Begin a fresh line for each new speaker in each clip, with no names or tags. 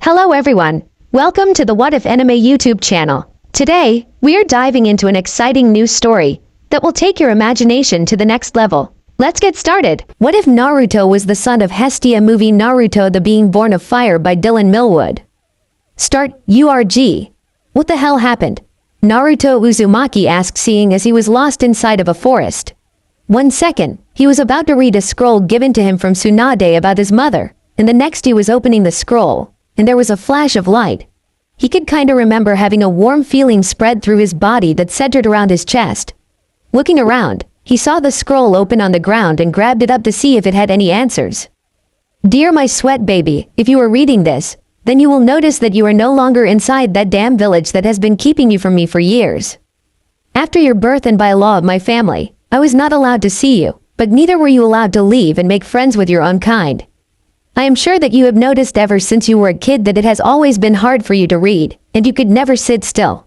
Hello everyone, welcome to the What If Anime YouTube channel. Today, we are diving into an exciting new story that will take your imagination to the next level. Let's get started. What if Naruto was the son of Hestia? Movie Naruto the Being Born of Fire by Dylan Millwood. Start URG. What the hell happened? Naruto Uzumaki asked, seeing as he was lost inside of a forest. 1 second, he was about to read a scroll given to him from Tsunade about his mother, and the next he was opening the scroll, and there was a flash of light. He could kinda remember having a warm feeling spread through his body that centered around his chest. Looking around, he saw the scroll open on the ground and grabbed it up to see if it had any answers. Dear my sweat baby, if you are reading this, then you will notice that you are no longer inside that damn village that has been keeping you from me for years. After your birth and by law of my family, I was not allowed to see you, but neither were you allowed to leave and make friends with your own kind. I am sure that you have noticed ever since you were a kid that it has always been hard for you to read, and you could never sit still.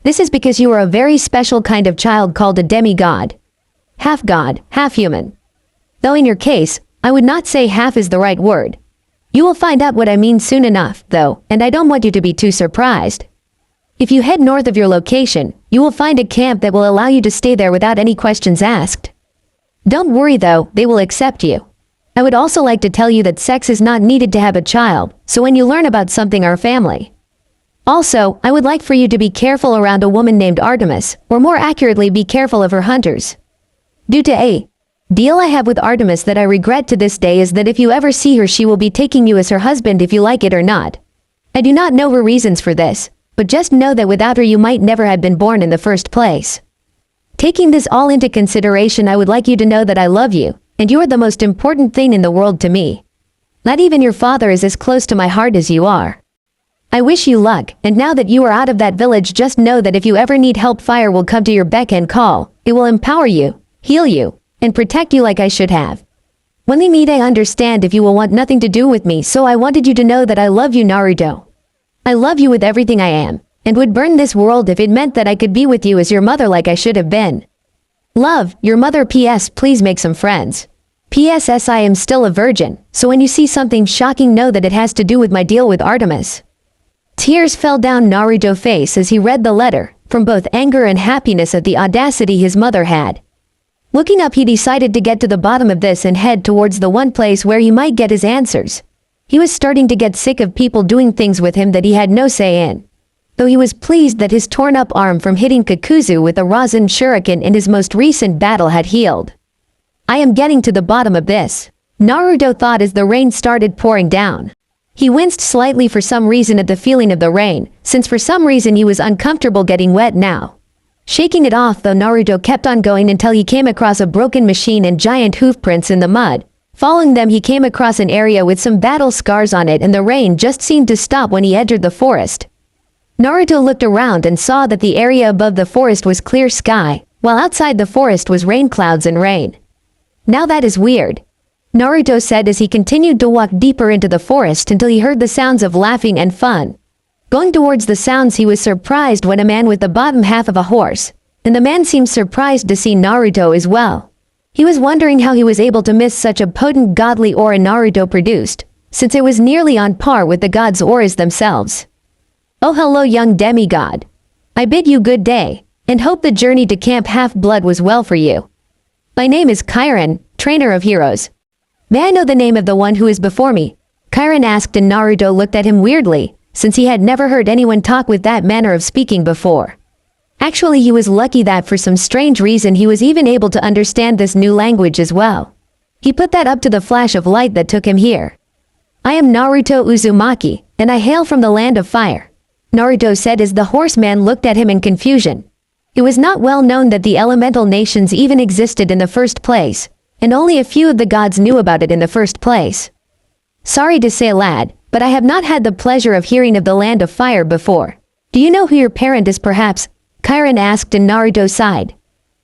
This is because you are a very special kind of child called a demigod. Half god, half human. Though in your case, I would not say half is the right word. You will find out what I mean soon enough, though, and I don't want you to be too surprised. If you head north of your location, you will find a camp that will allow you to stay there without any questions asked. Don't worry though, they will accept you. I would also like to tell you that sex is not needed to have a child, so when you learn about something our family. Also, I would like for you to be careful around a woman named Artemis, or more accurately be careful of her hunters. Due to a deal I have with Artemis that I regret to this day is that if you ever see her she will be taking you as her husband if you like it or not. I do not know her reasons for this, but just know that without her you might never have been born in the first place. Taking this all into consideration, I would like you to know that I love you, and you are the most important thing in the world to me. Not even your father is as close to my heart as you are. I wish you luck, and now that you are out of that village, just know that if you ever need help, fire will come to your beck and call. It will empower you, heal you, and protect you like I should have. When we meet I understand if you will want nothing to do with me, so I wanted you to know that I love you, Naruto. I love you with everything I am, and would burn this world if it meant that I could be with you as your mother like I should have been. Love, your mother. PS please make some friends. PSS I am still a virgin, so when you see something shocking know that it has to do with my deal with Artemis. Tears fell down Naruto's face as he read the letter, from both anger and happiness at the audacity his mother had. Looking up he decided to get to the bottom of this and head towards the one place where he might get his answers. He was starting to get sick of people doing things with him that he had no say in. Though he was pleased that his torn-up arm from hitting Kakuzu with a Rasen Shuriken in his most recent battle had healed. I am getting to the bottom of this, Naruto thought as the rain started pouring down. He winced slightly for some reason at the feeling of the rain, since for some reason he was uncomfortable getting wet now. Shaking it off though, Naruto kept on going until he came across a broken machine and giant hoofprints in the mud. Following them he came across an area with some battle scars on it, and the rain just seemed to stop when he entered the forest. Naruto looked around and saw that the area above the forest was clear sky, while outside the forest was rain clouds and rain. Now that is weird, Naruto said as he continued to walk deeper into the forest until he heard the sounds of laughing and fun. Going towards the sounds he was surprised when a man with the bottom half of a horse, and the man seemed surprised to see Naruto as well. He was wondering how he was able to miss such a potent godly aura Naruto produced, since it was nearly on par with the gods' auras themselves. Oh hello young demigod. I bid you good day, and hope the journey to Camp Half-Blood was well for you. My name is Chiron, trainer of heroes. May I know the name of the one who is before me? Chiron asked, and Naruto looked at him weirdly, since he had never heard anyone talk with that manner of speaking before. Actually he was lucky that for some strange reason he was even able to understand this new language as well. He put that up to the flash of light that took him here. I am Naruto Uzumaki, and I hail from the land of fire, Naruto said as the horseman looked at him in confusion. It was not well known that the elemental nations even existed in the first place, and only a few of the gods knew about it in the first place. Sorry to say, lad, but I have not had the pleasure of hearing of the land of fire before. Do you know who your parent is perhaps? Chiron asked, and Naruto sighed.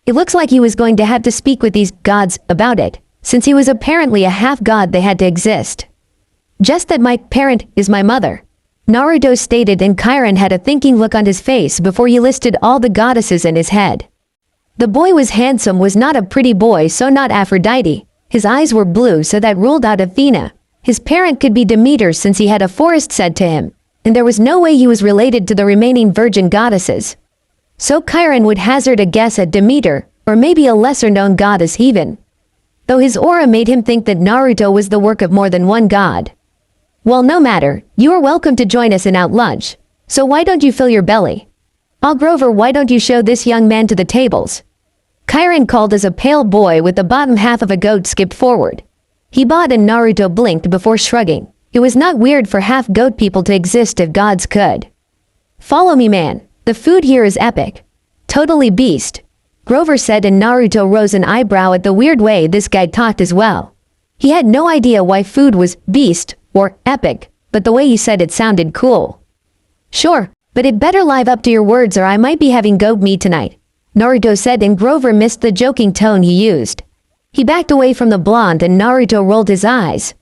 It looks like he was going to have to speak with these gods about it, since he was apparently a half-god. They had to exist. Just that my parent is my mother, Naruto stated, and Chiron had a thinking look on his face before he listed all the goddesses in his head. The boy was handsome, was not a pretty boy, so not Aphrodite. His eyes were blue, so that ruled out Athena. His parent could be Demeter since he had a forest said to him, and there was no way he was related to the remaining virgin goddesses. So Chiron would hazard a guess at Demeter, or maybe a lesser-known goddess even. Though his aura made him think that Naruto was the work of more than one god. Well, no matter, you are welcome to join us in out lunch. So why don't you fill your belly? Grover, why don't you show this young man to the tables? Chiron called as a pale boy with the bottom half of a goat skipped forward. He bowed and Naruto blinked before shrugging. It was not weird for half-goat people to exist if gods could. Follow me, man. The food here is epic. Totally beast. Grover said, and Naruto rose an eyebrow at the weird way this guy talked as well. He had no idea why food was beast or epic, but the way he said it sounded cool. Sure, but it better live up to your words or I might be having goat meat tonight, Naruto said, and Grover missed the joking tone he used. He backed away from the blonde and Naruto rolled his eyes.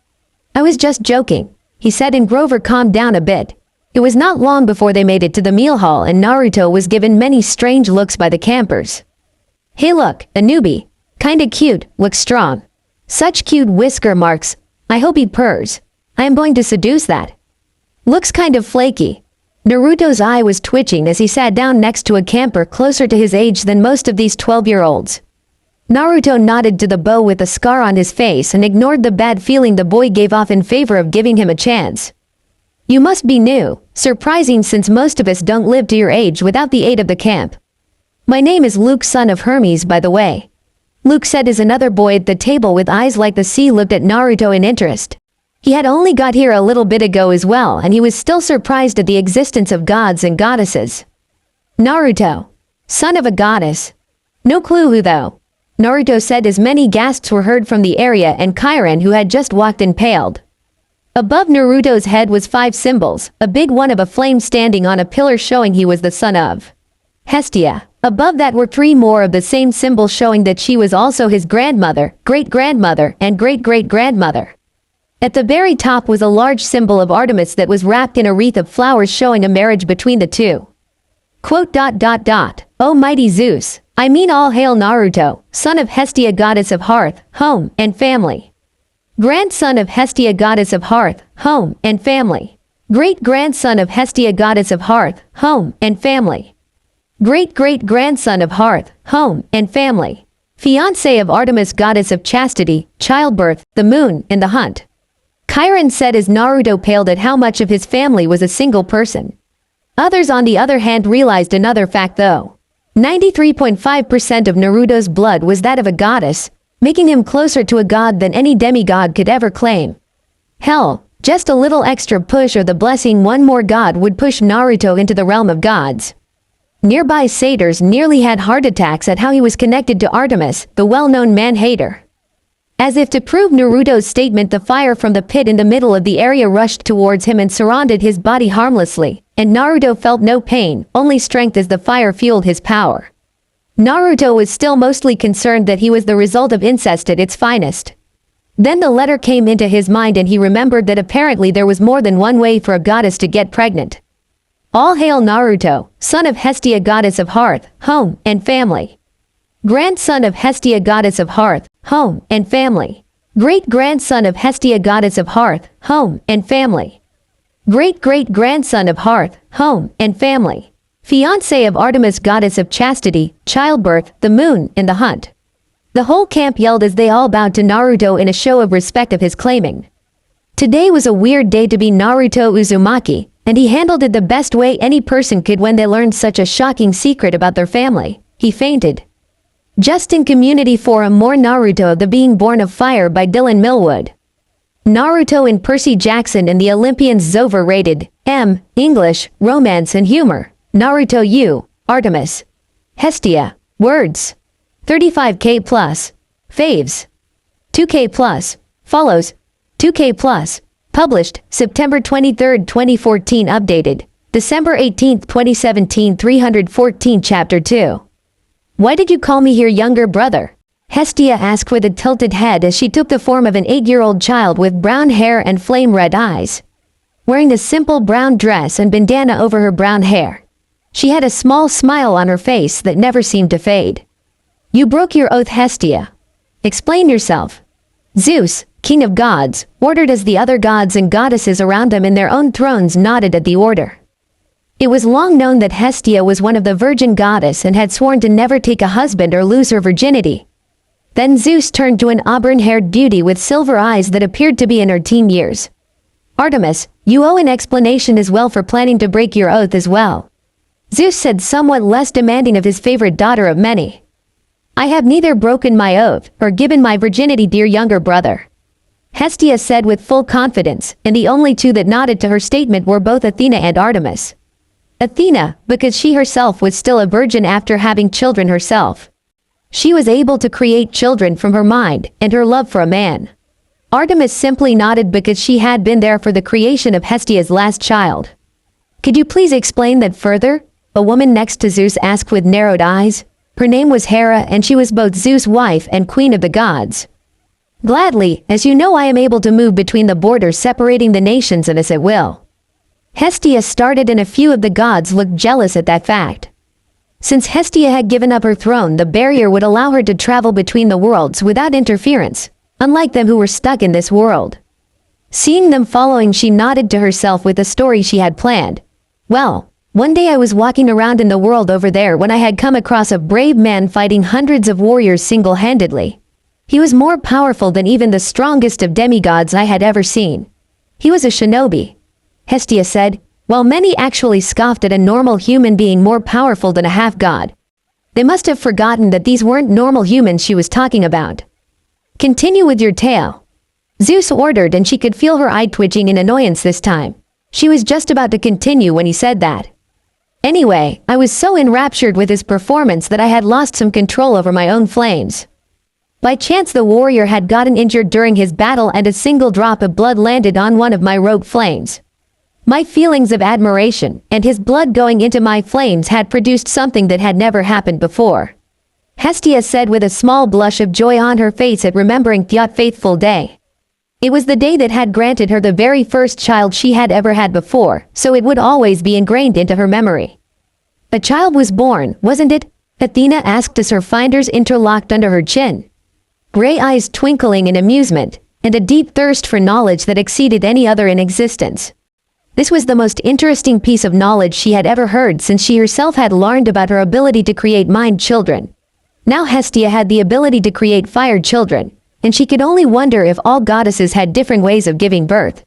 I was just joking, he said, and Grover calmed down a bit. It was not long before they made it to the meal hall and Naruto was given many strange looks by the campers. Hey look, a newbie. Kinda cute, looks strong. Such cute whisker marks. I hope he purrs. I am going to seduce that. Looks kind of flaky. Naruto's eye was twitching as he sat down next to a camper closer to his age than most of these 12-year-olds. Naruto nodded to the boy with a scar on his face and ignored the bad feeling the boy gave off in favor of giving him a chance. You must be new, surprising since most of us don't live to your age without the aid of the camp. My name is Luke, son of Hermes, by the way. Luke said as another boy at the table with eyes like the sea looked at Naruto in interest. He had only got here a little bit ago as well and he was still surprised at the existence of gods and goddesses. Naruto. Son of a goddess. No clue who though. Naruto said as many gasps were heard from the area and Chiron, who had just walked in, paled. Above Naruto's head was 5 symbols, a big one of a flame standing on a pillar showing he was the son of Hestia. Above that were 3 more of the same symbol showing that she was also his grandmother, great-grandmother, and great-great-grandmother. At the very top was a large symbol of Artemis that was wrapped in a wreath of flowers showing a marriage between the two. Quote, "Oh mighty Zeus, I mean all hail Naruto, son of Hestia, goddess of hearth, home, and family. Grandson of Hestia, goddess of hearth, home, and family. Great-grandson of Hestia, goddess of hearth, home, and family. Great-great-grandson of hearth, home, and family. Fiancé of Artemis, goddess of chastity, childbirth, the moon, and the hunt." Chiron said as Naruto paled at how much of his family was a single person. Others on the other hand realized another fact though. 93.5% of Naruto's blood was that of a goddess, making him closer to a god than any demigod could ever claim. Hell, just a little extra push or the blessing one more god would push Naruto into the realm of gods. Nearby satyrs nearly had heart attacks at how he was connected to Artemis, the well-known man-hater. As if to prove Naruto's statement, the fire from the pit in the middle of the area rushed towards him and surrounded his body harmlessly, and Naruto felt no pain, only strength as the fire fueled his power. Naruto was still mostly concerned that he was the result of incest at its finest. Then the letter came into his mind and he remembered that apparently there was more than one way for a goddess to get pregnant. All hail Naruto, son of Hestia, goddess of hearth, home, and family. Grandson of Hestia, goddess of hearth, home, and family. Great-grandson of Hestia, goddess of hearth, home, and family. Great-great-grandson of hearth, home, and family. Fiancé of Artemis, goddess of chastity, childbirth, the moon, and the hunt. The whole camp yelled as they all bowed to Naruto in a show of respect of his claiming. Today was a weird day to be Naruto Uzumaki, and he handled it the best way any person could when they learned such a shocking secret about their family. He fainted. Just in community forum, more Naruto, the being born of fire by Dylan Millwood. Naruto and Percy Jackson and the Olympians Zover rated M, English, romance and humor. Naruto U, Artemis. Hestia, words. 35k plus. Faves. 2k plus. Follows. 2k plus. Published, September 23, 2014. Updated, December 18, 2017. 314 Chapter 2. Why did you call me here, younger brother? Hestia asked with a tilted head as she took the form of an 8-year-old child with brown hair and flame-red eyes. Wearing a simple brown dress and bandana over her brown hair. She had a small smile on her face that never seemed to fade. You broke your oath, Hestia. Explain yourself. Zeus, king of gods, ordered as the other gods and goddesses around him in their own thrones nodded at the order. It was long known that Hestia was one of the virgin goddess and had sworn to never take a husband or lose her virginity. Then Zeus turned to an auburn-haired beauty with silver eyes that appeared to be in her teen years. "Artemis, you owe an explanation as well for planning to break your oath as well," Zeus said, somewhat less demanding of his favorite daughter of many. "I have neither broken my oath or given my virginity, dear younger brother," Hestia said with full confidence, and the only two that nodded to her statement were both Athena and Artemis. Athena, because she herself was still a virgin after having children herself. She was able to create children from her mind and her love for a man. Artemis simply nodded because she had been there for the creation of Hestia's last child. "Could you please explain that further?" a woman next to Zeus asked with narrowed eyes. Her name was Hera and she was both Zeus' wife and queen of the gods. "Gladly, as you know I am able to move between the borders separating the nations and as at will." Hestia started and a few of the gods looked jealous at that fact. Since Hestia had given up her throne, the barrier would allow her to travel between the worlds without interference, unlike them who were stuck in this world. Seeing them following, she nodded to herself with a story she had planned. "Well, one day I was walking around in the world over there when I had come across a brave man fighting hundreds of warriors single-handedly. He was more powerful than even the strongest of demigods I had ever seen. He was a shinobi," Hestia said, while many actually scoffed at a normal human being more powerful than a half-god. They must have forgotten that these weren't normal humans she was talking about. "Continue with your tale," Zeus ordered, and she could feel her eye twitching in annoyance this time. She was just about to continue when he said that. "Anyway, I was so enraptured with his performance that I had lost some control over my own flames. By chance the warrior had gotten injured during his battle and a single drop of blood landed on one of my rogue flames. My feelings of admiration and his blood going into my flames had produced something that had never happened before," Hestia said with a small blush of joy on her face at remembering that fateful day. It was the day that had granted her the very first child she had ever had before, so it would always be ingrained into her memory. "A child was born, wasn't it?" Athena asked as her fingers interlocked under her chin. Gray eyes twinkling in amusement, and a deep thirst for knowledge that exceeded any other in existence. This was the most interesting piece of knowledge she had ever heard since she herself had learned about her ability to create mind children. Now Hestia had the ability to create fire children, and she could only wonder if all goddesses had different ways of giving birth.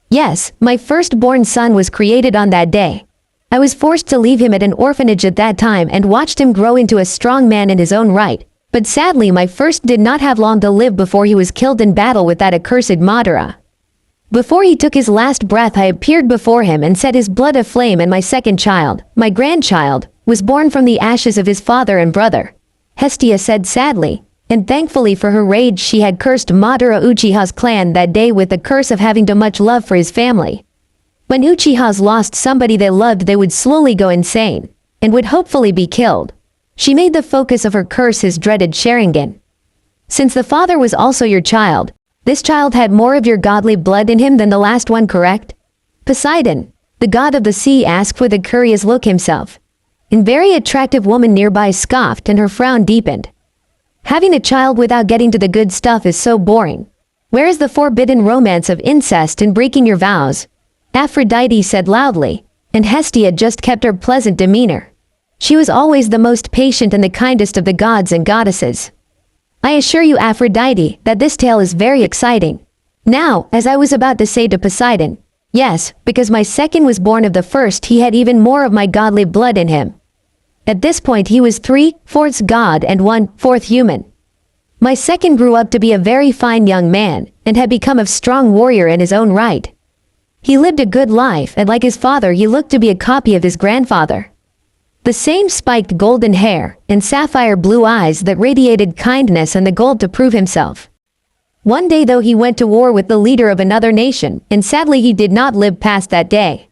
"Yes, my firstborn son was created on that day. I was forced to leave him at an orphanage at that time and watched him grow into a strong man in his own right, but sadly my first did not have long to live before he was killed in battle with that accursed Madara. Before he took his last breath I appeared before him and set his blood aflame, and my second child, my grandchild, was born from the ashes of his father and brother," Hestia said sadly, and thankfully for her rage she had cursed Madara Uchiha's clan that day with the curse of having too much love for his family. When Uchihas lost somebody they loved, they would slowly go insane, and would hopefully be killed. She made the focus of her curse his dreaded Sharingan. "Since the father was also your child, this child had more of your godly blood in him than the last one, correct?" Poseidon, the god of the sea, asked with a curious look himself. A very attractive woman nearby scoffed and her frown deepened. "Having a child without getting to the good stuff is so boring. Where is the forbidden romance of incest and breaking your vows?" Aphrodite said loudly, and Hestia just kept her pleasant demeanor. She was always the most patient and the kindest of the gods and goddesses. "I assure you, Aphrodite, that this tale is very exciting. Now, as I was about to say to Poseidon, yes, because my second was born of the first, he had even more of my godly blood in him. At this point he was 3/4 god and 1/4 human. My second grew up to be a very fine young man, and had become a strong warrior in his own right. He lived a good life, and like his father he looked to be a copy of his grandfather. The same spiked golden hair, and sapphire blue eyes that radiated kindness and the gold to prove himself. One day though he went to war with the leader of another nation, and sadly he did not live past that day.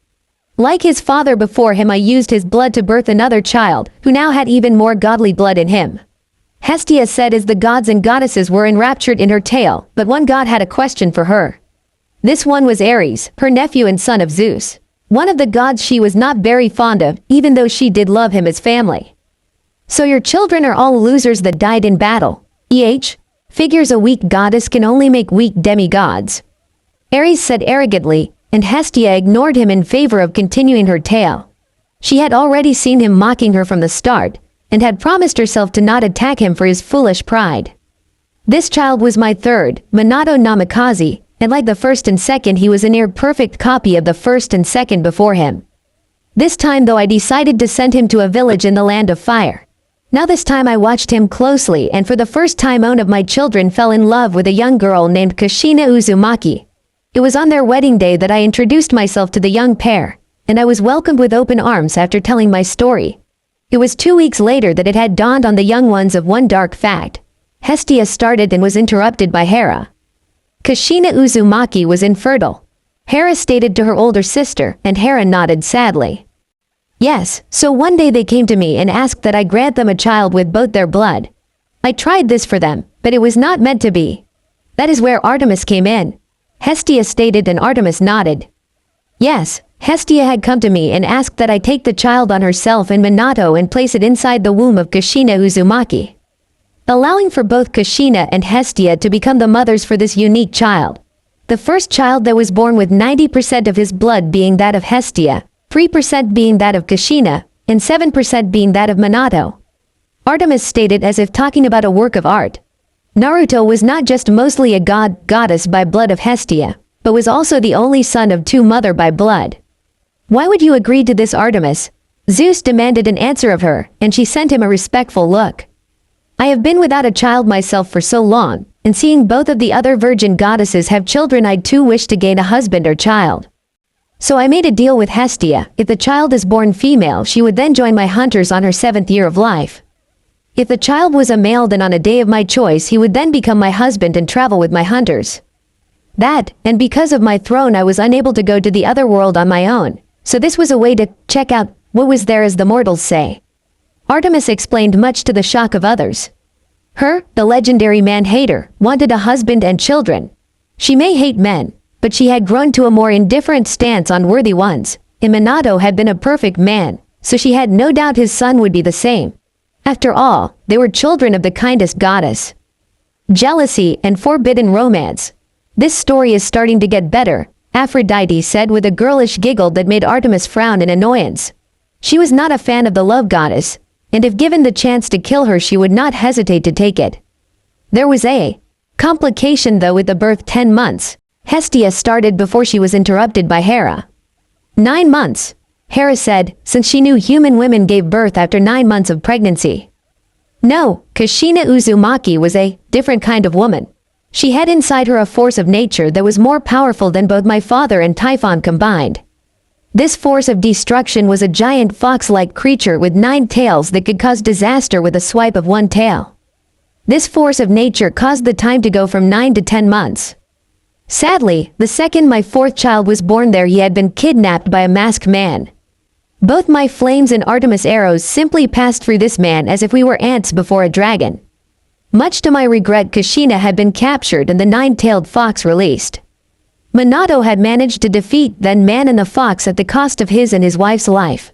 Like his father before him, I used his blood to birth another child, who now had even more godly blood in him," Hestia said as the gods and goddesses were enraptured in her tale, but one god had a question for her. This one was Ares, her nephew and son of Zeus. One of the gods she was not very fond of, even though she did love him as family. "So your children are all losers that died in battle, Figures a weak goddess can only make weak demigods. Ares said arrogantly, and Hestia ignored him in favor of continuing her tale. She had already seen him mocking her from the start, and had promised herself to not attack him for his foolish pride. This child was my third, Minato Namikaze, and like the first and second he was a near-perfect copy of the first and second before him. This time though I decided to send him to a village in the land of fire. Now this time I watched him closely and for the first time one of my children fell in love with a young girl named Kushina Uzumaki. It was on their wedding day that I introduced myself to the young pair, and I was welcomed with open arms after telling my story. It was 2 weeks later that it had dawned on the young ones of one dark fact. Hestia started and was interrupted by Hera. Kushina Uzumaki was infertile. Hera stated to her older sister, and Hera nodded sadly. Yes, so one day they came to me and asked that I grant them a child with both their blood. I tried this for them, but it was not meant to be. That is where Artemis came in. Hestia stated and Artemis nodded. Yes, Hestia had come to me and asked that I take the child on herself and Minato and place it inside the womb of Kushina Uzumaki, allowing for both Kushina and Hestia to become the mothers for this unique child. The first child that was born with 90% of his blood being that of Hestia, 3% being that of Kushina, and 7% being that of Minato. Artemis stated as if talking about a work of art. Naruto was not just mostly a goddess by blood of Hestia, but was also the only son of two mother by blood. Why would you agree to this, Artemis? Zeus demanded an answer of her, and she sent him a respectful look. I have been without a child myself for so long, and seeing both of the other virgin goddesses have children I too wish to gain a husband or child. So I made a deal with Hestia. If the child is born female she would then join my hunters on her 7th year of life. If the child was a male then on a day of my choice he would then become my husband and travel with my hunters. That, and because of my throne I was unable to go to the other world on my own, so this was a way to check out what was there as the mortals say. Artemis explained much to the shock of others. Her, the legendary man-hater, wanted a husband and children. She may hate men, but she had grown to a more indifferent stance on worthy ones, and Minato had been a perfect man, so she had no doubt his son would be the same. After all, they were children of the kindest goddess. Jealousy and forbidden romance. This story is starting to get better, Aphrodite said with a girlish giggle that made Artemis frown in annoyance. She was not a fan of the love goddess, and if given the chance to kill her she would not hesitate to take it. There was a complication though with the birth 10 months. Hestia started before she was interrupted by Hera. 9 months, Hera said, since she knew human women gave birth after 9 months of pregnancy. No, Kushina Uzumaki was a different kind of woman. She had inside her a force of nature that was more powerful than both my father and Typhon combined. This force of destruction was a giant fox-like creature with 9 tails that could cause disaster with a swipe of one tail. This force of nature caused the time to go from 9 to 10 months. Sadly, the second my 4th child was born there he had been kidnapped by a masked man. Both my flames and Artemis arrows simply passed through this man as if we were ants before a dragon. Much to my regret Kushina had been captured and the 9-tailed fox released. Minato had managed to defeat that man and the fox at the cost of his and his wife's life.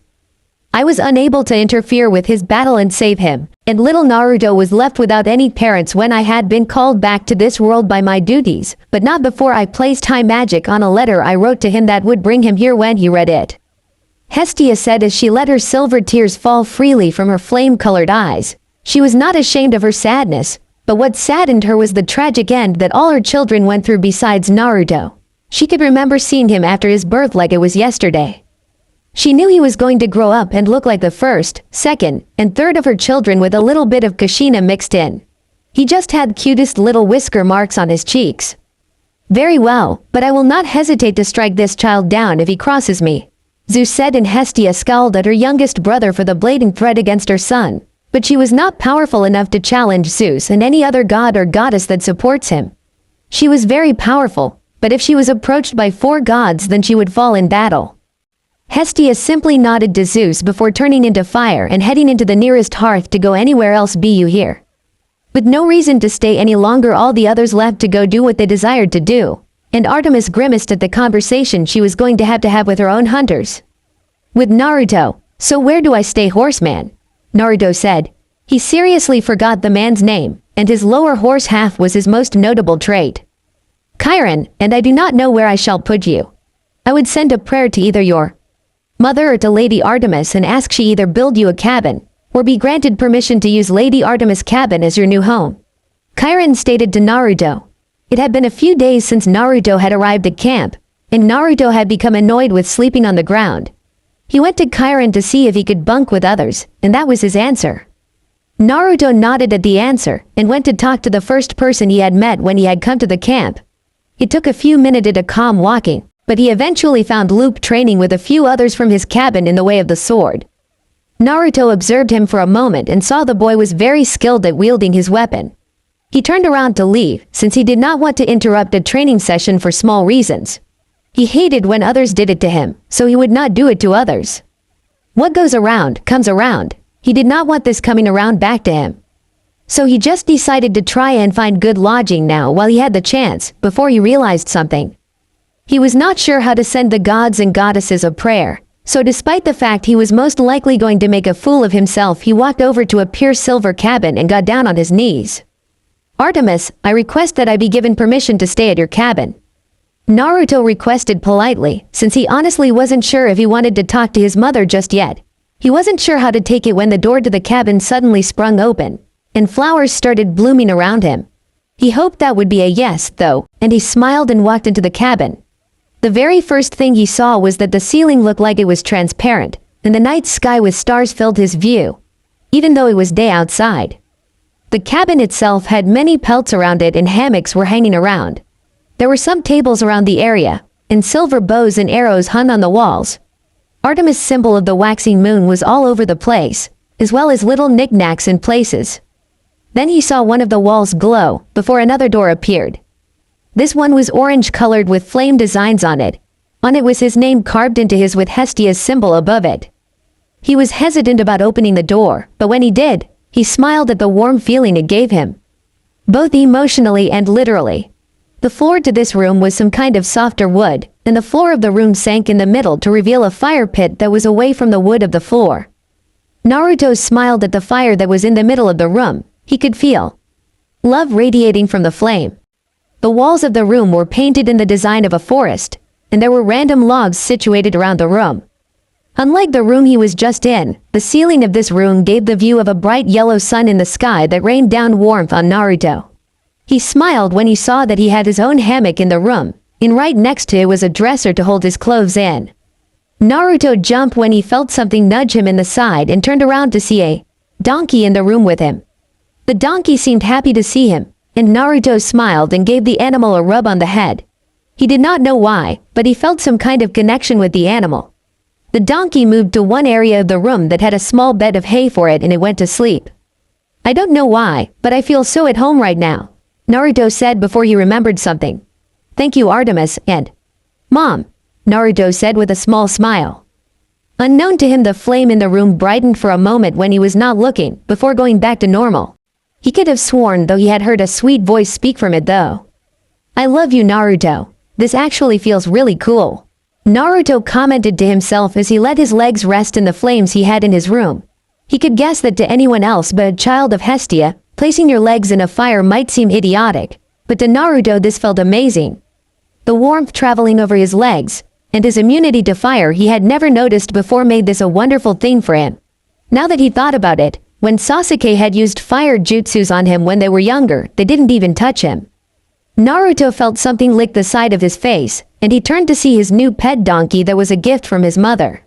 I was unable to interfere with his battle and save him, and little Naruto was left without any parents when I had been called back to this world by my duties, but not before I placed high magic on a letter I wrote to him that would bring him here when he read it. Hestia said as she let her silver tears fall freely from her flame-colored eyes. She was not ashamed of her sadness, but what saddened her was the tragic end that all her children went through besides Naruto. She could remember seeing him after his birth like it was yesterday. She knew he was going to grow up and look like the first, second, and third of her children with a little bit of Kushina mixed in. He just had cutest little whisker marks on his cheeks. Very well, but I will not hesitate to strike this child down if he crosses me, Zeus said, and Hestia scowled at her youngest brother for the blatant threat against her son. But she was not powerful enough to challenge Zeus and any other god or goddess that supports him. She was very powerful, but if she was approached by 4 gods then she would fall in battle. Hestia simply nodded to Zeus before turning into fire and heading into the nearest hearth to go anywhere else be you hear. With no reason to stay any longer all the others left to go do what they desired to do, and Artemis grimaced at the conversation she was going to have with her own hunters. With Naruto, so where do I stay, horseman? Naruto said. He seriously forgot the man's name, and his lower horse half was his most notable trait. Chiron, and I do not know where I shall put you. I would send a prayer to either your mother or to Lady Artemis and ask she either build you a cabin, or be granted permission to use Lady Artemis' cabin as your new home. Chiron stated to Naruto. It had been a few days since Naruto had arrived at camp, and Naruto had become annoyed with sleeping on the ground. He went to Chiron to see if he could bunk with others, and that was his answer. Naruto nodded at the answer and went to talk to the first person he had met when he had come to the camp. It took a few minutes to calm walking, but he eventually found Luke training with a few others from his cabin in the way of the sword. Naruto observed him for a moment and saw the boy was very skilled at wielding his weapon. He turned around to leave, since he did not want to interrupt a training session for small reasons. He hated when others did it to him, so he would not do it to others. What goes around, comes around. He did not want this coming around back to him. So he just decided to try and find good lodging now while he had the chance, before he realized something. He was not sure how to send the gods and goddesses a prayer, so despite the fact he was most likely going to make a fool of himself, he walked over to a pure silver cabin and got down on his knees. Artemis, I request that I be given permission to stay at your cabin. Naruto requested politely, since he honestly wasn't sure if he wanted to talk to his mother just yet. He wasn't sure how to take it when the door to the cabin suddenly sprung open, and flowers started blooming around him. He hoped that would be a yes, though, and he smiled and walked into the cabin. The very first thing he saw was that the ceiling looked like it was transparent, and the night sky with stars filled his view, even though it was day outside. The cabin itself had many pelts around it and hammocks were hanging around. There were some tables around the area, and silver bows and arrows hung on the walls. Artemis' symbol of the waxing moon was all over the place, as well as little knickknacks in places. Then he saw one of the walls glow, before another door appeared. This one was orange-colored with flame designs on it. On it was his name carved into his with Hestia's symbol above it. He was hesitant about opening the door, but when he did, he smiled at the warm feeling it gave him, both emotionally and literally. The floor to this room was some kind of softer wood, and the floor of the room sank in the middle to reveal a fire pit that was away from the wood of the floor. Naruto smiled at the fire that was in the middle of the room. He could feel love radiating from the flame. The walls of the room were painted in the design of a forest, and there were random logs situated around the room. Unlike the room he was just in, the ceiling of this room gave the view of a bright yellow sun in the sky that rained down warmth on Naruto. He smiled when he saw that he had his own hammock in the room, and right next to it was a dresser to hold his clothes in. Naruto jumped when he felt something nudge him in the side and turned around to see a donkey in the room with him. The donkey seemed happy to see him, and Naruto smiled and gave the animal a rub on the head. He did not know why, but he felt some kind of connection with the animal. The donkey moved to one area of the room that had a small bed of hay for it and it went to sleep. I don't know why, but I feel so at home right now, Naruto said before he remembered something. Thank you, Artemis, and Mom, Naruto said with a small smile. Unknown to him, the flame in the room brightened for a moment when he was not looking, before going back to normal. He could have sworn though he had heard a sweet voice speak from it though. I love you, Naruto. This actually feels really cool. Naruto commented to himself as he let his legs rest in the flames he had in his room. He could guess that to anyone else but a child of Hestia, placing your legs in a fire might seem idiotic, but to Naruto this felt amazing. The warmth traveling over his legs, and his immunity to fire he had never noticed before made this a wonderful thing for him. Now that he thought about it, when Sasuke had used fire jutsus on him when they were younger, they didn't even touch him. Naruto felt something lick the side of his face, and he turned to see his new pet donkey that was a gift from his mother.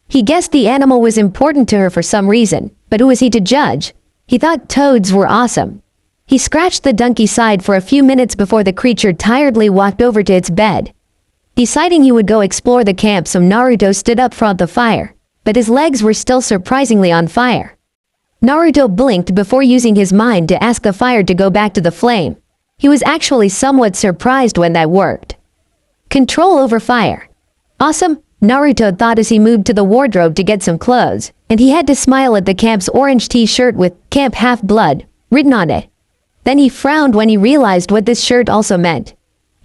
He guessed the animal was important to her for some reason, but who was he to judge? He thought toads were awesome. He scratched the donkey's side for a few minutes before the creature tiredly walked over to its bed. Deciding he would go explore the camp, so Naruto stood up front of the fire, but his legs were still surprisingly on fire. Naruto blinked before using his mind to ask the fire to go back to the flame. He was actually somewhat surprised when that worked. Control over fire. Awesome, Naruto thought as he moved to the wardrobe to get some clothes, and he had to smile at the camp's orange t-shirt with Camp Half-Blood written on it. Then he frowned when he realized what this shirt also meant.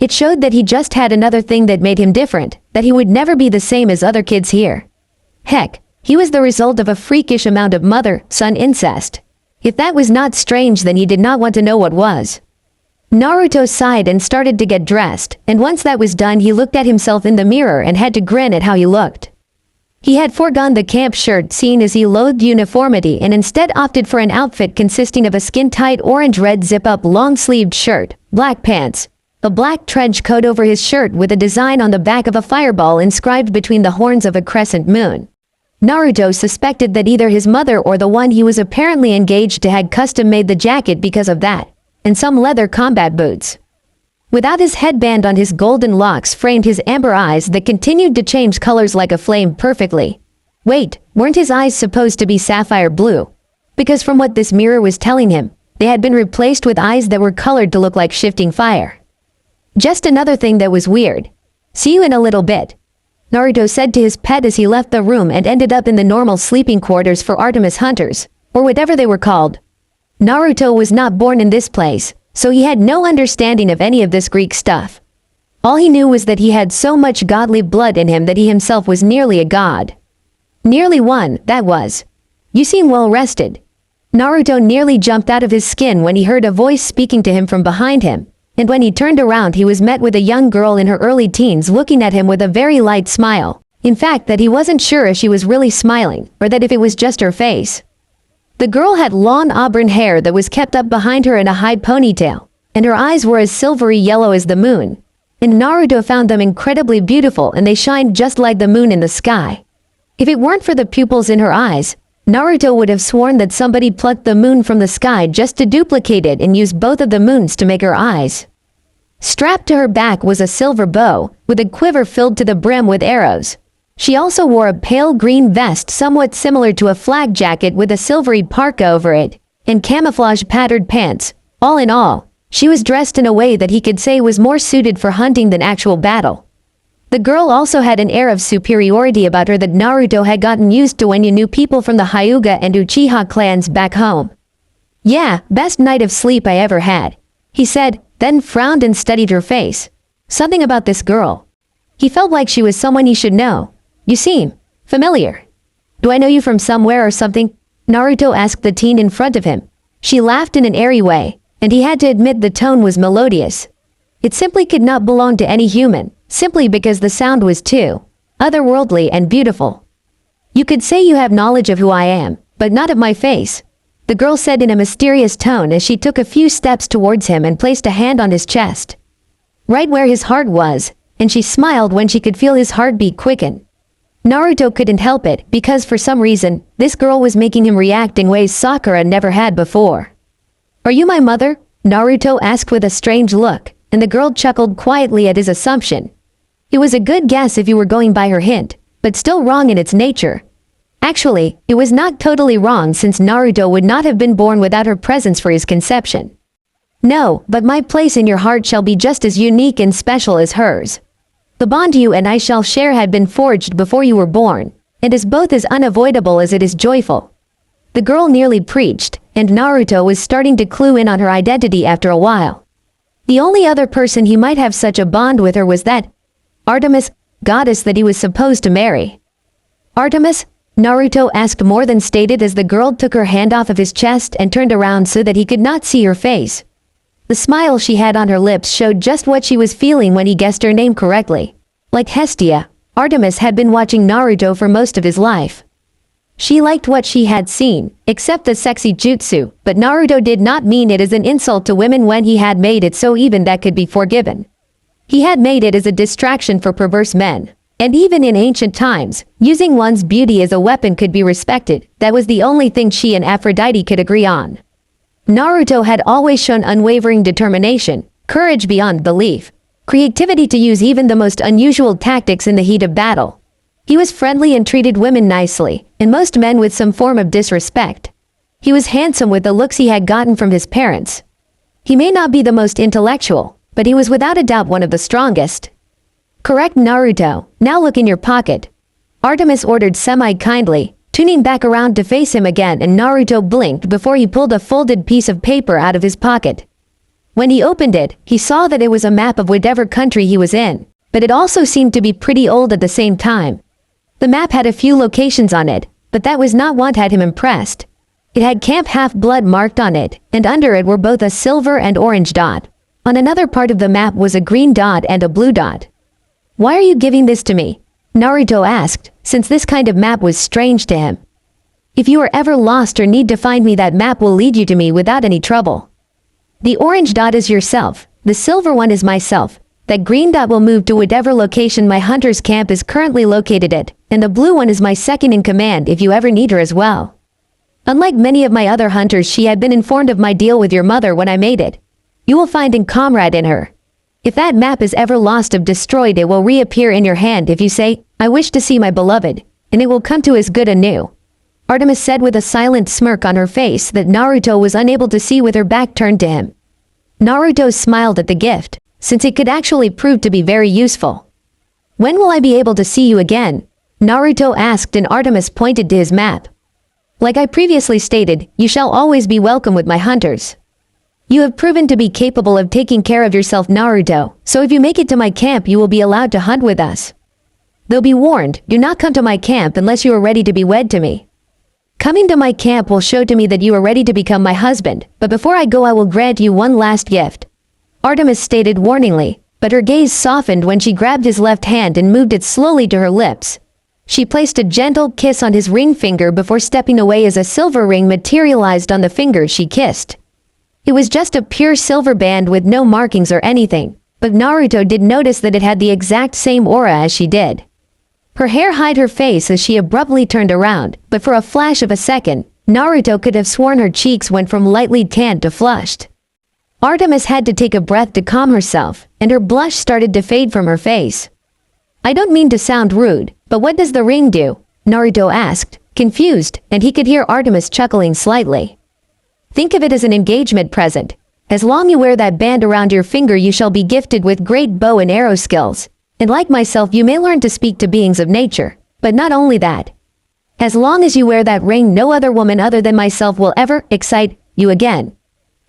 It showed that he just had another thing that made him different, that he would never be the same as other kids here. Heck, he was the result of a freakish amount of mother-son incest. If that was not strange, then he did not want to know what was. Naruto sighed and started to get dressed, and once that was done he looked at himself in the mirror and had to grin at how he looked. He had foregone the camp shirt seen as he loathed uniformity and instead opted for an outfit consisting of a skin-tight orange-red zip-up long-sleeved shirt, black pants, a black trench coat over his shirt with a design on the back of a fireball inscribed between the horns of a crescent moon. Naruto suspected that either his mother or the one he was apparently engaged to had custom-made the jacket because of that, and some leather combat boots. Without his headband on, his golden locks framed his amber eyes that continued to change colors like a flame perfectly. Wait, weren't his eyes supposed to be sapphire blue? Because from what this mirror was telling him, they had been replaced with eyes that were colored to look like shifting fire. Just another thing that was weird. See you in a little bit, Naruto said to his pet as he left the room and ended up in the normal sleeping quarters for Artemis hunters, or whatever they were called. Naruto was not born in this place, so he had no understanding of any of this Greek stuff. All he knew was that he had so much godly blood in him that he himself was nearly a god. Nearly one, that was. You seem well rested. Naruto nearly jumped out of his skin when he heard a voice speaking to him from behind him, and when he turned around he was met with a young girl in her early teens looking at him with a very light smile. In fact, that he wasn't sure if she was really smiling, or that if it was just her face. The girl had long auburn hair that was kept up behind her in a high ponytail, and her eyes were as silvery yellow as the moon. And Naruto found them incredibly beautiful, and they shined just like the moon in the sky. If it weren't for the pupils in her eyes, Naruto would have sworn that somebody plucked the moon from the sky just to duplicate it and use both of the moons to make her eyes. Strapped to her back was a silver bow, with a quiver filled to the brim with arrows. She also wore a pale green vest somewhat similar to a flak jacket with a silvery parka over it, and camouflage patterned pants. All in all, she was dressed in a way that he could say was more suited for hunting than actual battle. The girl also had an air of superiority about her that Naruto had gotten used to when you knew people from the Hyuga and Uchiha clans back home. Yeah, best night of sleep I ever had, he said, then frowned and studied her face. Something about this girl. He felt like she was someone he should know. You seem familiar. Do I know you from somewhere or something? Naruto asked the teen in front of him. She laughed in an airy way, and he had to admit the tone was melodious. It simply could not belong to any human, simply because the sound was too otherworldly and beautiful. You could say you have knowledge of who I am, but not of my face, the girl said in a mysterious tone as she took a few steps towards him and placed a hand on his chest, right where his heart was, and she smiled when she could feel his heartbeat quicken. Naruto couldn't help it, because for some reason, this girl was making him react in ways Sakura never had before. Are you my mother? Naruto asked with a strange look, and the girl chuckled quietly at his assumption. It was a good guess if you were going by her hint, but still wrong in its nature. Actually, it was not totally wrong since Naruto would not have been born without her presence for his conception. No, but my place in your heart shall be just as unique and special as hers. The bond you and I shall share had been forged before you were born, and is both as unavoidable as it is joyful. The girl nearly preached, and Naruto was starting to clue in on her identity after a while. The only other person he might have such a bond with her was that Artemis, goddess that he was supposed to marry. Artemis? Naruto asked more than stated as the girl took her hand off of his chest and turned around so that he could not see her face. The smile she had on her lips showed just what she was feeling when he guessed her name correctly. Like Hestia, Artemis had been watching Naruto for most of his life. She liked what she had seen, except the sexy jutsu, but Naruto did not mean it as an insult to women when he had made it so even that could be forgiven. He had made it as a distraction for perverse men. And even in ancient times, using one's beauty as a weapon could be respected. That was the only thing she and Aphrodite could agree on. Naruto had always shown unwavering determination, courage beyond belief, creativity to use even the most unusual tactics in the heat of battle. He was friendly and treated women nicely, and most men with some form of disrespect. He was handsome with the looks he had gotten from his parents. He may not be the most intellectual, but he was without a doubt one of the strongest. Correct, Naruto, now look in your pocket, Artemis ordered semi-kindly, tuning back around to face him again, and Naruto blinked before he pulled a folded piece of paper out of his pocket. When he opened it, he saw that it was a map of whatever country he was in, but it also seemed to be pretty old at the same time. The map had a few locations on it, but that was not what had him impressed. It had Camp Half-Blood marked on it, and under it were both a silver and orange dot. On another part of the map was a green dot and a blue dot. "Why are you giving this to me?" Naruto asked, since this kind of map was strange to him. "If you are ever lost or need to find me, that map will lead you to me without any trouble. The orange dot is yourself, the silver one is myself. That green dot will move to whatever location my hunter's camp is currently located at, and the blue one is my second in command if you ever need her as well. Unlike many of my other hunters, she had been informed of my deal with your mother when I made it. You will find a comrade in her. If that map is ever lost or destroyed, it will reappear in your hand if you say, 'I wish to see my beloved,' and it will come to as good anew." Artemis said with a silent smirk on her face that Naruto was unable to see with her back turned to him. Naruto smiled at the gift, since it could actually prove to be very useful. "When will I be able to see you again?" Naruto asked, and Artemis pointed to his map. "Like I previously stated, you shall always be welcome with my hunters. You have proven to be capable of taking care of yourself, Naruto, so if you make it to my camp you will be allowed to hunt with us. Though be warned, do not come to my camp unless you are ready to be wed to me. Coming to my camp will show to me that you are ready to become my husband, but before I go I will grant you one last gift," Artemis stated warningly, but her gaze softened when she grabbed his left hand and moved it slowly to her lips. She placed a gentle kiss on his ring finger before stepping away as a silver ring materialized on the finger she kissed. It was just a pure silver band with no markings or anything, but Naruto did notice that it had the exact same aura as she did. Her hair hid her face as she abruptly turned around, but for a flash of a second, Naruto could have sworn her cheeks went from lightly tanned to flushed. Artemis had to take a breath to calm herself, and her blush started to fade from her face. "I don't mean to sound rude, but what does the ring do?" Naruto asked, confused, and he could hear Artemis chuckling slightly. "Think of it as an engagement present. As long you wear that band around your finger you shall be gifted with great bow and arrow skills, and like myself you may learn to speak to beings of nature, but not only that. As long as you wear that ring no other woman other than myself will ever excite you again,"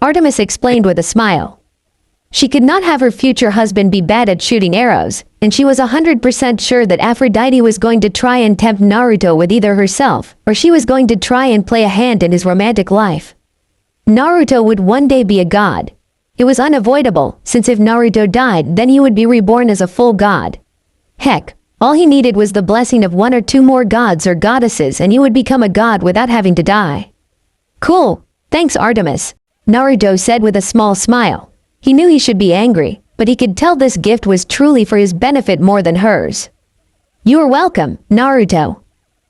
Artemis explained with a smile. She could not have her future husband be bad at shooting arrows, and she was 100% sure that Aphrodite was going to try and tempt Naruto with either herself, or she was going to try and play a hand in his romantic life. Naruto would one day be a god. It was unavoidable, since if Naruto died then he would be reborn as a full god. Heck, all he needed was the blessing of one or two more gods or goddesses and he would become a god without having to die. "Cool, thanks Artemis," Naruto said with a small smile. He knew he should be angry, but he could tell this gift was truly for his benefit more than hers. "You are welcome, Naruto,"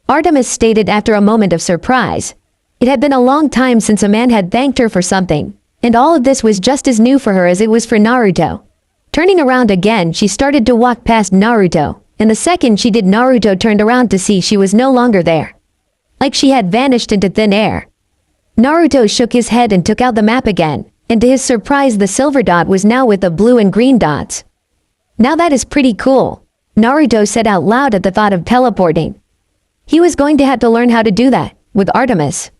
Artemis stated after a moment of surprise. It had been a long time since a man had thanked her for something, and all of this was just as new for her as it was for Naruto. Turning around again, she started to walk past Naruto, and the second she did, Naruto turned around to see she was no longer there. Like she had vanished into thin air. Naruto shook his head and took out the map again, and to his surprise the silver dot was now with the blue and green dots. "Now that is pretty cool," Naruto said out loud at the thought of teleporting. He was going to have to learn how to do that, with Artemis.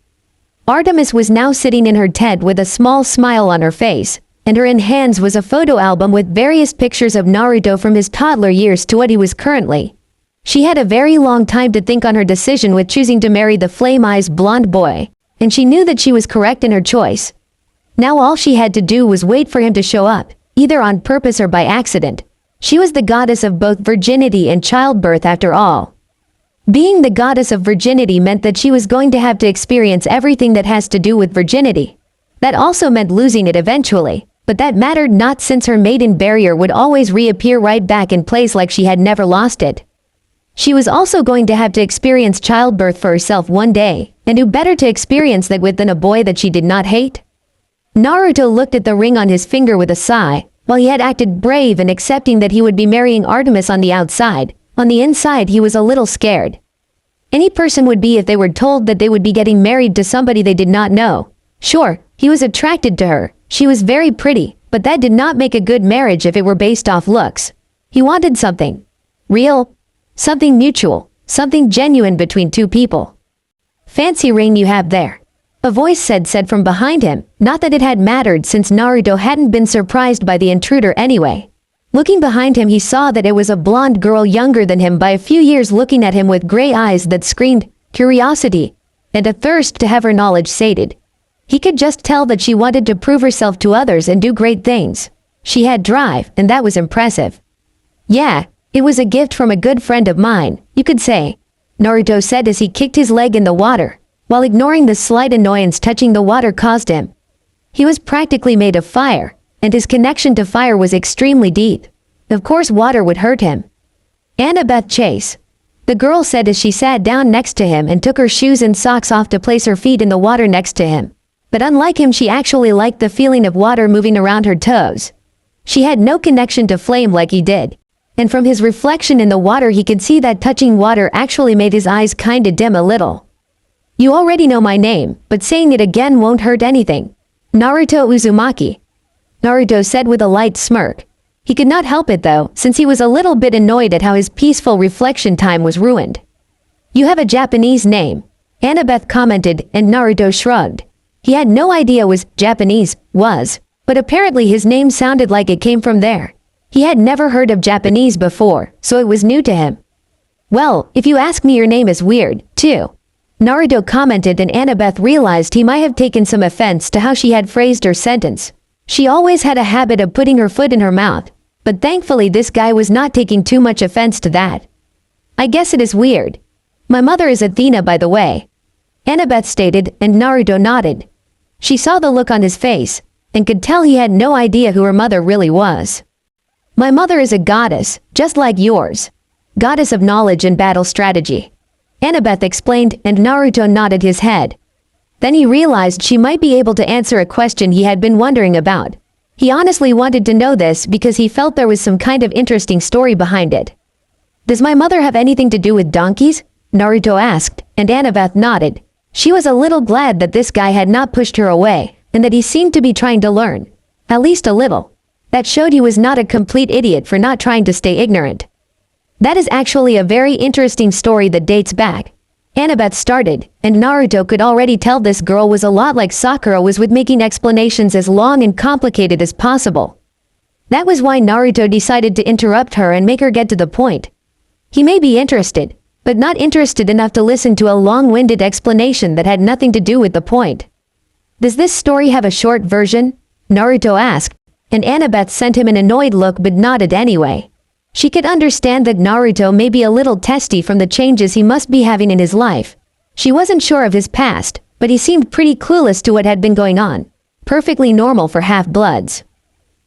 Artemis was now sitting in her tent with a small smile on her face, and her in hands was a photo album with various pictures of Naruto from his toddler years to what he was currently. She had a very long time to think on her decision with choosing to marry the flame-eyes blonde boy, and she knew that she was correct in her choice. Now all she had to do was wait for him to show up, either on purpose or by accident. She was the goddess of both virginity and childbirth after all. Being the goddess of virginity meant that she was going to have to experience everything that has to do with virginity. That also meant losing it eventually, but that mattered not since her maiden barrier would always reappear right back in place like she had never lost it. She was also going to have to experience childbirth for herself one day, and who better to experience that with than a boy that she did not hate? Naruto looked at the ring on his finger with a sigh. While he had acted brave in accepting that he would be marrying Artemis on the outside, on the inside he was a little scared. Any person would be if they were told that they would be getting married to somebody they did not know. Sure, he was attracted to her, she was very pretty, but that did not make a good marriage if it were based off looks. He wanted something real, something mutual, something genuine between two people. "Fancy ring you have there," a voice said from behind him, not that it had mattered since Naruto hadn't been surprised by the intruder anyway. Looking behind him he saw that it was a blonde girl younger than him by a few years looking at him with gray eyes that screamed curiosity. and a thirst to have her knowledge sated. He could just tell that she wanted to prove herself to others and do great things. She had drive, and that was impressive. Yeah, it was a gift from a good friend of mine, you could say, Naruto said as he kicked his leg in the water, while ignoring the slight annoyance touching the water caused him. He was practically made of fire, and his connection to fire was extremely deep. Of course water would hurt him. Annabeth Chase, the girl said as she sat down next to him and took her shoes and socks off to place her feet in the water next to him. But unlike him, she actually liked the feeling of water moving around her toes. She had no connection to flame like he did. And from his reflection in the water he could see that touching water actually made his eyes kinda dim a little. You already know my name, but saying it again won't hurt anything. Naruto Uzumaki, Naruto said with a light smirk. He could not help it though, since he was a little bit annoyed at how his peaceful reflection time was ruined. You have a Japanese name, Annabeth commented, and Naruto shrugged. He had no idea what Japanese was, but apparently his name sounded like it came from there. He had never heard of Japanese before, so it was new to him. Well, if you ask me, your name is weird, too, Naruto commented, and Annabeth realized he might have taken some offense to how she had phrased her sentence. She always had a habit of putting her foot in her mouth, but thankfully this guy was not taking too much offense to that. I guess it is weird. My mother is Athena, by the way, Annabeth stated, and Naruto nodded. She saw the look on his face, and could tell he had no idea who her mother really was. My mother is a goddess, just like yours. Goddess of knowledge and battle strategy, Annabeth explained, and Naruto nodded his head. Then he realized she might be able to answer a question he had been wondering about. He honestly wanted to know this because he felt there was some kind of interesting story behind it. Does my mother have anything to do with donkeys? Naruto asked, and Annabeth nodded. She was a little glad that this guy had not pushed her away, and that he seemed to be trying to learn. At least a little. That showed he was not a complete idiot for not trying to stay ignorant. That is actually a very interesting story that dates back. Annabeth started, and Naruto could already tell this girl was a lot like Sakura was with making explanations as long and complicated as possible. That was why Naruto decided to interrupt her and make her get to the point. He may be interested, but not interested enough to listen to a long-winded explanation that had nothing to do with the point. Does this story have a short version? Naruto asked, and Annabeth sent him an annoyed look but nodded anyway. She could understand that Naruto may be a little testy from the changes he must be having in his life. She wasn't sure of his past, but he seemed pretty clueless to what had been going on. Perfectly normal for half-bloods.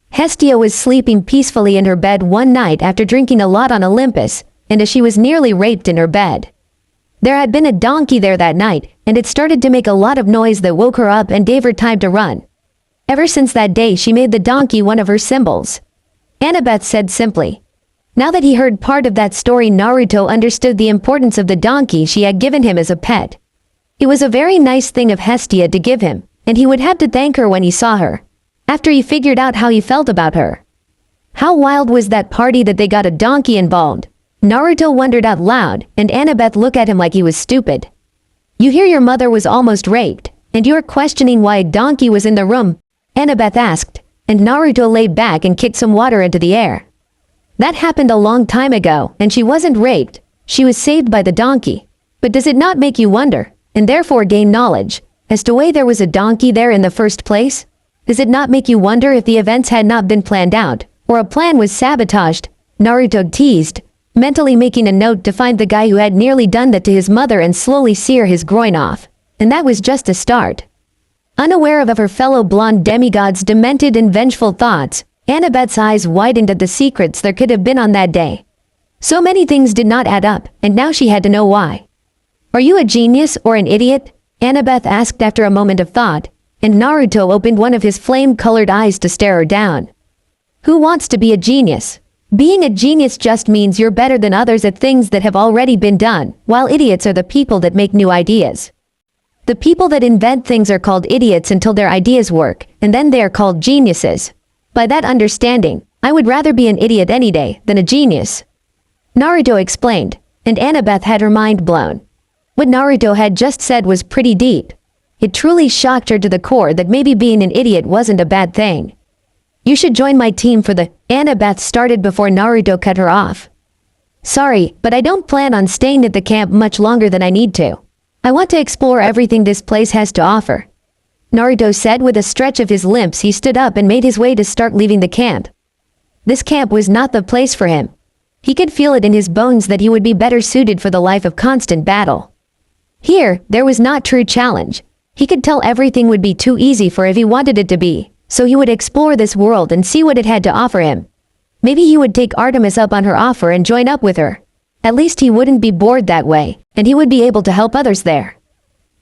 Hestia was sleeping peacefully in her bed one night after drinking a lot on Olympus, and as she was nearly raped in her bed. There had been a donkey there that night, and it started to make a lot of noise that woke her up and gave her time to run. Ever since that day she made the donkey one of her symbols. Annabeth said simply. Now that he heard part of that story, Naruto understood the importance of the donkey she had given him as a pet. It was a very nice thing of Hestia to give him, and he would have to thank her when he saw her. After he figured out how he felt about her. How wild was that party that they got a donkey involved? Naruto wondered out loud, and Annabeth looked at him like he was stupid. You hear your mother was almost raped, and you're questioning why a donkey was in the room? Annabeth asked, and Naruto laid back and kicked some water into the air. That happened a long time ago, and she wasn't raped. She was saved by the donkey. But does it not make you wonder, and therefore gain knowledge, as to why there was a donkey there in the first place? Does it not make you wonder if the events had not been planned out, or a plan was sabotaged? Naruto teased, mentally making a note to find the guy who had nearly done that to his mother and slowly sear his groin off. And that was just a start. Unaware of her fellow blonde demigod's demented and vengeful thoughts, Annabeth's eyes widened at the secrets there could have been on that day. So many things did not add up, and now she had to know why. Are you a genius or an idiot? Annabeth asked after a moment of thought, and Naruto opened one of his flame-colored eyes to stare her down. Who wants to be a genius? Being a genius just means you're better than others at things that have already been done, while idiots are the people that make new ideas. The people that invent things are called idiots until their ideas work, and then they are called geniuses. By that understanding, I would rather be an idiot any day than a genius. Naruto explained, and Annabeth had her mind blown. What Naruto had just said was pretty deep. It truly shocked her to the core that maybe being an idiot wasn't a bad thing. You should join my team for the... Annabeth started before Naruto cut her off. Sorry, but I don't plan on staying at the camp much longer than I need to. I want to explore everything this place has to offer. Naruto said with a stretch of his limbs. He stood up and made his way to start leaving the camp. This camp was not the place for him. He could feel it in his bones that he would be better suited for the life of constant battle. Here, there was not true challenge. He could tell everything would be too easy for if he wanted it to be, so he would explore this world and see what it had to offer him. Maybe he would take Artemis up on her offer and join up with her. At least he wouldn't be bored that way, and he would be able to help others there.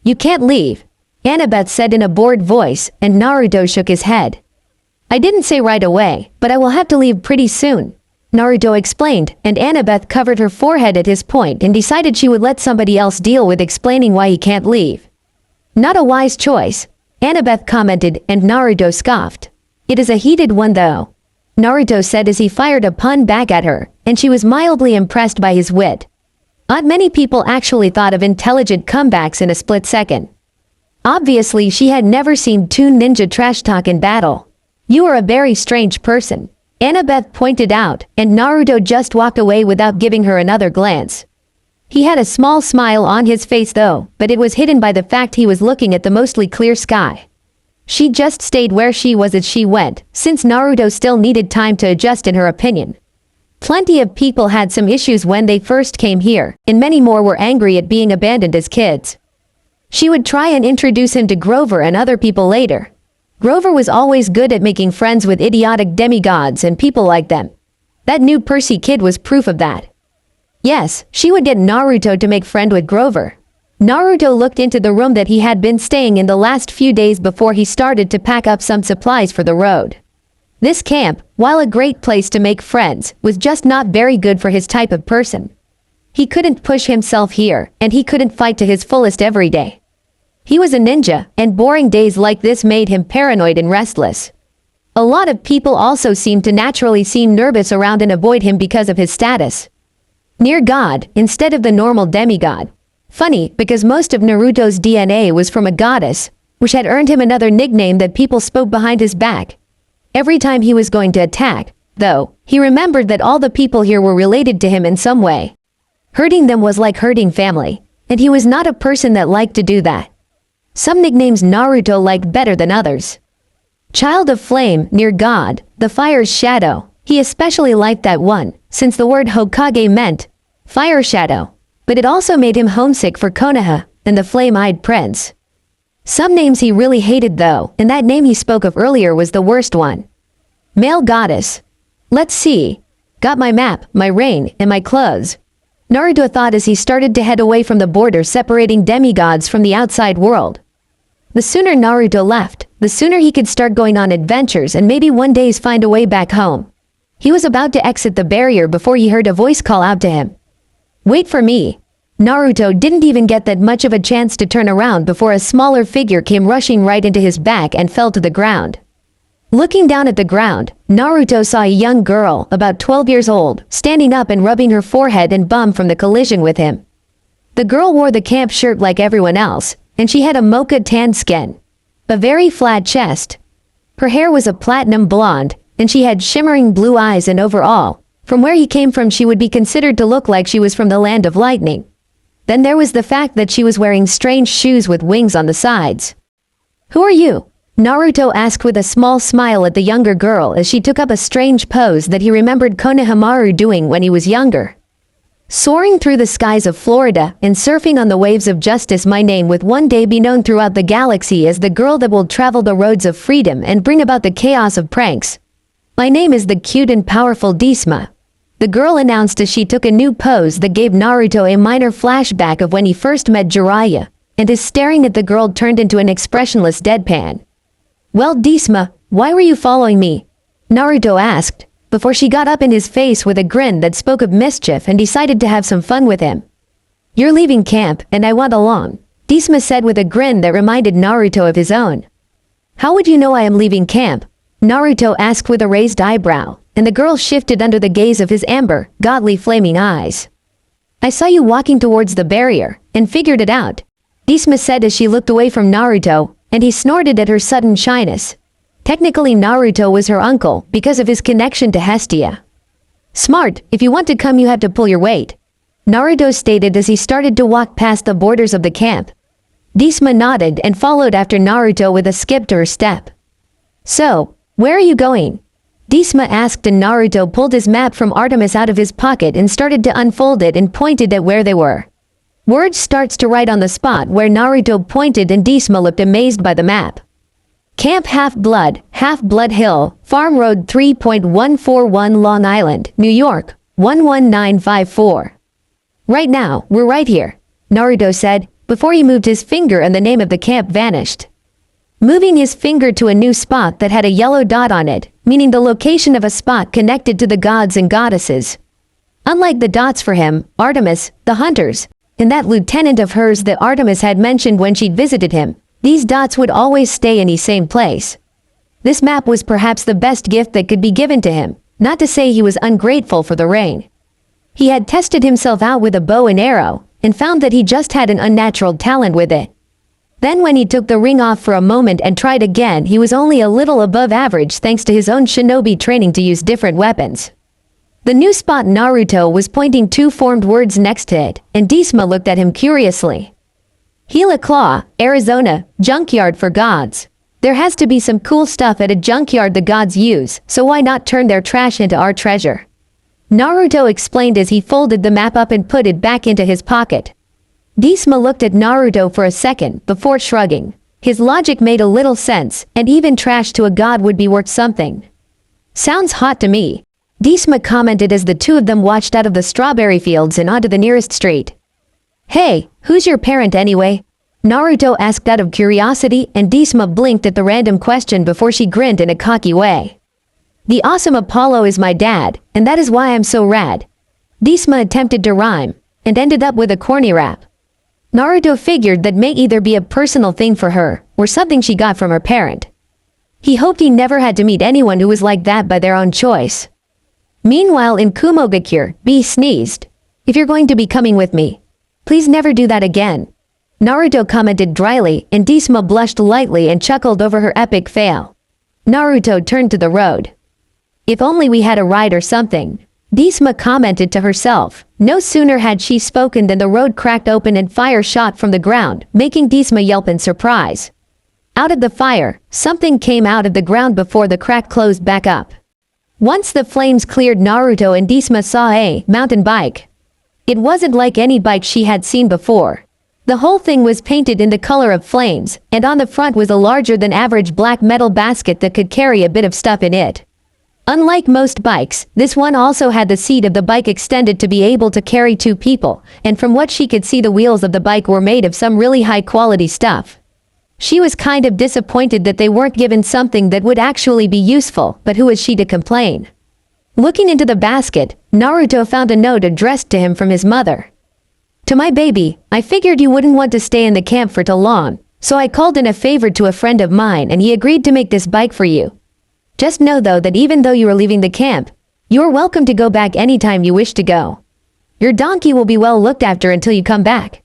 You can't leave, Annabeth said in a bored voice, and Naruto shook his head. I didn't say right away, but I will have to leave pretty soon, Naruto explained, and Annabeth covered her forehead at his point and decided she would let somebody else deal with explaining why he can't leave. Not a wise choice, Annabeth commented, and Naruto scoffed. It is a heated one though, Naruto said as he fired a pun back at her, and she was mildly impressed by his wit. Not many people actually thought of intelligent comebacks in a split second. Obviously she had never seen two ninja trash talk in battle. You are a very strange person, Annabeth pointed out, and Naruto just walked away without giving her another glance. He had a small smile on his face though, but it was hidden by the fact he was looking at the mostly clear sky. She just stayed where she was as she went, since Naruto still needed time to adjust in her opinion. Plenty of people had some issues when they first came here, and many more were angry at being abandoned as kids. She would try and introduce him to Grover and other people later. Grover was always good at making friends with idiotic demigods and people like them. That new Percy kid was proof of that. Yes, she would get Naruto to make friend with Grover. Naruto looked into the room that he had been staying in the last few days before he started to pack up some supplies for the road. This camp, while a great place to make friends, was just not very good for his type of person. He couldn't push himself here, and he couldn't fight to his fullest every day. He was a ninja, and boring days like this made him paranoid and restless. A lot of people also seemed to naturally seem nervous around and avoid him because of his status. Near God, instead of the normal demigod. Funny, because most of Naruto's DNA was from a goddess, which had earned him another nickname that people spoke behind his back. Every time he was going to attack, though, he remembered that all the people here were related to him in some way. Hurting them was like hurting family, and he was not a person that liked to do that. Some nicknames Naruto liked better than others. Child of Flame, near God, the fire's shadow. He especially liked that one, since the word Hokage meant fire shadow, but it also made him homesick for Konoha and the flame-eyed prince. Some names he really hated though, and that name he spoke of earlier was the worst one. Male goddess. Let's see. Got my map, my rain, and my clothes. Naruto thought as he started to head away from the border separating demigods from the outside world. The sooner Naruto left, the sooner he could start going on adventures and maybe one day find a way back home. He was about to exit the barrier before he heard a voice call out to him. Wait for me. Naruto didn't even get that much of a chance to turn around before a smaller figure came rushing right into his back and fell to the ground. Looking down at the ground, Naruto saw a young girl, about 12 years old, standing up and rubbing her forehead and bum from the collision with him. The girl wore the camp shirt like everyone else, and she had a mocha tan skin. A very flat chest. Her hair was a platinum blonde, and she had shimmering blue eyes, and overall, from where he came from she would be considered to look like she was from the land of lightning. Then there was the fact that she was wearing strange shoes with wings on the sides. Who are you? Naruto asked with a small smile at the younger girl as she took up a strange pose that he remembered Konohamaru doing when he was younger. Soaring through the skies of Florida and surfing on the waves of justice, my name would one day be known throughout the galaxy as the girl that will travel the roads of freedom and bring about the chaos of pranks. My name is the cute and powerful Disma. The girl announced as she took a new pose that gave Naruto a minor flashback of when he first met Jiraiya, and his staring at the girl turned into an expressionless deadpan. Well, Disma, why were you following me? Naruto asked, before she got up in his face with a grin that spoke of mischief and decided to have some fun with him. You're leaving camp, and I want along, Disma said with a grin that reminded Naruto of his own. How would you know I am leaving camp? Naruto asked with a raised eyebrow, and the girl shifted under the gaze of his amber, godly flaming eyes. I saw you walking towards the barrier, and figured it out, Disma said as she looked away from Naruto, and he snorted at her sudden shyness. Technically Naruto was her uncle because of his connection to Hestia. Smart, if you want to come you have to pull your weight. Naruto stated as he started to walk past the borders of the camp. Disma nodded and followed after Naruto with a skip to her step. So, where are you going? Disma asked, and Naruto pulled his map from Artemis out of his pocket and started to unfold it and pointed at where they were. Words starts to write on the spot where Naruto pointed, and Disma looked amazed by the map. Camp Half-Blood Hill, Farm Road 3.141 Long Island, New York, 11954. Right now, we're right here, Naruto said, before he moved his finger and the name of the camp vanished. Moving his finger to a new spot that had a yellow dot on it, meaning the location of a spot connected to the gods and goddesses. Unlike the dots for him, Artemis, the hunters, and that lieutenant of hers that Artemis had mentioned when she'd visited him, these dots would always stay in the same place. This map was perhaps the best gift that could be given to him, not to say he was ungrateful for the rain. He had tested himself out with a bow and arrow, and found that he just had an unnatural talent with it. Then when he took the ring off for a moment and tried again, he was only a little above average thanks to his own shinobi training to use different weapons. The new spot Naruto was pointing two formed words next to it, and Disma looked at him curiously. Gila Claw, Arizona, junkyard for gods. There has to be some cool stuff at a junkyard the gods use, so why not turn their trash into our treasure? Naruto explained as he folded the map up and put it back into his pocket. Disma looked at Naruto for a second before shrugging. His logic made a little sense, and even trash to a god would be worth something. Sounds hot to me, Disma commented as the two of them watched out of the strawberry fields and onto the nearest street. Hey, who's your parent anyway? Naruto asked out of curiosity, and Disma blinked at the random question before she grinned in a cocky way. The awesome Apollo is my dad, and that is why I'm so rad. Disma attempted to rhyme, and ended up with a corny rap. Naruto figured that may either be a personal thing for her, or something she got from her parent. He hoped he never had to meet anyone who was like that by their own choice. Meanwhile in Kumogakure, B sneezed. If you're going to be coming with me, please never do that again. Naruto commented dryly, and Disma blushed lightly and chuckled over her epic fail. Naruto turned to the road. If only we had a ride or something, Disma commented to herself. No sooner had she spoken than the road cracked open and fire shot from the ground, making Disma yelp in surprise. Out of the fire, something came out of the ground before the crack closed back up. Once the flames cleared, Naruto and Disma saw a mountain bike. It wasn't like any bike she had seen before. The whole thing was painted in the color of flames, and on the front was a larger than average black metal basket that could carry a bit of stuff in it. Unlike most bikes, this one also had the seat of the bike extended to be able to carry two people, and from what she could see the wheels of the bike were made of some really high quality stuff. She was kind of disappointed that they weren't given something that would actually be useful, but who was she to complain? Looking into the basket, Naruto found a note addressed to him from his mother. To my baby, I figured you wouldn't want to stay in the camp for too long, so I called in a favor to a friend of mine and he agreed to make this bike for you. Just know though that even though you are leaving the camp, you are welcome to go back anytime you wish to go. Your donkey will be well looked after until you come back.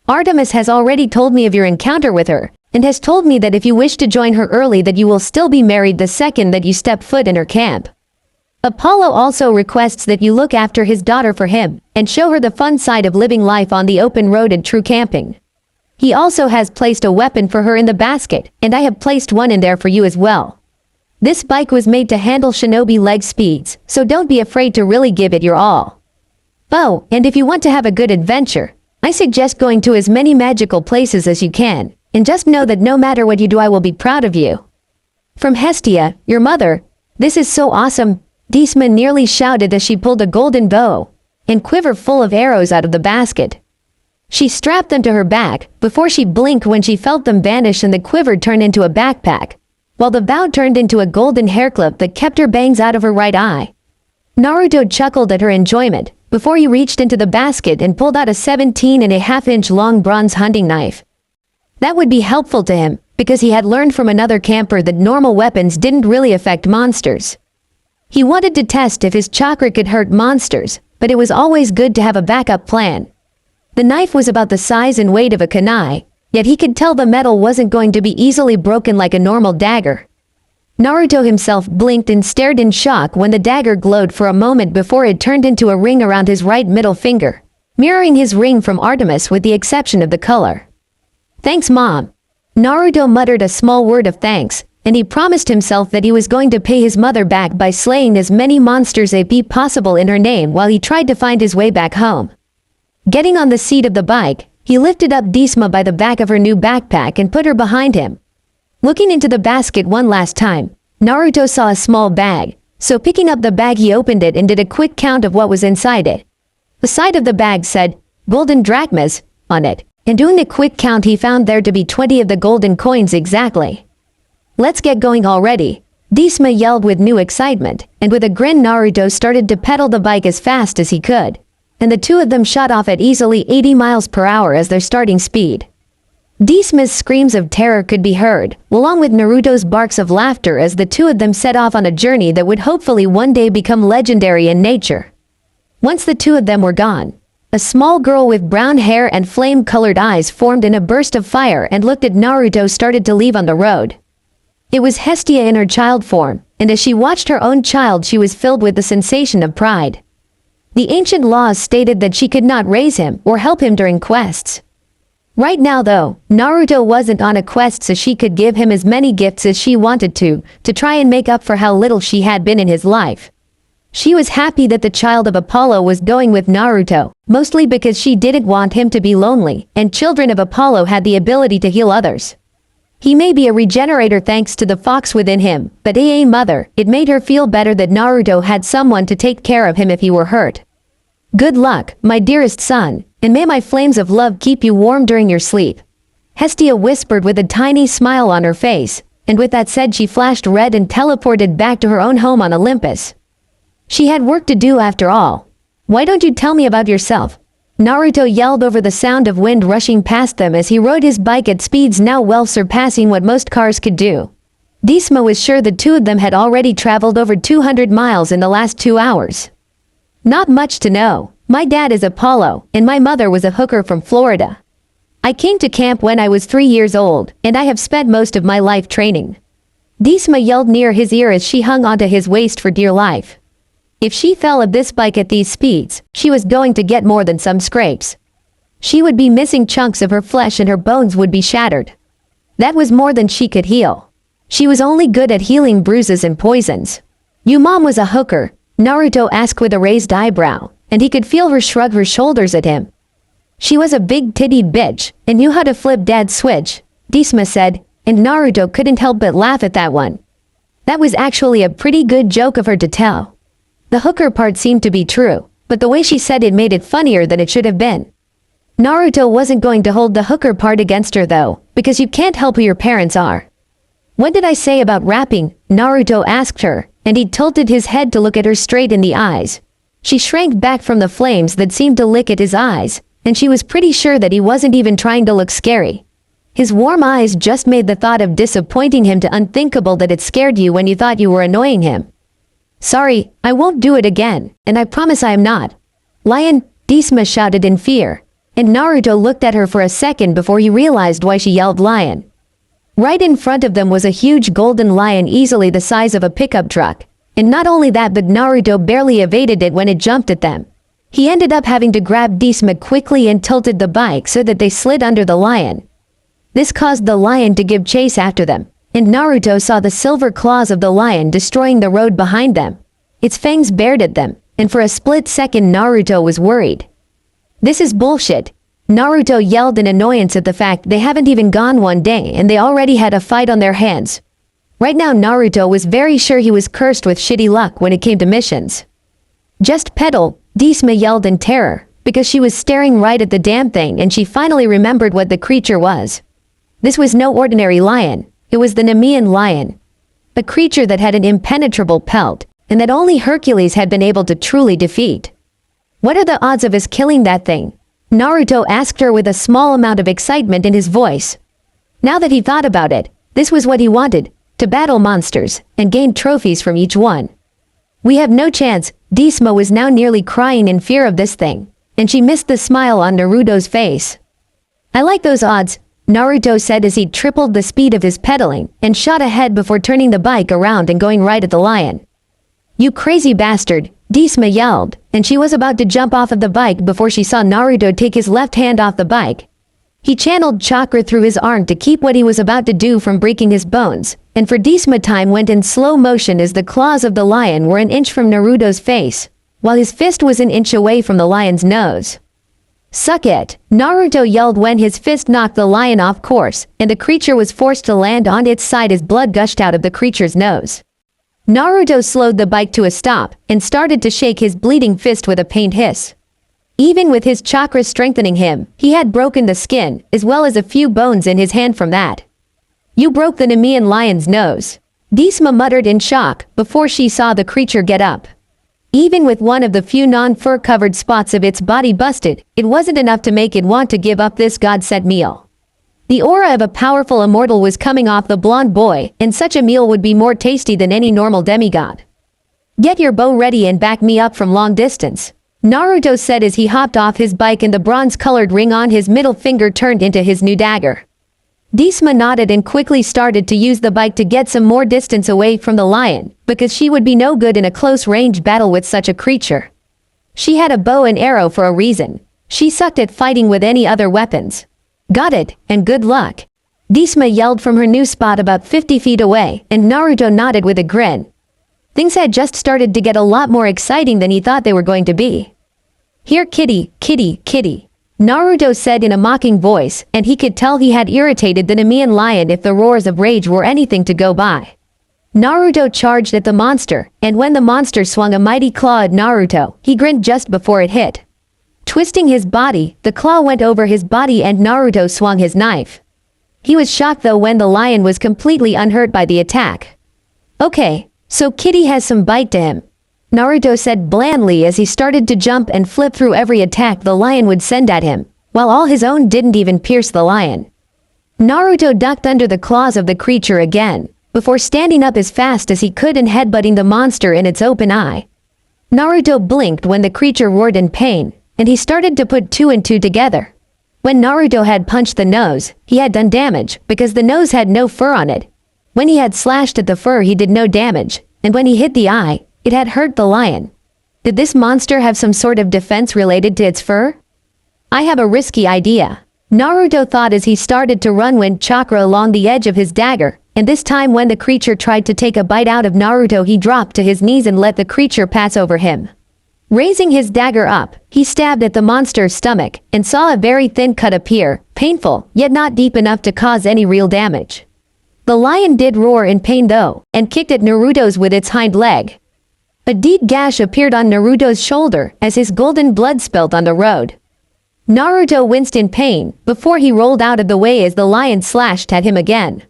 Artemis has already told me of your encounter with her, and has told me that if you wish to join her early that you will still be married the second that you step foot in her camp. Apollo also requests that you look after his daughter for him, and show her the fun side of living life on the open road and true camping. He also has placed a weapon for her in the basket, and I have placed one in there for you as well. This bike was made to handle shinobi leg speeds, so don't be afraid to really give it your all. Oh, and if you want to have a good adventure, I suggest going to as many magical places as you can, and just know that no matter what you do I will be proud of you. From Hestia, your mother. This is so awesome, Disma nearly shouted as she pulled a golden bow and quiver full of arrows out of the basket. She strapped them to her back before she blinked when she felt them vanish and the quiver turned into a backpack, while the bow turned into a golden hairclip that kept her bangs out of her right eye. Naruto chuckled at her enjoyment before he reached into the basket and pulled out a 17.5-inch long bronze hunting knife. That would be helpful to him because he had learned from another camper that normal weapons didn't really affect monsters. He wanted to test if his chakra could hurt monsters, but it was always good to have a backup plan. The knife was about the size and weight of a kunai, yet he could tell the metal wasn't going to be easily broken like a normal dagger. Naruto himself blinked and stared in shock when the dagger glowed for a moment before it turned into a ring around his right middle finger. mirroring his ring from Artemis with the exception of the color. "Thanks, Mom." Naruto muttered a small word of thanks, and he promised himself that he was going to pay his mother back by slaying as many monsters as be possible in her name while he tried to find his way back home. Getting on the seat of the bike, he lifted up Disma by the back of her new backpack and put her behind him. Looking into the basket one last time, Naruto saw a small bag, so picking up the bag he opened it and did a quick count of what was inside it. The side of the bag said, "Golden drachmas," on it, and doing a quick count he found there to be 20 of the golden coins exactly. "Let's get going already," Disma yelled with new excitement, and with a grin Naruto started to pedal the bike as fast as he could, and the two of them shot off at easily 80 miles per hour as their starting speed. Disma's screams of terror could be heard, along with Naruto's barks of laughter as the two of them set off on a journey that would hopefully one day become legendary in nature. Once the two of them were gone, a small girl with brown hair and flame-colored eyes formed in a burst of fire and looked at Naruto started to leave on the road. It was Hestia in her child form, and as she watched her own child she was filled with the sensation of pride. The ancient laws stated that she could not raise him or help him during quests. Right now though, Naruto wasn't on a quest so she could give him as many gifts as she wanted to try and make up for how little she had been in his life. She was happy that the child of Apollo was going with Naruto, mostly because she didn't want him to be lonely, and children of Apollo had the ability to heal others. He may be a regenerator thanks to the fox within him, but mother, it made her feel better that Naruto had someone to take care of him if he were hurt. "Good luck, my dearest son, and may my flames of love keep you warm during your sleep," Hestia whispered with a tiny smile on her face, and with that said she flashed red and teleported back to her own home on Olympus. She had work to do after all. "Why don't you tell me about yourself?" Naruto yelled over the sound of wind rushing past them as he rode his bike at speeds now well surpassing what most cars could do. Disma was sure the two of them had already traveled over 200 miles in the last 2 hours. "Not much to know. My dad is Apollo, and my mother was a hooker from Florida. I came to camp when I was 3 years old, and I have spent most of my life training." Disma yelled near his ear as she hung onto his waist for dear life. If she fell of this bike at these speeds, she was going to get more than some scrapes. She would be missing chunks of her flesh and her bones would be shattered. That was more than she could heal. She was only good at healing bruises and poisons. "Your mom was a hooker?" Naruto asked with a raised eyebrow, and he could feel her shrug her shoulders at him. "She was a big-tittied bitch, and knew how to flip dad's switch," Disma said, and Naruto couldn't help but laugh at that one. That was actually a pretty good joke of her to tell. The hooker part seemed to be true, but the way she said it made it funnier than it should have been. Naruto wasn't going to hold the hooker part against her though, because you can't help who your parents are. "What did I say about rapping?" Naruto asked her, and he tilted his head to look at her straight in the eyes. She shrank back from the flames that seemed to lick at his eyes, and she was pretty sure that he wasn't even trying to look scary. His warm eyes just made the thought of disappointing him to unthinkable that it scared you when you thought you were annoying him. "Sorry, I won't do it again, and I promise I am not." "Lion," Disma shouted in fear, and Naruto looked at her for a second before he realized why she yelled lion. Right in front of them was a huge golden lion easily the size of a pickup truck, and not only that but Naruto barely evaded it when it jumped at them. He ended up having to grab Disma quickly and tilted the bike so that they slid under the lion. This caused the lion to give chase after them, and Naruto saw the silver claws of the lion destroying the road behind them. Its fangs bared at them, and for a split second Naruto was worried. "This is bullshit," Naruto yelled in annoyance at the fact they haven't even gone one day and they already had a fight on their hands. Right now Naruto was very sure he was cursed with shitty luck when it came to missions. "Just pedal," Disma yelled in terror, because she was staring right at the damn thing and she finally remembered what the creature was. This was no ordinary lion. It was the Nemean lion. A creature that had an impenetrable pelt, and that only Hercules had been able to truly defeat. "What are the odds of us killing that thing?" Naruto asked her with a small amount of excitement in his voice. Now that he thought about it, this was what he wanted, to battle monsters, and gain trophies from each one. "We have no chance." Disma was now nearly crying in fear of this thing, and she missed the smile on Naruto's face. "I like those odds," Naruto said as he tripled the speed of his pedaling and shot ahead before turning the bike around and going right at the lion. "You crazy bastard," Disma yelled, and she was about to jump off of the bike before she saw Naruto take his left hand off the bike. He channeled chakra through his arm to keep what he was about to do from breaking his bones, and for Disma time went in slow motion as the claws of the lion were an inch from Naruto's face, while his fist was an inch away from the lion's nose. "Suck it," Naruto yelled when his fist knocked the lion off course, and the creature was forced to land on its side as blood gushed out of the creature's nose. Naruto slowed the bike to a stop and started to shake his bleeding fist with a pained hiss. Even with his chakra strengthening him, he had broken the skin, as well as a few bones in his hand from that. "You broke the Nemean lion's nose," Disma muttered in shock before she saw the creature get up. Even with one of the few non-fur covered spots of its body busted, it wasn't enough to make it want to give up this God-sent meal. The aura of a powerful immortal was coming off the blonde boy, and such a meal would be more tasty than any normal demigod. "Get your bow ready and back me up from long distance," Naruto said as he hopped off his bike and the bronze-colored ring on his middle finger turned into his new dagger. Disma nodded and quickly started to use the bike to get some more distance away from the lion, because she would be no good in a close-range battle with such a creature. She had a bow and arrow for a reason. She sucked at fighting with any other weapons. "Got it, and good luck," Disma yelled from her new spot about 50 feet away, and Naruto nodded with a grin. Things had just started to get a lot more exciting than he thought they were going to be. "Here kitty, kitty, kitty," Naruto said in a mocking voice, and he could tell he had irritated the Nemean lion if the roars of rage were anything to go by. Naruto charged at the monster, and when the monster swung a mighty claw at Naruto, he grinned just before it hit. Twisting his body, the claw went over his body and Naruto swung his knife. He was shocked though when the lion was completely unhurt by the attack. "Okay, so Kitty has some bite to him," Naruto said blandly as he started to jump and flip through every attack the lion would send at him, while all his own didn't even pierce the lion. Naruto ducked under the claws of the creature again, before standing up as fast as he could and headbutting the monster in its open eye. Naruto blinked when the creature roared in pain, and he started to put two and two together. When Naruto had punched the nose, he had done damage, because the nose had no fur on it. When he had slashed at the fur he did no damage, and when he hit the eye, it had hurt the lion. Did this monster have some sort of defense related to its fur? "I have a risky idea," Naruto thought as he started to run wind chakra along the edge of his dagger, and this time when the creature tried to take a bite out of Naruto he dropped to his knees and let the creature pass over him. Raising his dagger up, he stabbed at the monster's stomach, and saw a very thin cut appear, painful, yet not deep enough to cause any real damage. The lion did roar in pain though, and kicked at Naruto's with its hind leg. A deep gash appeared on Naruto's shoulder as his golden blood spilt on the road. Naruto winced in pain before he rolled out of the way as the lion slashed at him again.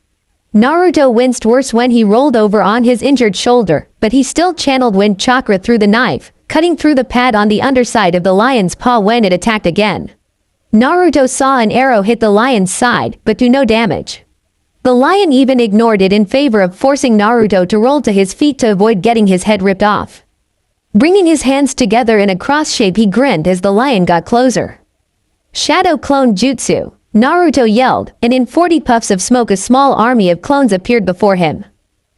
Naruto winced worse when he rolled over on his injured shoulder, but he still channeled wind chakra through the knife, cutting through the pad on the underside of the lion's paw when it attacked again. Naruto saw an arrow hit the lion's side, but do no damage. The lion even ignored it in favor of forcing Naruto to roll to his feet to avoid getting his head ripped off. Bringing his hands together in a cross shape he grinned as the lion got closer. "Shadow Clone Jutsu," Naruto yelled, and in 40 puffs of smoke a small army of clones appeared before him.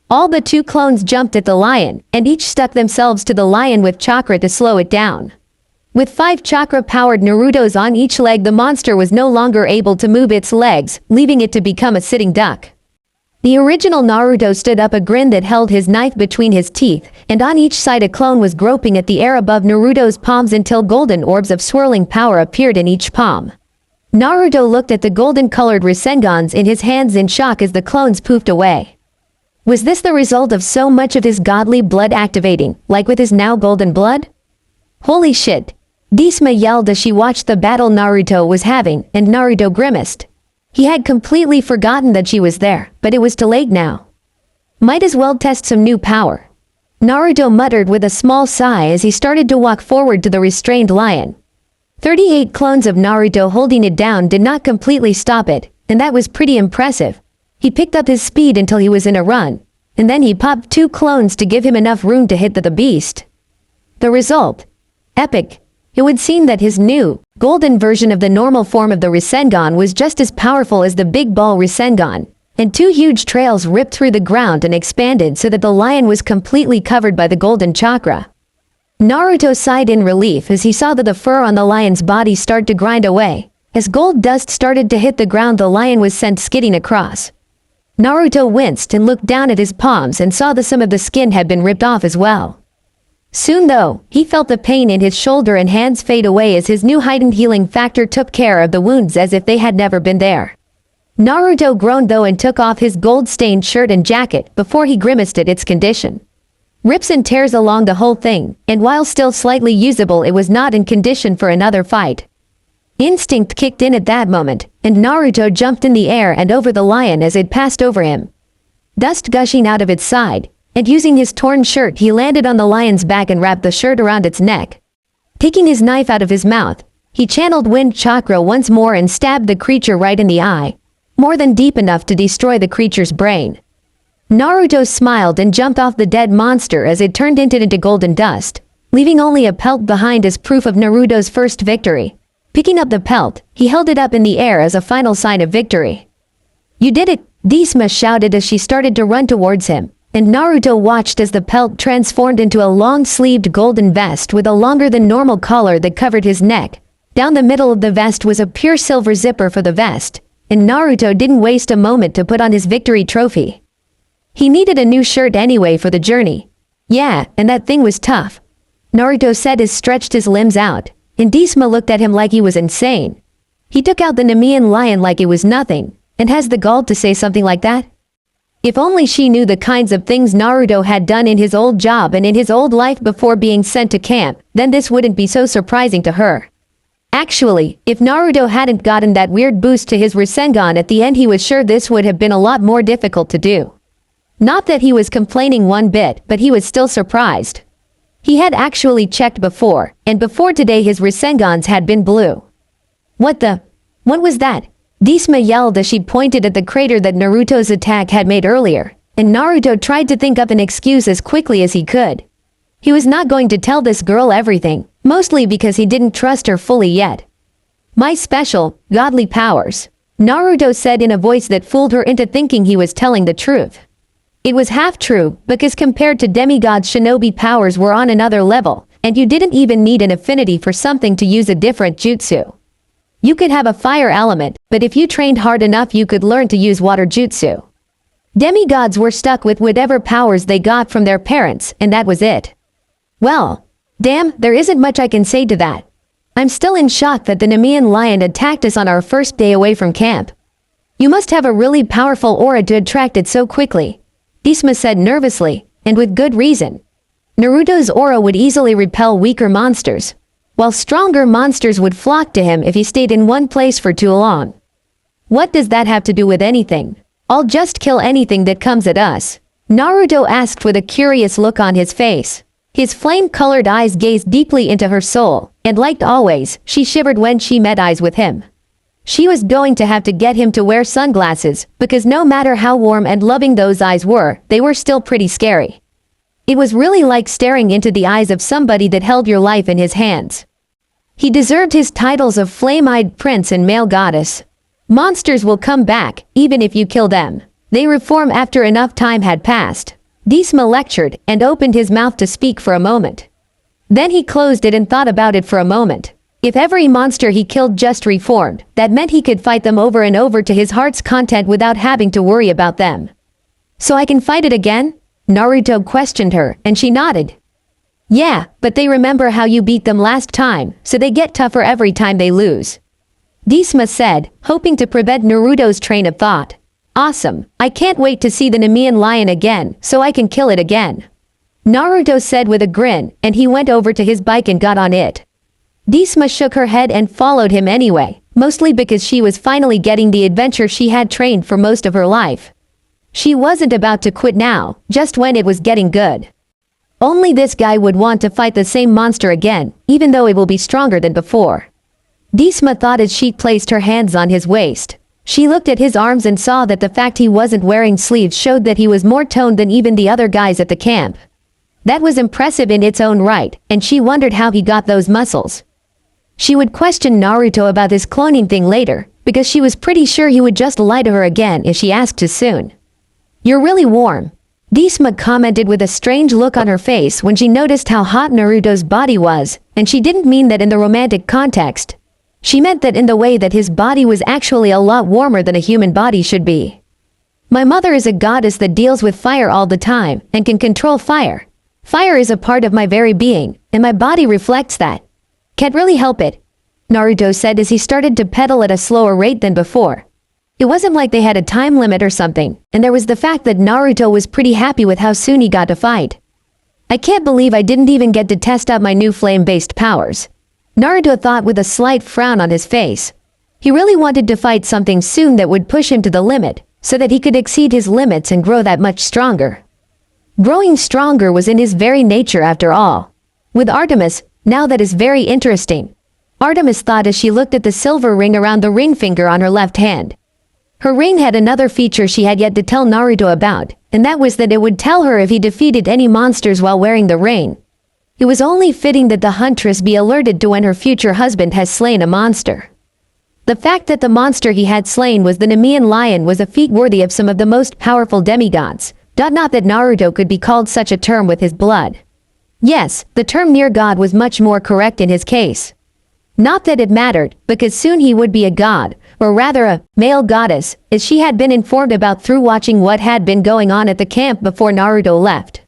All but 2 clones jumped at the lion, and each stuck themselves to the lion with chakra to slow it down. With 5 chakra-powered Narutos on each leg the monster was no longer able to move its legs, leaving it to become a sitting duck. The original Naruto stood up, a grin that held his knife between his teeth, and on each side a clone was groping at the air above Naruto's palms until golden orbs of swirling power appeared in each palm. Naruto looked at the golden-colored Rasengans in his hands in shock as the clones poofed away. Was this the result of so much of his godly blood activating, like with his now golden blood? Holy shit! Disma yelled as she watched the battle Naruto was having, and Naruto grimaced. He had completely forgotten that she was there, but it was too late now. Might as well test some new power. Naruto muttered with a small sigh as he started to walk forward to the restrained lion. 38 clones of Naruto holding it down did not completely stop it, and that was pretty impressive. He picked up his speed until he was in a run, and then he popped 2 clones to give him enough room to hit the beast. The result? Epic. It would seem that his new, golden version of the normal form of the Rasengan was just as powerful as the Big Ball Rasengan, and two huge trails ripped through the ground and expanded so that the lion was completely covered by the golden chakra. Naruto sighed in relief as he saw that the fur on the lion's body started to grind away. As gold dust started to hit the ground, the lion was sent skidding across. Naruto winced and looked down at his palms and saw that some of the skin had been ripped off as well. Soon though, he felt the pain in his shoulder and hands fade away as his new heightened healing factor took care of the wounds as if they had never been there. Naruto groaned though and took off his gold-stained shirt and jacket before he grimaced at its condition. Rips and tears along the whole thing, and while still slightly usable, it was not in condition for another fight. Instinct kicked in at that moment, and Naruto jumped in the air and over the lion as it passed over him. Dust gushing out of its side, and using his torn shirt he landed on the lion's back and wrapped the shirt around its neck. Taking his knife out of his mouth, he channeled wind chakra once more and stabbed the creature right in the eye, more than deep enough to destroy the creature's brain. Naruto smiled and jumped off the dead monster as it turned into golden dust, leaving only a pelt behind as proof of Naruto's first victory. Picking up the pelt, he held it up in the air as a final sign of victory. "You did it!" Hestia shouted as she started to run towards him, and Naruto watched as the pelt transformed into a long-sleeved golden vest with a longer than normal collar that covered his neck. Down the middle of the vest was a pure silver zipper for the vest, and Naruto didn't waste a moment to put on his victory trophy. He needed a new shirt anyway for the journey. Yeah, and that thing was tough, Naruto said as stretched his limbs out, and Hestia looked at him like he was insane. He took out the Nemean lion like it was nothing, and has the gall to say something like that? If only she knew the kinds of things Naruto had done in his old job and in his old life before being sent to camp, then this wouldn't be so surprising to her. Actually, if Naruto hadn't gotten that weird boost to his Rasengan at the end, he was sure this would have been a lot more difficult to do. Not that he was complaining one bit, but he was still surprised. He had actually checked before, and before today his Rasengans had been blue. What was that? Hestia yelled as she pointed at the crater that Naruto's attack had made earlier, and Naruto tried to think up an excuse as quickly as he could. He was not going to tell this girl everything, mostly because he didn't trust her fully yet. "My special, godly powers," Naruto said in a voice that fooled her into thinking he was telling the truth. It was half true, because compared to demigods, shinobi powers were on another level, and you didn't even need an affinity for something to use a different jutsu. You could have a fire element, but if you trained hard enough you could learn to use water jutsu. Demigods were stuck with whatever powers they got from their parents, and that was it. Well, damn, there isn't much I can say to that. I'm still in shock that the Nemean lion attacked us on our first day away from camp. You must have a really powerful aura to attract it so quickly, Hestia said nervously, and with good reason. Naruto's aura would easily repel weaker monsters, while stronger monsters would flock to him if he stayed in one place for too long. What does that have to do with anything? I'll just kill anything that comes at us, Naruto asked with a curious look on his face. His flame-colored eyes gazed deeply into her soul, and like always, she shivered when she met eyes with him. She was going to have to get him to wear sunglasses, because no matter how warm and loving those eyes were, they were still pretty scary. It was really like staring into the eyes of somebody that held your life in his hands. He deserved his titles of flame-eyed prince and male goddess. Monsters will come back, even if you kill them. They reform after enough time had passed. Hestia lectured and opened his mouth to speak for a moment. Then he closed it and thought about it for a moment. If every monster he killed just reformed, that meant he could fight them over and over to his heart's content without having to worry about them. "So I can fight it again?" Naruto questioned her, and she nodded. "Yeah, but they remember how you beat them last time, so they get tougher every time they lose," Hestia said, hoping to prevent Naruto's train of thought. "Awesome, I can't wait to see the Nemean lion again, so I can kill it again," Naruto said with a grin, and he went over to his bike and got on it. Hestia shook her head and followed him anyway, mostly because she was finally getting the adventure she had trained for most of her life. She wasn't about to quit now, just when it was getting good. Only this guy would want to fight the same monster again, even though it will be stronger than before. Hestia thought as she placed her hands on his waist. She looked at his arms and saw that the fact he wasn't wearing sleeves showed that he was more toned than even the other guys at the camp. That was impressive in its own right, and she wondered how he got those muscles. She would question Naruto about his cloning thing later, because she was pretty sure he would just lie to her again if she asked too soon. "You're really warm," Disma commented with a strange look on her face when she noticed how hot Naruto's body was, and she didn't mean that in the romantic context. She meant that in the way that his body was actually a lot warmer than a human body should be. "My mother is a goddess that deals with fire all the time and can control fire. Fire is a part of my very being, and my body reflects that. Can't really help it," Naruto said as he started to pedal at a slower rate than before. It wasn't like they had a time limit or something, and there was the fact that Naruto was pretty happy with how soon he got to fight. "I can't believe I didn't even get to test out my new flame-based powers," Naruto thought with a slight frown on his face. He really wanted to fight something soon that would push him to the limit, so that he could exceed his limits and grow that much stronger. Growing stronger was in his very nature after all. With Artemis, now that is very interesting, Artemis thought as she looked at the silver ring around the ring finger on her left hand. Her ring had another feature she had yet to tell Naruto about, and that was that it would tell her if he defeated any monsters while wearing the ring. It was only fitting that the huntress be alerted to when her future husband has slain a monster. The fact that the monster he had slain was the Nemean lion was a feat worthy of some of the most powerful demigods. Not that Naruto could be called such a term with his blood. Yes, the term near god was much more correct in his case. Not that it mattered, because soon he would be a god, or rather a male goddess, as she had been informed about through watching what had been going on at the camp before Naruto left.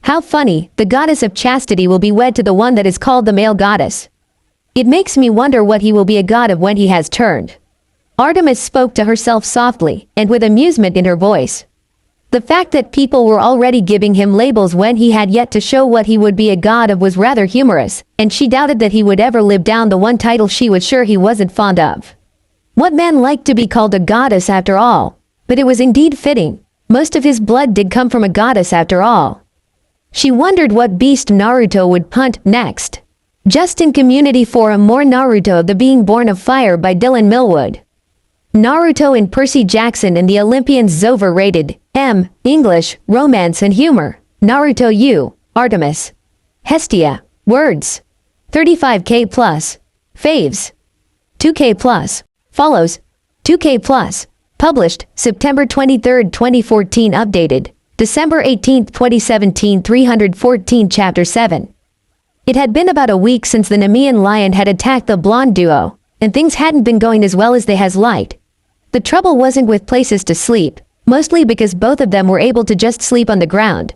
How funny, the goddess of chastity will be wed to the one that is called the male goddess. It makes me wonder what he will be a god of when he has turned. Artemis spoke to herself softly, and with amusement in her voice. The fact that people were already giving him labels when he had yet to show what he would be a god of was rather humorous, and she doubted that he would ever live down the one title she was sure he wasn't fond of. What man liked to be called a goddess after all? But it was indeed fitting. Most of his blood did come from a goddess after all. She wondered what beast Naruto would punt next. Just in Community Forum, more Naruto the Being Born of Fire by Dylan Millwood. Naruto and Percy Jackson and the Olympians. Overrated. M. English, Romance and Humor. Naruto U. Artemis. Hestia. Words. 35k plus. Faves. 2k plus. Follows. 2k plus. Published, September 23, 2014. Updated, December 18, 2017. 314. Chapter 7. It had been about a week since the Nemean lion had attacked the blonde duo, and things hadn't been going as well as they has liked. The trouble wasn't with places to sleep, mostly because both of them were able to just sleep on the ground.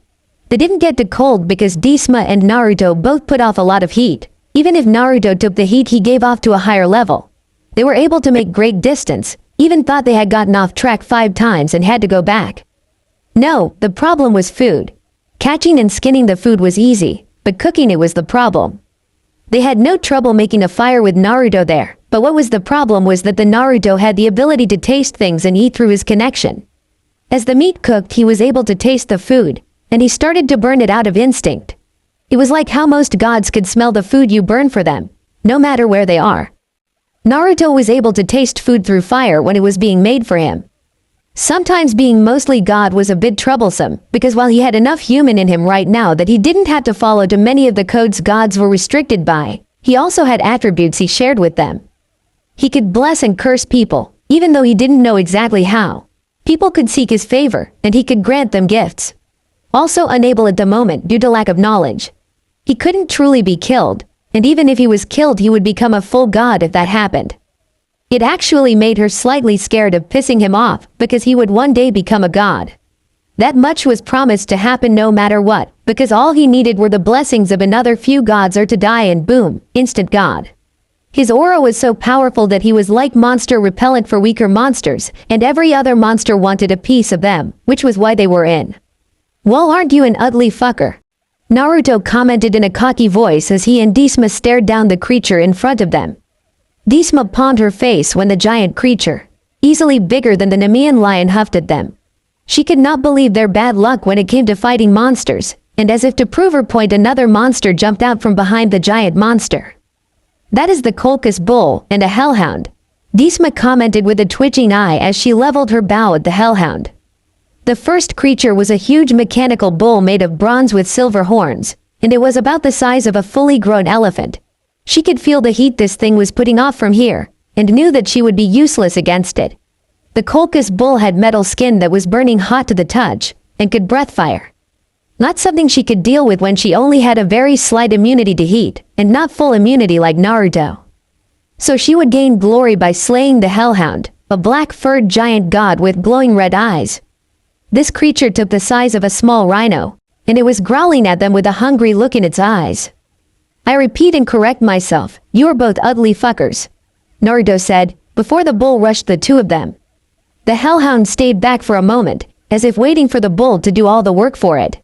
They didn't get too cold because Disma and Naruto both put off a lot of heat. Even if Naruto took the heat he gave off to a higher level, they were able to make great distance, even thought they had gotten off track 5 times and had to go back. No, the problem was food. Catching and skinning the food was easy, but cooking it was the problem. They had no trouble making a fire with Naruto there, but what was the problem was that the Naruto had the ability to taste things and eat through his connection. As the meat cooked, he was able to taste the food, and he started to burn it out of instinct. It was like how most gods could smell the food you burn for them, no matter where they are. Naruto was able to taste food through fire when it was being made for him. Sometimes being mostly God was a bit troublesome, because while he had enough human in him right now that he didn't have to follow to many of the codes gods were restricted by, he also had attributes he shared with them. He could bless and curse people, even though he didn't know exactly how. People could seek his favor, and he could grant them gifts. Also unable at the moment due to lack of knowledge. He couldn't truly be killed, and even if he was killed he would become a full god if that happened. It actually made her slightly scared of pissing him off because he would one day become a god. That much was promised to happen no matter what, because all he needed were the blessings of another few gods or to die and boom, instant god. His aura was so powerful that he was like monster repellent for weaker monsters, and every other monster wanted a piece of them, which was why they were in. "Well, aren't you an ugly fucker?" Naruto commented in a cocky voice as he and Disma stared down the creature in front of them. Disma pawned her face when the giant creature, easily bigger than the Nemean lion, huffed at them. She could not believe their bad luck when it came to fighting monsters, and as if to prove her point another monster jumped out from behind the giant monster. "That is the Colchis bull and a hellhound," Disma commented with a twitching eye as she leveled her bow at the hellhound. The first creature was a huge mechanical bull made of bronze with silver horns, and it was about the size of a fully grown elephant. She could feel the heat this thing was putting off from here, and knew that she would be useless against it. The Colchis bull had metal skin that was burning hot to the touch, and could breath fire. Not something she could deal with when she only had a very slight immunity to heat, and not full immunity like Naruto. So she would gain glory by slaying the Hellhound, a black-furred giant god with glowing red eyes. This creature took the size of a small rhino, and it was growling at them with a hungry look in its eyes. "I repeat and correct myself, you are both ugly fuckers," Naruto said, before the bull rushed the two of them. The Hellhound stayed back for a moment, as if waiting for the bull to do all the work for it.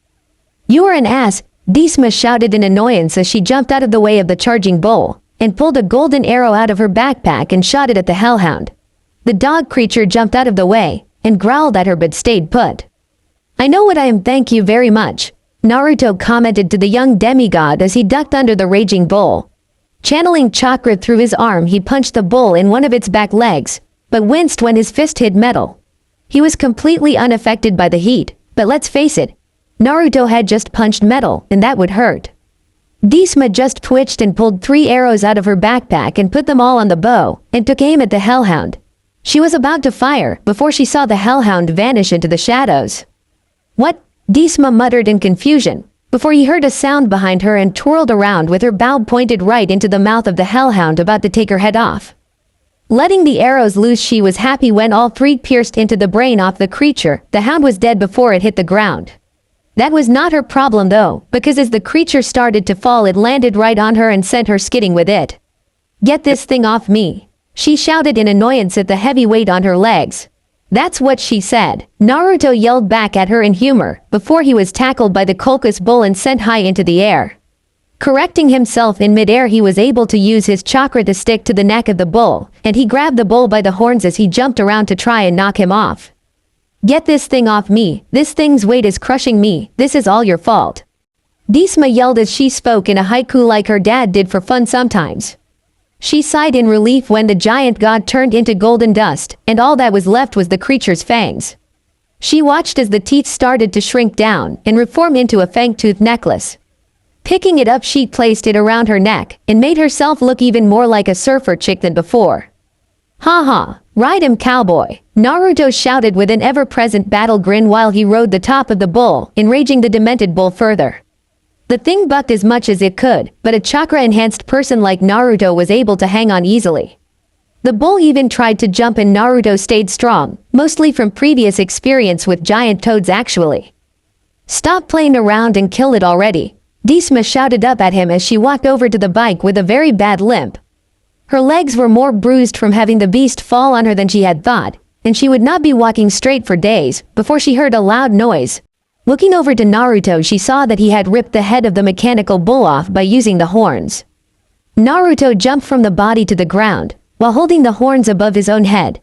"You are an ass," Disma shouted in annoyance as she jumped out of the way of the charging bull, and pulled a golden arrow out of her backpack and shot it at the Hellhound. The dog creature jumped out of the way, and growled at her but stayed put. "I know what I am, thank you very much," Naruto commented to the young demigod as he ducked under the raging bull. Channeling chakra through his arm, he punched the bull in one of its back legs, but winced when his fist hit metal. He was completely unaffected by the heat, but let's face it, Naruto had just punched metal, and that would hurt. Disma just twitched and pulled 3 arrows out of her backpack and put them all on the bow, and took aim at the Hellhound. She was about to fire, before she saw the Hellhound vanish into the shadows. "What?" Disma muttered in confusion, before he heard a sound behind her and twirled around with her bow pointed right into the mouth of the Hellhound, about to take her head off. Letting the arrows loose, she was happy when all 3 pierced into the brain off the creature. The hound was dead before it hit the ground. That was not her problem though, because as the creature started to fall, it landed right on her and sent her skidding with it. "Get this thing off me," she shouted in annoyance at the heavy weight on her legs. "That's what she said," Naruto yelled back at her in humor, before he was tackled by the Colchis bull and sent high into the air. Correcting himself in midair, he was able to use his chakra to stick to the neck of the bull, and he grabbed the bull by the horns as he jumped around to try and knock him off. "Get this thing off me, this thing's weight is crushing me, this is all your fault," Disma yelled as she spoke in a haiku like her dad did for fun sometimes. She sighed in relief when the giant god turned into golden dust, and all that was left was the creature's fangs. She watched as the teeth started to shrink down and reform into a fang-tooth necklace. Picking it up, she placed it around her neck, and made herself look even more like a surfer chick than before. "Ha ha, ride him, cowboy," Naruto shouted with an ever-present battle grin while he rode the top of the bull, enraging the demented bull further. The thing bucked as much as it could, but a chakra-enhanced person like Naruto was able to hang on easily. The bull even tried to jump, and Naruto stayed strong, mostly from previous experience with giant toads actually. "Stop playing around and kill it already," Disma shouted up at him as she walked over to the bike with a very bad limp. Her legs were more bruised from having the beast fall on her than she had thought, and she would not be walking straight for days, before she heard a loud noise. Looking over to Naruto, she saw that he had ripped the head of the mechanical bull off by using the horns. Naruto jumped from the body to the ground, while holding the horns above his own head.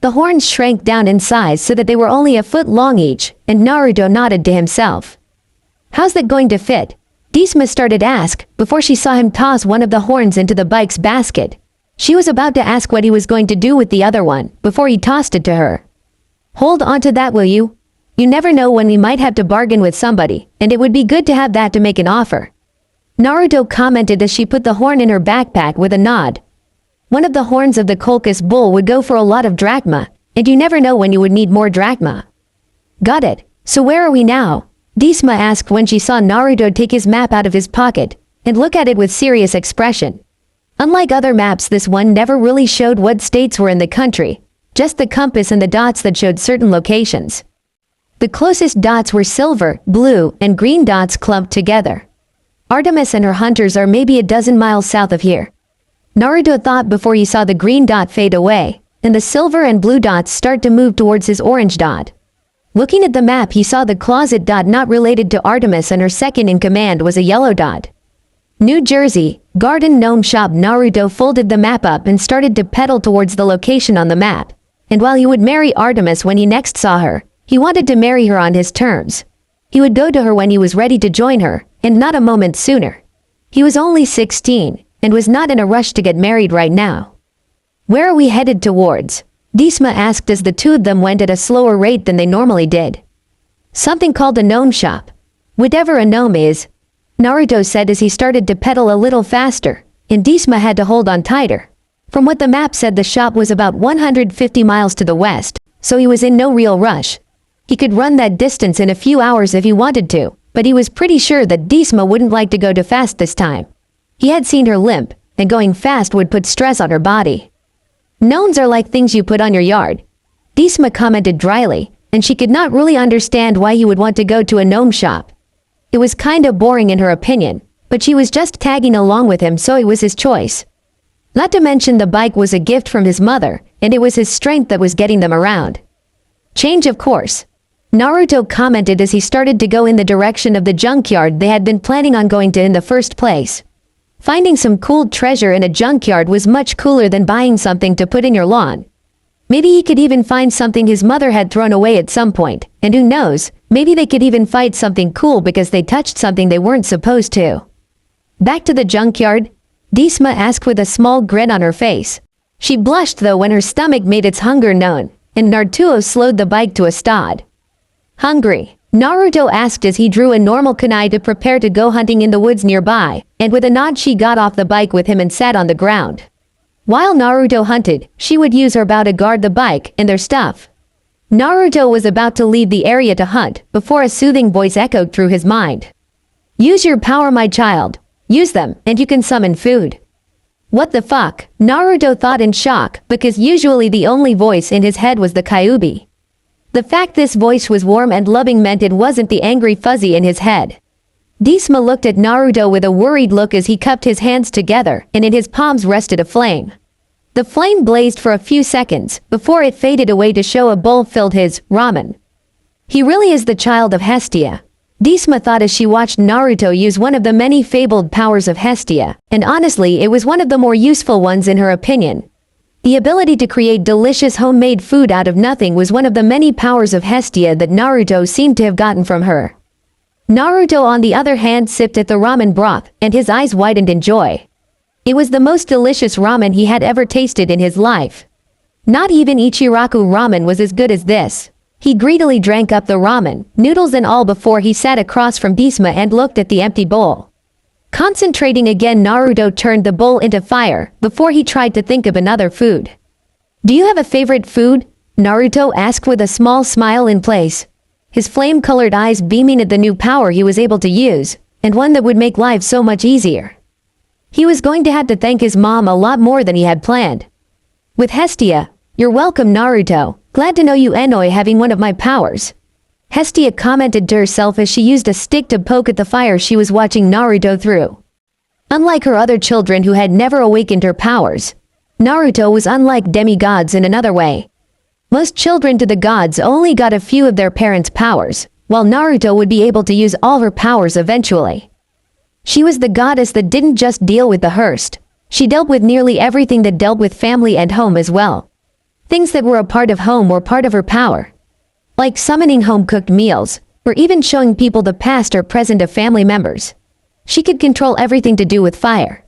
The horns shrank down in size so that they were only a foot long each, and Naruto nodded to himself. "How's that going to fit?" Disma started to ask, before she saw him toss one of the horns into the bike's basket. She was about to ask what he was going to do with the other one, before he tossed it to her. "Hold on to that, will you? You never know when we might have to bargain with somebody, and it would be good to have that to make an offer," Naruto commented as she put the horn in her backpack with a nod. One of the horns of the Colchis bull would go for a lot of drachma, and you never know when you would need more drachma. "Got it. So where are we now?" Disma asked when she saw Naruto take his map out of his pocket, and look at it with serious expression. Unlike other maps, this one never really showed what states were in the country, just the compass and the dots that showed certain locations. The closest dots were silver, blue, and green dots clumped together. Artemis and her hunters are maybe a dozen miles south of here, Naruto thought before he saw the green dot fade away, and the silver and blue dots start to move towards his orange dot. Looking at the map, he saw the closet dot not related to Artemis, and her second in command was a yellow dot. New Jersey, Garden Gnome Shop. Naruto folded the map up and started to pedal towards the location on the map, and while he would marry Artemis when he next saw her, he wanted to marry her on his terms. He would go to her when he was ready to join her, and not a moment sooner. He was only 16, and was not in a rush to get married right now. "Where are we headed towards?" Disma asked as the two of them went at a slower rate than they normally did. "Something called a gnome shop. Whatever a gnome is," Naruto said as he started to pedal a little faster, and Disma had to hold on tighter. From what the map said, the shop was about 150 miles to the west, so he was in no real rush. He could run that distance in a few hours if he wanted to, but he was pretty sure that Hestia wouldn't like to go too fast this time. He had seen her limp, and going fast would put stress on her body. Gnomes are like things you put on your yard, Hestia commented dryly, and she could not really understand why he would want to go to a gnome shop. It was kinda boring in her opinion, but she was just tagging along with him, so it was his choice. Not to mention the bike was a gift from his mother, and it was his strength that was getting them around. Change of course, Naruto commented as he started to go in the direction of the junkyard they had been planning on going to in the first place. Finding some cool treasure in a junkyard was much cooler than buying something to put in your lawn. Maybe he could even find something his mother had thrown away at some point, and who knows, maybe they could even fight something cool because they touched something they weren't supposed to. Back to the junkyard, Hestia asked with a small grin on her face. She blushed though when her stomach made its hunger known, and Naruto slowed the bike to a stop. Hungry? Naruto asked as he drew a normal kunai to prepare to go hunting in the woods nearby, and with a nod she got off the bike with him and sat on the ground. While Naruto hunted, she would use her bow to guard the bike and their stuff. Naruto was about to leave the area to hunt before a soothing voice echoed through his mind. Use your power, my child. Use them, and you can summon food. What the fuck? Naruto thought in shock, because usually the only voice in his head was the Kyuubi. The fact this voice was warm and loving meant it wasn't the angry fuzzy in his head. Hestia looked at Naruto with a worried look as he cupped his hands together, and in his palms rested a flame. The flame blazed for a few seconds, before it faded away to show a bowl filled his ramen. He really is the child of Hestia, Hestia thought as she watched Naruto use one of the many fabled powers of Hestia, and honestly it was one of the more useful ones in her opinion. The ability to create delicious homemade food out of nothing was one of the many powers of Hestia that Naruto seemed to have gotten from her. Naruto on the other hand sipped at the ramen broth, and his eyes widened in joy. It was the most delicious ramen he had ever tasted in his life. Not even Ichiraku ramen was as good as this. He greedily drank up the ramen, noodles and all, before he sat across from Hestia and looked at the empty bowl. Concentrating again, Naruto turned the bowl into fire before he tried to think of another food. Do you have a favorite food? Naruto asked with a small smile in place, his flame-colored eyes beaming at the new power he was able to use, and one that would make life so much easier. He was going to have to thank his mom a lot more than he had planned. With Hestia, you're welcome, Naruto. Glad to know you enjoy having one of my powers. Hestia commented to herself as she used a stick to poke at the fire she was watching Naruto through. Unlike her other children who had never awakened her powers, Naruto was unlike demigods in another way. Most children to the gods only got a few of their parents' powers, while Naruto would be able to use all her powers eventually. She was the goddess that didn't just deal with the hearst, she dealt with nearly everything that dealt with family and home as well. Things that were a part of home were part of her power. Like summoning home-cooked meals, or even showing people the past or present of family members. She could control everything to do with fire.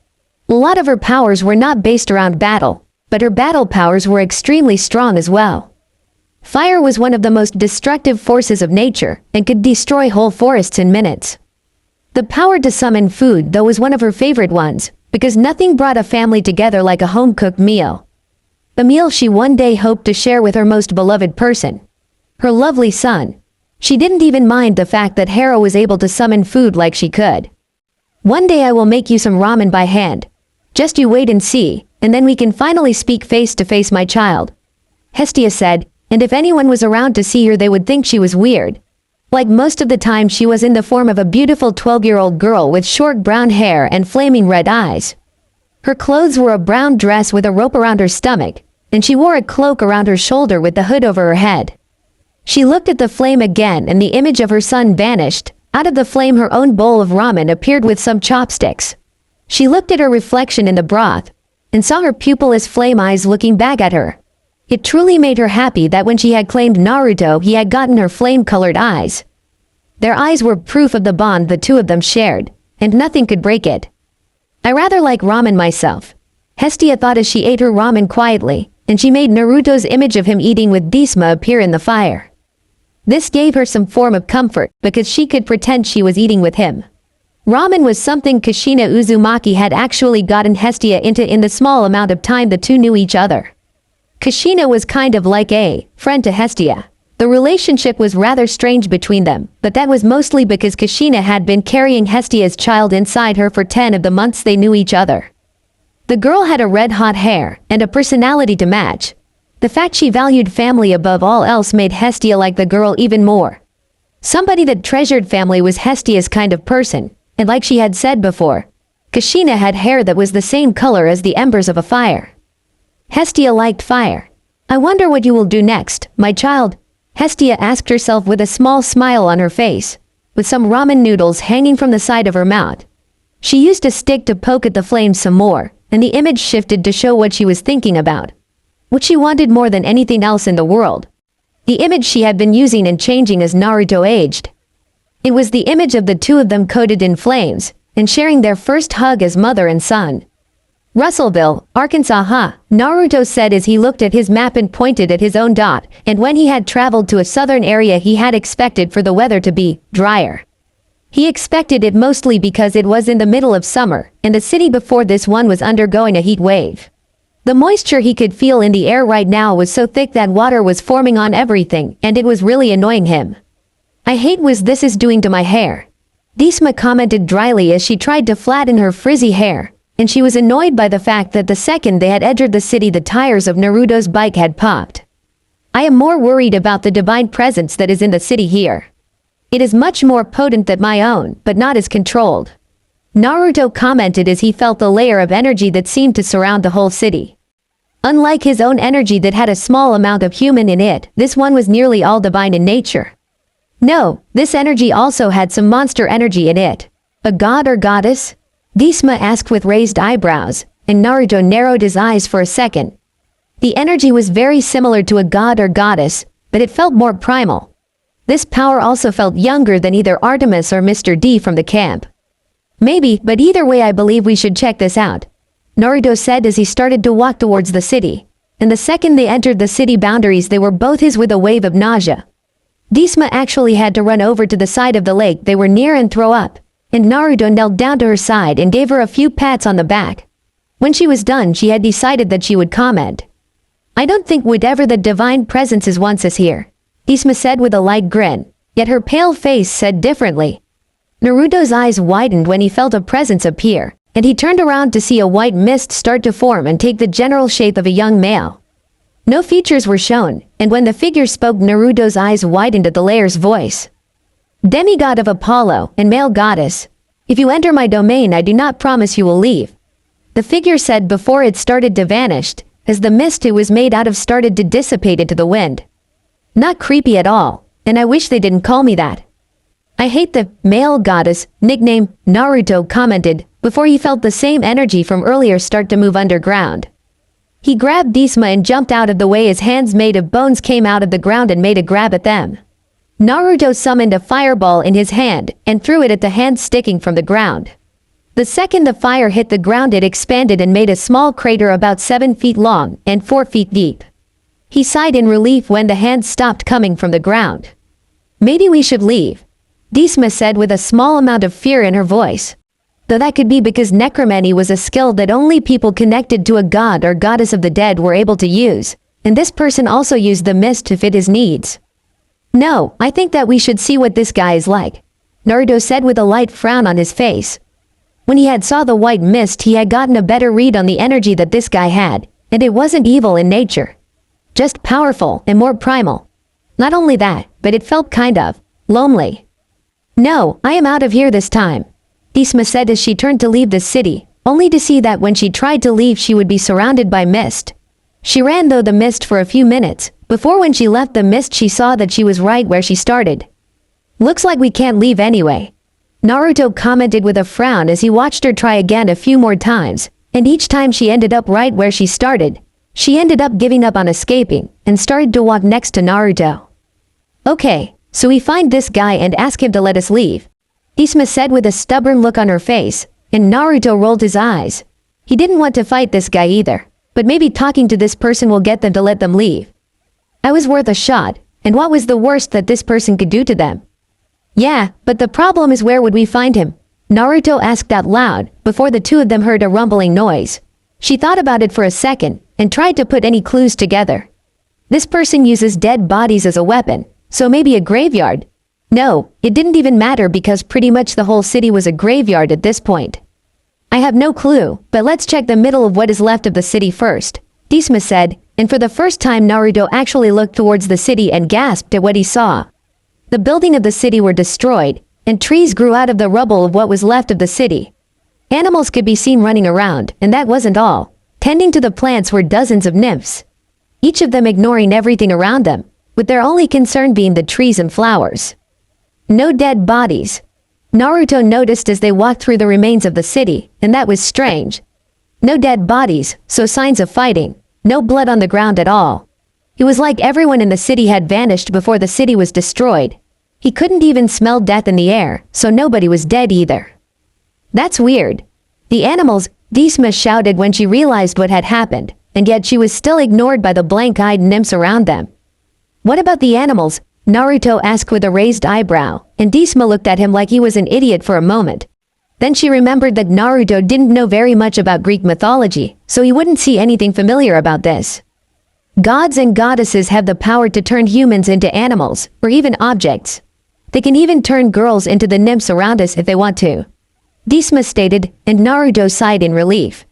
A lot of her powers were not based around battle, but her battle powers were extremely strong as well. Fire was one of the most destructive forces of nature, and could destroy whole forests in minutes. The power to summon food, though, was one of her favorite ones, because nothing brought a family together like a home-cooked meal. A meal she one day hoped to share with her most beloved person, her lovely son. She didn't even mind the fact that Hera was able to summon food like she could. One day I will make you some ramen by hand. Just you wait and see, and then we can finally speak face to face, my child. Hestia said, and if anyone was around to see her they would think she was weird. Like most of the time she was in the form of a beautiful 12-year-old girl with short brown hair and flaming red eyes. Her clothes were a brown dress with a rope around her stomach, and she wore a cloak around her shoulder with the hood over her head. She looked at the flame again and the image of her son vanished. Out of the flame her own bowl of ramen appeared with some chopsticks. She looked at her reflection in the broth, and saw her pupilless flame eyes looking back at her. It truly made her happy that when she had claimed Naruto he had gotten her flame-colored eyes. Their eyes were proof of the bond the two of them shared, and nothing could break it. I rather like ramen myself, Hestia thought as she ate her ramen quietly, and she made Naruto's image of him eating with Hestia appear in the fire. This gave her some form of comfort, because she could pretend she was eating with him. Ramen was something Kushina Uzumaki had actually gotten Hestia into in the small amount of time the two knew each other. Kushina was kind of like a friend to Hestia. The relationship was rather strange between them, but that was mostly because Kushina had been carrying Hestia's child inside her for 10 of the months they knew each other. The girl had a red-hot hair and a personality to match. The fact she valued family above all else made Hestia like the girl even more. Somebody that treasured family was Hestia's kind of person, and like she had said before, Kushina had hair that was the same color as the embers of a fire. Hestia liked fire. "I wonder what you will do next, my child?" Hestia asked herself with a small smile on her face, with some ramen noodles hanging from the side of her mouth. She used a stick to poke at the flames some more, and the image shifted to show what she was thinking about. What she wanted more than anything else in the world. The image she had been using and changing as Naruto aged. It was the image of the two of them coated in flames, and sharing their first hug as mother and son. "Russellville, Arkansas, huh?" Naruto said as he looked at his map and pointed at his own dot, and when he had traveled to a southern area he had expected for the weather to be drier. He expected it mostly because it was in the middle of summer, and the city before this one was undergoing a heat wave. The moisture he could feel in the air right now was so thick that water was forming on everything, and it was really annoying him. "I hate what this is doing to my hair," Disma commented dryly as she tried to flatten her frizzy hair, and she was annoyed by the fact that the second they had entered the city the tires of Naruto's bike had popped. "I am more worried about the divine presence that is in the city here. It is much more potent than my own, but not as controlled," Naruto commented as he felt the layer of energy that seemed to surround the whole city. Unlike his own energy that had a small amount of human in it, this one was nearly all divine in nature. No, this energy also had some monster energy in it. A god or goddess? Disma asked with raised eyebrows, and Naruto narrowed his eyes for a second. The energy was very similar to a god or goddess, but it felt more primal. This power also felt younger than either Artemis or Mr. D from the camp. "Maybe, but either way I believe we should check this out," Naruto said as he started to walk towards the city. And the second they entered the city boundaries they were both his with a wave of nausea. Disma actually had to run over to the side of the lake they were near and throw up, and Naruto knelt down to her side and gave her a few pats on the back. When she was done she had decided that she would comment. "I don't think whatever the divine presence is wants us here," Disma said with a light grin, yet her pale face said differently. Naruto's eyes widened when he felt a presence appear, and he turned around to see a white mist start to form and take the general shape of a young male. No features were shown, and when the figure spoke Naruto's eyes widened at the layer's voice. "Demigod of Apollo and male goddess, if you enter my domain I do not promise you will leave," the figure said before it started to vanish, as the mist it was made out of started to dissipate into the wind. "Not creepy at all, and I wish they didn't call me that." "I hate the male goddess nickname," Naruto commented, before he felt the same energy from earlier start to move underground. He grabbed Disma and jumped out of the way as hands made of bones came out of the ground and made a grab at them. Naruto summoned a fireball in his hand and threw it at the hand sticking from the ground. The second the fire hit the ground it expanded and made a small crater about 7 feet long and 4 feet deep. He sighed in relief when the hand stopped coming from the ground. "Maybe we should leave," Disma said with a small amount of fear in her voice. Though that could be because necromancy was a skill that only people connected to a god or goddess of the dead were able to use, and this person also used the mist to fit his needs. "No, I think that we should see what this guy is like," Naruto said with a light frown on his face. When he had saw the white mist he had gotten a better read on the energy that this guy had, and it wasn't evil in nature. Just powerful and more primal. Not only that, but it felt kind of lonely. "No, I am out of here this time," Disma said as she turned to leave the city, only to see that when she tried to leave she would be surrounded by mist. She ran though the mist for a few minutes, before when she left the mist she saw that she was right where she started. "Looks like we can't leave anyway," Naruto commented with a frown as he watched her try again a few more times, and each time she ended up right where she started. She ended up giving up on escaping, and started to walk next to Naruto. "Okay, so we find this guy and ask him to let us leave," Disma said with a stubborn look on her face, and Naruto rolled his eyes. He didn't want to fight this guy either, but maybe talking to this person will get them to let them leave. I was worth a shot, and what was the worst that this person could do to them? "Yeah, but the problem is where would we find him?" Naruto asked out loud, before the two of them heard a rumbling noise. She thought about it for a second, and tried to put any clues together. This person uses dead bodies as a weapon, so maybe a graveyard. No, it didn't even matter because pretty much the whole city was a graveyard at this point. I have no clue, but let's check the middle of what is left of the city first, Hestia said, and for the first time Naruto actually looked towards the city and gasped at what he saw. The building of the city were destroyed, and trees grew out of the rubble of what was left of the city. Animals could be seen running around, and that wasn't all. Tending to the plants were dozens of nymphs, each of them ignoring everything around them, with their only concern being the trees and flowers. No dead bodies. Naruto noticed as they walked through the remains of the city, and that was strange. No dead bodies, so signs of fighting. No blood on the ground at all. It was like everyone in the city had vanished before the city was destroyed. He couldn't even smell death in the air, so nobody was dead either. That's weird. The animals, Hestia shouted when she realized what had happened, and yet she was still ignored by the blank-eyed nymphs around them. What about the animals? Naruto asked with a raised eyebrow, and Hestia looked at him like he was an idiot for a moment. Then she remembered that Naruto didn't know very much about Greek mythology, so he wouldn't see anything familiar about this. Gods and goddesses have the power to turn humans into animals, or even objects. They can even turn girls into the nymphs around us if they want to, Hestia stated, and Naruto sighed in relief.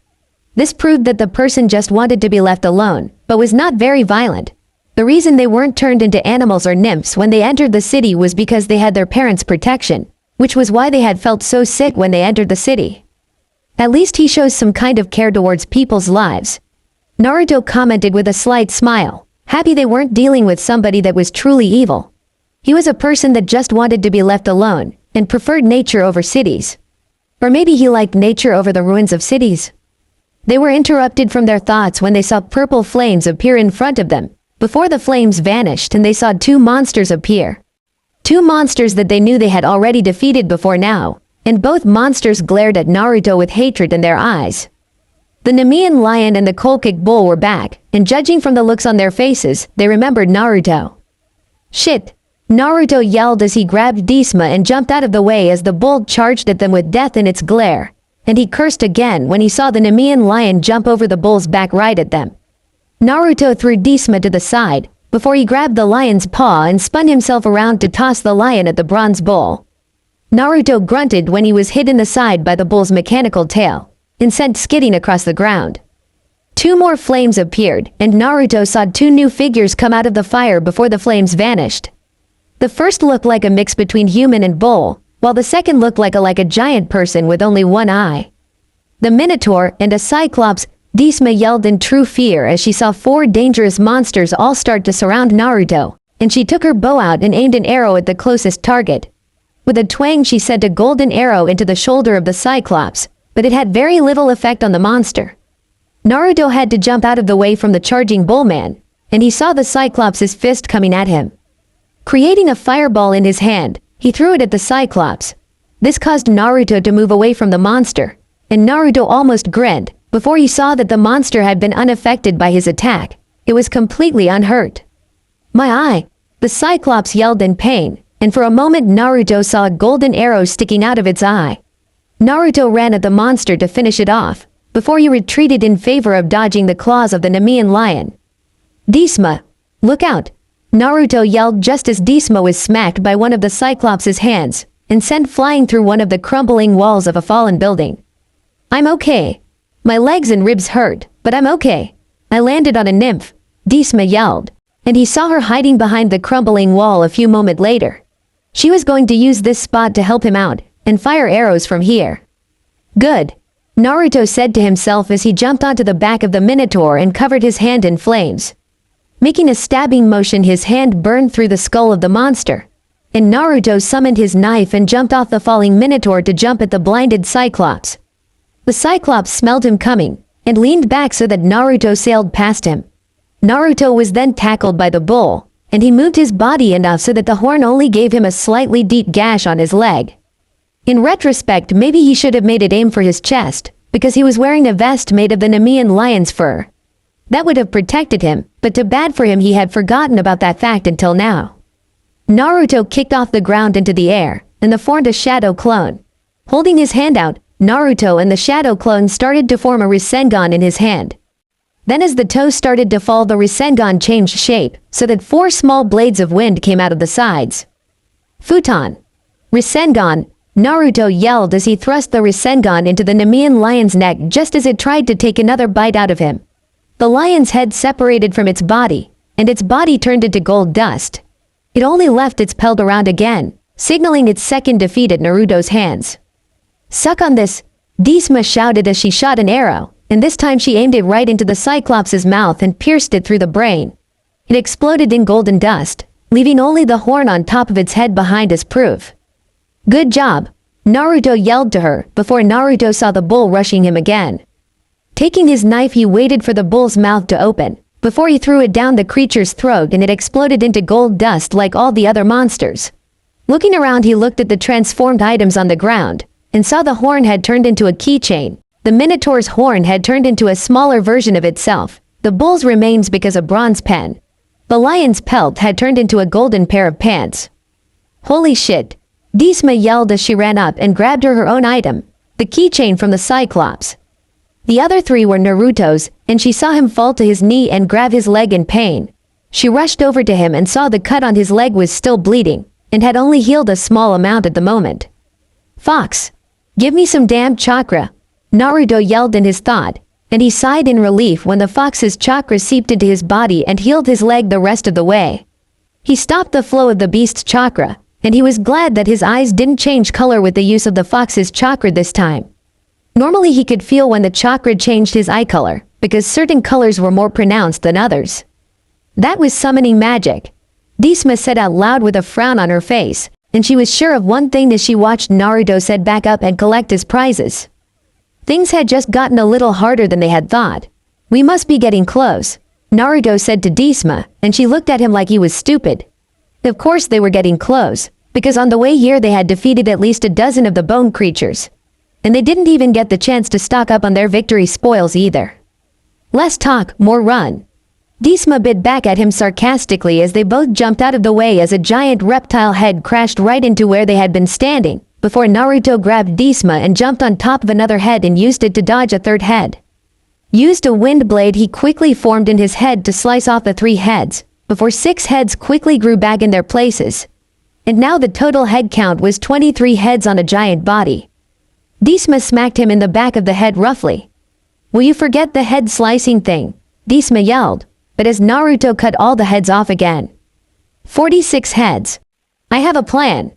This proved that the person just wanted to be left alone, but was not very violent. The reason they weren't turned into animals or nymphs when they entered the city was because they had their parents' protection, which was why they had felt so sick when they entered the city. At least he shows some kind of care towards people's lives. Naruto commented with a slight smile, happy they weren't dealing with somebody that was truly evil. He was a person that just wanted to be left alone, and preferred nature over cities. Or maybe he liked nature over the ruins of cities. They were interrupted from their thoughts when they saw purple flames appear in front of them, before the flames vanished and they saw two monsters appear. Two monsters that they knew they had already defeated before now, and both monsters glared at Naruto with hatred in their eyes. The Nemean lion and the Kolkic bull were back, and judging from the looks on their faces, they remembered Naruto. Shit! Naruto yelled as he grabbed Hestia and jumped out of the way as the bull charged at them with death in its glare, and he cursed again when he saw the Nemean lion jump over the bull's back right at them. Naruto threw Hestia to the side, before he grabbed the lion's paw and spun himself around to toss the lion at the bronze bull. Naruto grunted when he was hit in the side by the bull's mechanical tail, and sent skidding across the ground. Two more flames appeared, and Naruto saw two new figures come out of the fire before the flames vanished. The first looked like a mix between human and bull, while the second looked like a giant person with only one eye. The Minotaur and a Cyclops, Hestia yelled in true fear as she saw four dangerous monsters all start to surround Naruto, and she took her bow out and aimed an arrow at the closest target. With a twang she sent a golden arrow into the shoulder of the Cyclops, but it had very little effect on the monster. Naruto had to jump out of the way from the charging bullman, and he saw the Cyclops' fist coming at him. Creating a fireball in his hand, he threw it at the Cyclops. This caused Naruto to move away from the monster, and Naruto almost grinned before he saw that the monster had been unaffected by his attack. It was completely unhurt. My eye! The Cyclops yelled in pain, and for a moment Naruto saw a golden arrow sticking out of its eye. Naruto ran at the monster to finish it off, before he retreated in favor of dodging the claws of the Nemean lion. Hestia! Look out! Naruto yelled just as Hestia was smacked by one of the Cyclops' hands, and sent flying through one of the crumbling walls of a fallen building. I'm okay. My legs and ribs hurt, but I'm okay. I landed on a nymph, Hestia yelled, and he saw her hiding behind the crumbling wall a few moments later. She was going to use this spot to help him out, and fire arrows from here. Good, Naruto said to himself as he jumped onto the back of the Minotaur and covered his hand in flames. Making a stabbing motion, his hand burned through the skull of the monster, and Naruto summoned his knife and jumped off the falling Minotaur to jump at the blinded Cyclops. The Cyclops smelled him coming, and leaned back so that Naruto sailed past him. Naruto was then tackled by the bull, and he moved his body enough so that the horn only gave him a slightly deep gash on his leg. In retrospect, maybe he should have made it aim for his chest, because he was wearing a vest made of the Nemean lion's fur. That would have protected him, but too bad for him he had forgotten about that fact until now. Naruto kicked off the ground into the air, and formed a shadow clone. Holding his hand out, Naruto and the shadow clone started to form a Rasengan in his hand. Then as the toes started to fall, the Rasengan changed shape, so that 4 small blades of wind came out of the sides. Futon. Rasengan, Naruto yelled as he thrust the Rasengan into the Nemean lion's neck just as it tried to take another bite out of him. The lion's head separated from its body, and its body turned into gold dust. It only left its pelt around again, signaling its second defeat at Naruto's hands. Suck on this, Disma shouted as she shot an arrow, and this time she aimed it right into the Cyclops' mouth and pierced it through the brain. It exploded in golden dust, leaving only the horn on top of its head behind as proof. Good job, Naruto yelled to her before Naruto saw the bull rushing him again. Taking his knife, he waited for the bull's mouth to open, before he threw it down the creature's throat, and it exploded into gold dust like all the other monsters. Looking around, he looked at the transformed items on the ground, and saw the horn had turned into a keychain. The Minotaur's horn had turned into a smaller version of itself, the bull's remains because a bronze pen. The lion's pelt had turned into a golden pair of pants. Holy shit! Disma yelled as she ran up and grabbed her own item, the keychain from the Cyclops. The other 3 were Naruto's, and she saw him fall to his knee and grab his leg in pain. She rushed over to him and saw the cut on his leg was still bleeding, and had only healed a small amount at the moment. Fox! Give me some damn chakra! Naruto yelled in his thought, and he sighed in relief when the fox's chakra seeped into his body and healed his leg the rest of the way. He stopped the flow of the beast's chakra, and he was glad that his eyes didn't change color with the use of the fox's chakra this time. Normally he could feel when the chakra changed his eye color, because certain colors were more pronounced than others. That was summoning magic. Disma said out loud with a frown on her face, and she was sure of one thing as she watched Naruto set back up and collect his prizes. Things had just gotten a little harder than they had thought. We must be getting close, Naruto said to Disma, and she looked at him like he was stupid. Of course they were getting close, because on the way here they had defeated at least a dozen of the bone creatures. And they didn't even get the chance to stock up on their victory spoils either. Less talk, more run. Disma bit back at him sarcastically as they both jumped out of the way as a giant reptile head crashed right into where they had been standing, before Naruto grabbed Disma and jumped on top of another head and used it to dodge a third head. Used a wind blade he quickly formed in his head to slice off the 3 heads, before 6 heads quickly grew back in their places. And now the total head count was 23 heads on a giant body. Disma smacked him in the back of the head roughly. Will you forget the head slicing thing? Disma yelled, but as Naruto cut all the heads off again. 46 heads. I have a plan,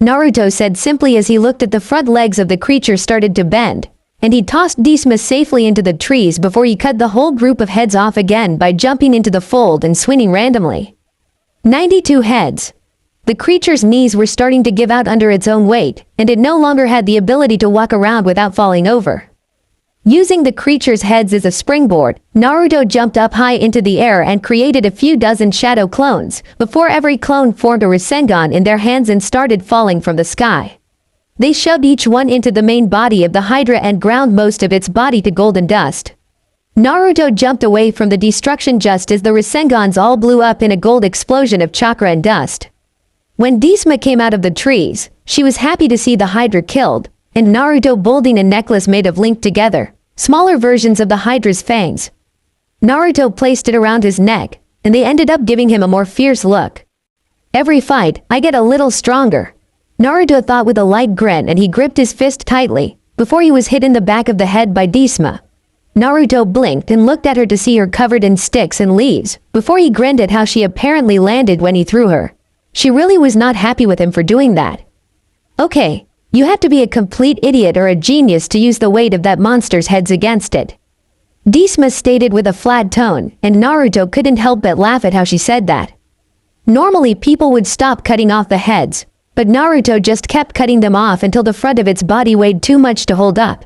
Naruto said simply as he looked at the front legs of the creature started to bend, and he tossed Disma safely into the trees before he cut the whole group of heads off again by jumping into the fold and swinging randomly. 92 heads. The creature's knees were starting to give out under its own weight, and it no longer had the ability to walk around without falling over. Using the creature's heads as a springboard, Naruto jumped up high into the air and created a few dozen shadow clones, before every clone formed a Rasengan in their hands and started falling from the sky. They shoved each one into the main body of the Hydra and ground most of its body to golden dust. Naruto jumped away from the destruction just as the Rasengans all blew up in a gold explosion of chakra and dust. When Disma came out of the trees, she was happy to see the Hydra killed, and Naruto holding a necklace made of linked together, smaller versions of the Hydra's fangs. Naruto placed it around his neck, and they ended up giving him a more fierce look. Every fight, I get a little stronger, Naruto thought with a light grin, and he gripped his fist tightly, before he was hit in the back of the head by Disma. Naruto blinked and looked at her to see her covered in sticks and leaves, before he grinned at how she apparently landed when he threw her. She really was not happy with him for doing that. Okay, you have to be a complete idiot or a genius to use the weight of that monster's heads against it, Disma stated with a flat tone, and Naruto couldn't help but laugh at how she said that. Normally people would stop cutting off the heads, but Naruto just kept cutting them off until the front of its body weighed too much to hold up.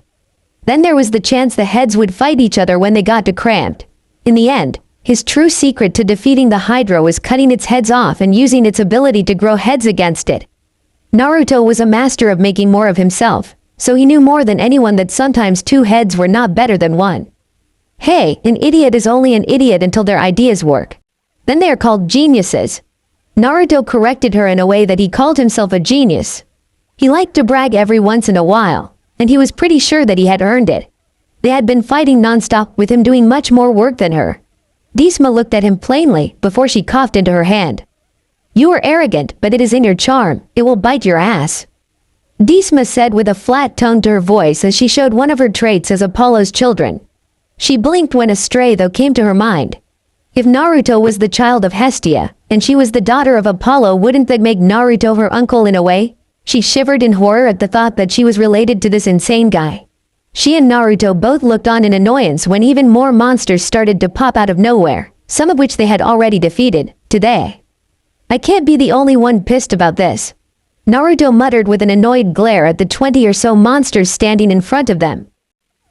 Then there was the chance the heads would fight each other when they got too cramped. In the end, his true secret to defeating the Hydra was cutting its heads off and using its ability to grow heads against it. Naruto was a master of making more of himself, so he knew more than anyone that sometimes 2 heads were not better than 1. Hey, an idiot is only an idiot until their ideas work. Then they are called geniuses. Naruto corrected her in a way that he called himself a genius. He liked to brag every once in a while, and he was pretty sure that he had earned it. They had been fighting non-stop with him doing much more work than her. Dhisma looked at him plainly before she coughed into her hand. "You are arrogant, but it is in your charm. It will bite your ass," Dhisma said with a flat tone to her voice as she showed one of her traits as Apollo's children. She blinked when a stray thought came to her mind. If Naruto was the child of Hestia, and she was the daughter of Apollo, wouldn't that make Naruto her uncle in a way? She shivered in horror at the thought that she was related to this insane guy. She and Naruto both looked on in annoyance when even more monsters started to pop out of nowhere, some of which they had already defeated. Today, "I can't be the only one pissed about this," Naruto muttered with an annoyed glare at the 20 or so monsters standing in front of them.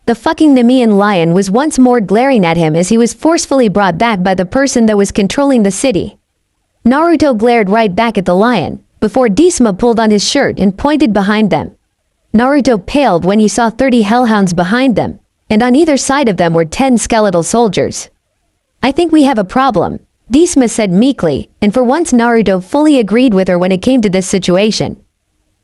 The fucking Nemean lion was once more glaring at him as he was forcefully brought back by the person that was controlling the city. Naruto glared right back at the lion, before Dhisma pulled on his shirt and pointed behind them. Naruto paled when he saw 30 hellhounds behind them, and on either side of them were 10 skeletal soldiers. "I think we have a problem," Dhisma said meekly, and for once Naruto fully agreed with her when it came to this situation.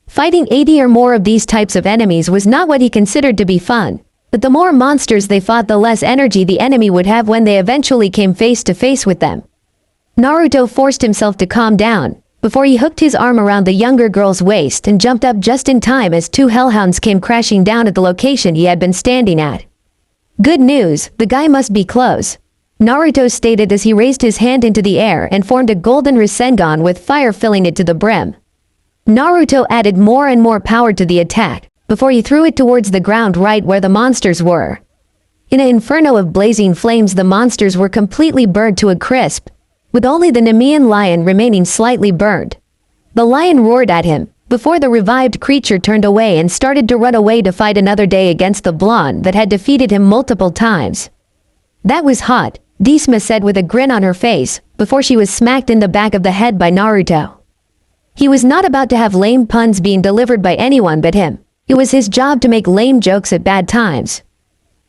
Fighting 80 or more of these types of enemies was not what he considered to be fun, but the more monsters they fought, the less energy the enemy would have when they eventually came face to face with them. Naruto forced himself to calm down, before he hooked his arm around the younger girl's waist and jumped up just in time as 2 hellhounds came crashing down at the location he had been standing at. "Good news, the guy must be close," Naruto stated as he raised his hand into the air and formed a golden Rasengan with fire filling it to the brim. Naruto added more and more power to the attack, before he threw it towards the ground right where the monsters were. In an inferno of blazing flames, the monsters were completely burnt to a crisp, with only the Nemean lion remaining slightly burned. The lion roared at him, before the revived creature turned away and started to run away to fight another day against the blonde that had defeated him multiple times. "That was hot," Dhisma said with a grin on her face, before she was smacked in the back of the head by Naruto. He was not about to have lame puns being delivered by anyone but him. It was his job to make lame jokes at bad times.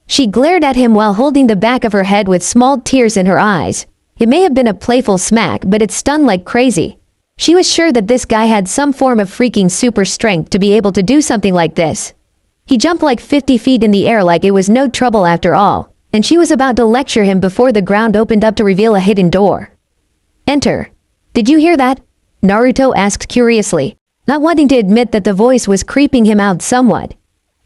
She glared at him while holding the back of her head with small tears in her eyes. It may have been a playful smack, but it stung like crazy. She was sure that this guy had some form of freaking super strength to be able to do something like this. He jumped like 50 feet in the air like it was no trouble after all, and she was about to lecture him before the ground opened up to reveal a hidden door. "Enter." "Did you hear that?" Naruto asked curiously, not wanting to admit that the voice was creeping him out somewhat.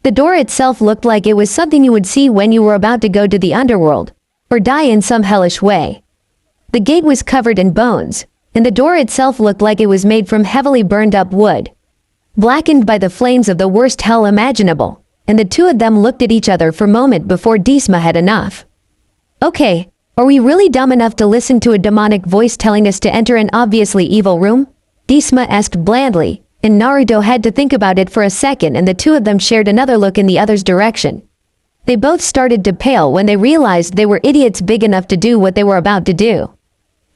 The door itself looked like it was something you would see when you were about to go to the underworld, or die in some hellish way. The gate was covered in bones, and the door itself looked like it was made from heavily burned up wood, blackened by the flames of the worst hell imaginable, and the two of them looked at each other for a moment before Dhisma had enough. "Okay, are we really dumb enough to listen to a demonic voice telling us to enter an obviously evil room?" Dhisma asked blandly, and Naruto had to think about it for a second, and the two of them shared another look in the other's direction. They both started to pale when they realized they were idiots big enough to do what they were about to do.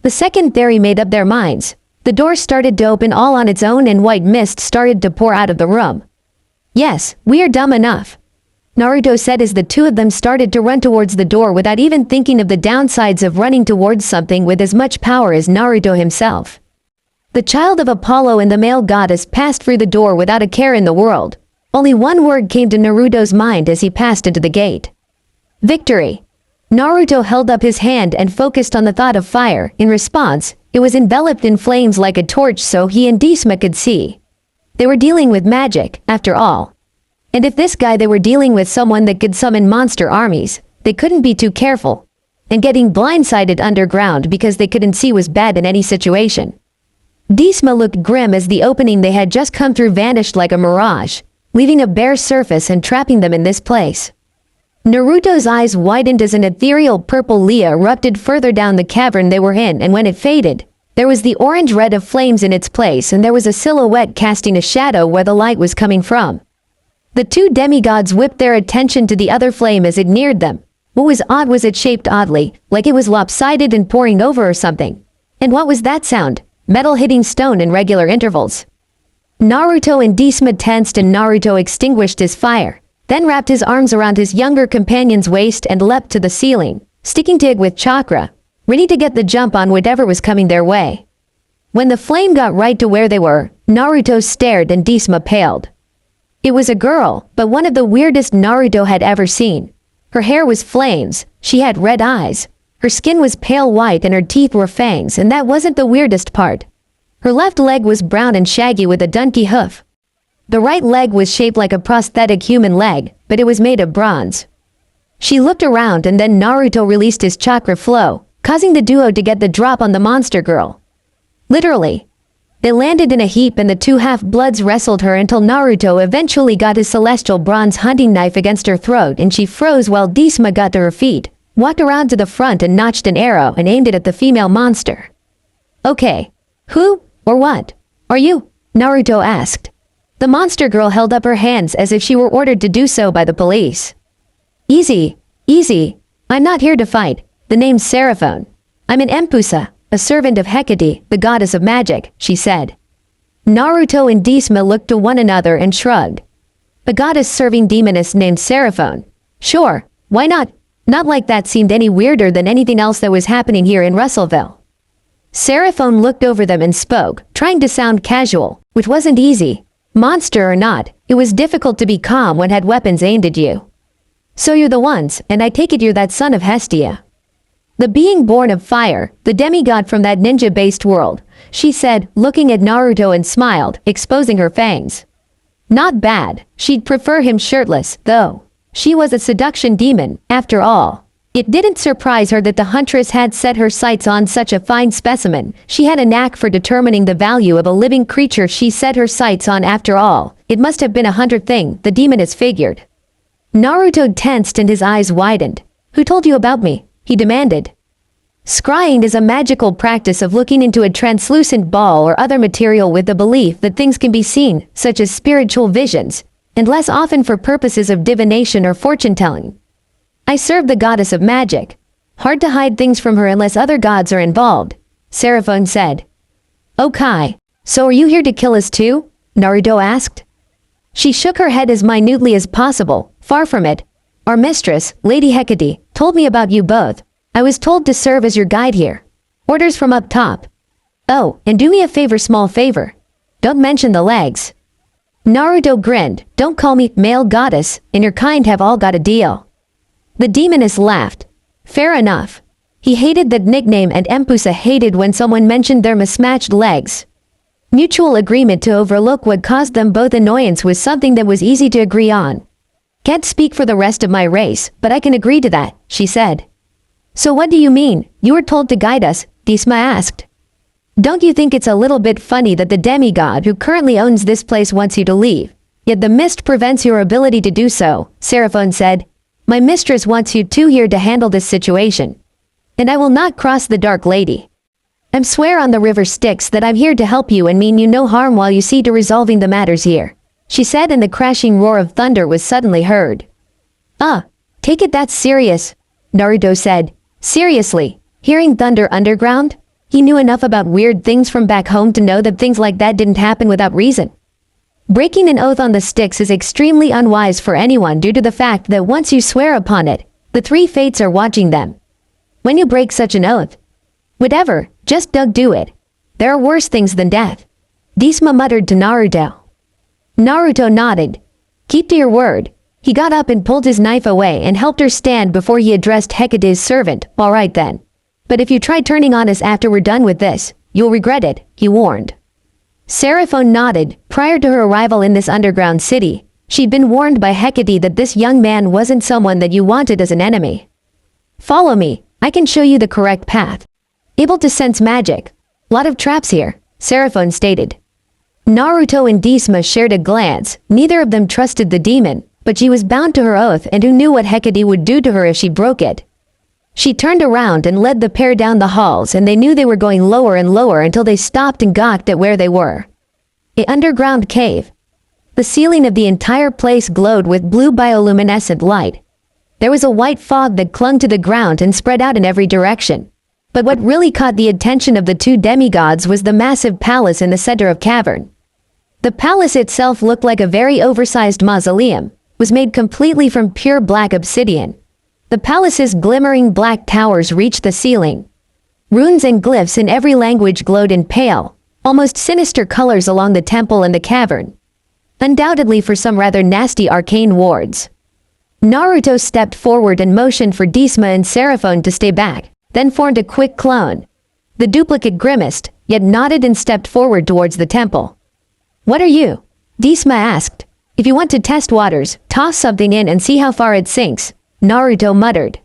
The second they made up their minds, the door started to open all on its own and white mist started to pour out of the room. "Yes, we are dumb enough," Naruto said as the two of them started to run towards the door without even thinking of the downsides of running towards something with as much power as Naruto himself. The child of Apollo and the male goddess passed through the door without a care in the world. Only one word came to Naruto's mind as he passed into the gate. "Victory." Naruto held up his hand and focused on the thought of fire. In response, it was enveloped in flames like a torch so he and Dhisma could see. They were dealing with magic, after all. And if this guy they were dealing with someone that could summon monster armies, they couldn't be too careful. And getting blindsided underground because they couldn't see was bad in any situation. Dhisma looked grim as the opening they had just come through vanished like a mirage, leaving a bare surface and trapping them in this place. Naruto's eyes widened as an ethereal purple Leah erupted further down the cavern they were in, and when it faded, there was the orange red of flames in its place and there was a silhouette casting a shadow where the light was coming from. The two demigods whipped their attention to the other flame as it neared them. What was odd was it shaped oddly, like it was lopsided and pouring over or something. And what was that sound? Metal hitting stone in regular intervals. Naruto and Dhisma tensed and Naruto extinguished his fire, then wrapped his arms around his younger companion's waist and leapt to the ceiling, sticking to it with chakra, ready to get the jump on whatever was coming their way. When the flame got right to where they were, Naruto stared and Disma paled. It was a girl, but one of the weirdest Naruto had ever seen. Her hair was flames, she had red eyes, her skin was pale white and her teeth were fangs, and that wasn't the weirdest part. Her left leg was brown and shaggy with a donkey hoof. The right leg was shaped like a prosthetic human leg, but it was made of bronze. She looked around and then Naruto released his chakra flow, causing the duo to get the drop on the monster girl. Literally. They landed in a heap and the two half-bloods wrestled her until Naruto eventually got his celestial bronze hunting knife against her throat and she froze while Disma got to her feet, walked around to the front and notched an arrow and aimed it at the female monster. Okay. Who, or what, are you? Naruto asked. The monster girl held up her hands as if she were ordered to do so by the police. Easy, easy. I'm not here to fight. The name's Seraphon. I'm an Empusa, a servant of Hecate, the goddess of magic, she said. Naruto and Disma looked to one another and shrugged. A goddess-serving demoness named Seraphon. Sure, why not? Not like that seemed any weirder than anything else that was happening here in Russellville. Seraphon looked over them and spoke, trying to sound casual, which wasn't easy. Monster or not, it was difficult to be calm when had weapons aimed at you. So you're the ones, and I take it you're that son of Hestia. The being born of fire, the demigod from that ninja-based world, she said, looking at Naruto and smiled, exposing her fangs. Not bad, she'd prefer him shirtless, though. She was a seduction demon, after all. It didn't surprise her that the huntress had set her sights on such a fine specimen. She had a knack for determining the value of a living creature she set her sights on after all. It must have been a hunter thing, the demoness figured. Naruto tensed and his eyes widened. Who told you about me? He demanded. Scrying is a magical practice of looking into a translucent ball or other material with the belief that things can be seen, such as spiritual visions, and less often for purposes of divination or fortune-telling. I serve the goddess of magic. Hard to hide things from her unless other gods are involved, Seraphon said. Okay, so are you here to kill us too? Naruto asked. She shook her head as minutely as possible. Far from it. Our mistress, Lady Hecate, told me about you both. I was told to serve as your guide here. Orders from up top. Oh, and do me a favor, small favor. Don't mention the legs. Naruto grinned. Don't call me male goddess, and your kind have all got a deal. The demoness laughed. Fair enough. He hated that nickname and Empusa hated when someone mentioned their mismatched legs. Mutual agreement to overlook what caused them both annoyance was something that was easy to agree on. Can't speak for the rest of my race, but I can agree to that, she said. So what do you mean? You were told to guide us, Disma asked. Don't you think it's a little bit funny that the demigod who currently owns this place wants you to leave? Yet the mist prevents your ability to do so, Seraphon said. My mistress wants you two here to handle this situation. And I will not cross the Dark Lady. I swear on the river Styx that I'm here to help you and mean you no harm while you see to resolving the matters here, she said, and the crashing roar of thunder was suddenly heard. Take it that serious, Naruto said. Seriously, hearing thunder underground? He knew enough about weird things from back home to know that things like that didn't happen without reason. Breaking an oath on the Styx is extremely unwise for anyone due to the fact that once you swear upon it, the three fates are watching them. When you break such an oath, whatever, just don't do it. There are worse things than death. Disma muttered to Naruto. Naruto nodded. Keep to your word. He got up and pulled his knife away and helped her stand before he addressed Hecate's servant. All right then. But if you try turning on us after we're done with this, you'll regret it, he warned. Seraphon nodded. Prior to her arrival in this underground city, she'd been warned by Hecate that this young man wasn't someone that you wanted as an enemy. Follow me. I can show you the correct path. Able to sense magic. Lot of traps here, Seraphon stated. Naruto and Disma shared a glance. Neither of them trusted the demon, but she was bound to her oath and who knew what Hecate would do to her if she broke it. She turned around and led the pair down the halls and they knew they were going lower and lower until they stopped and gawked at where they were. An underground cave. The ceiling of the entire place glowed with blue bioluminescent light. There was a white fog that clung to the ground and spread out in every direction. But what really caught the attention of the two demigods was the massive palace in the center of cavern. The palace itself looked like a very oversized mausoleum, was made completely from pure black obsidian. The palace's glimmering black towers reached the ceiling. Runes and glyphs in every language glowed in pale, almost sinister colors along the temple and the cavern. Undoubtedly for some rather nasty arcane wards. Naruto stepped forward and motioned for Disma and Seraphon to stay back, then formed a quick clone. The duplicate grimaced, yet nodded and stepped forward towards the temple. "What are you?" Disma asked. "If you want to test waters, toss something in and see how far it sinks," Naruto muttered.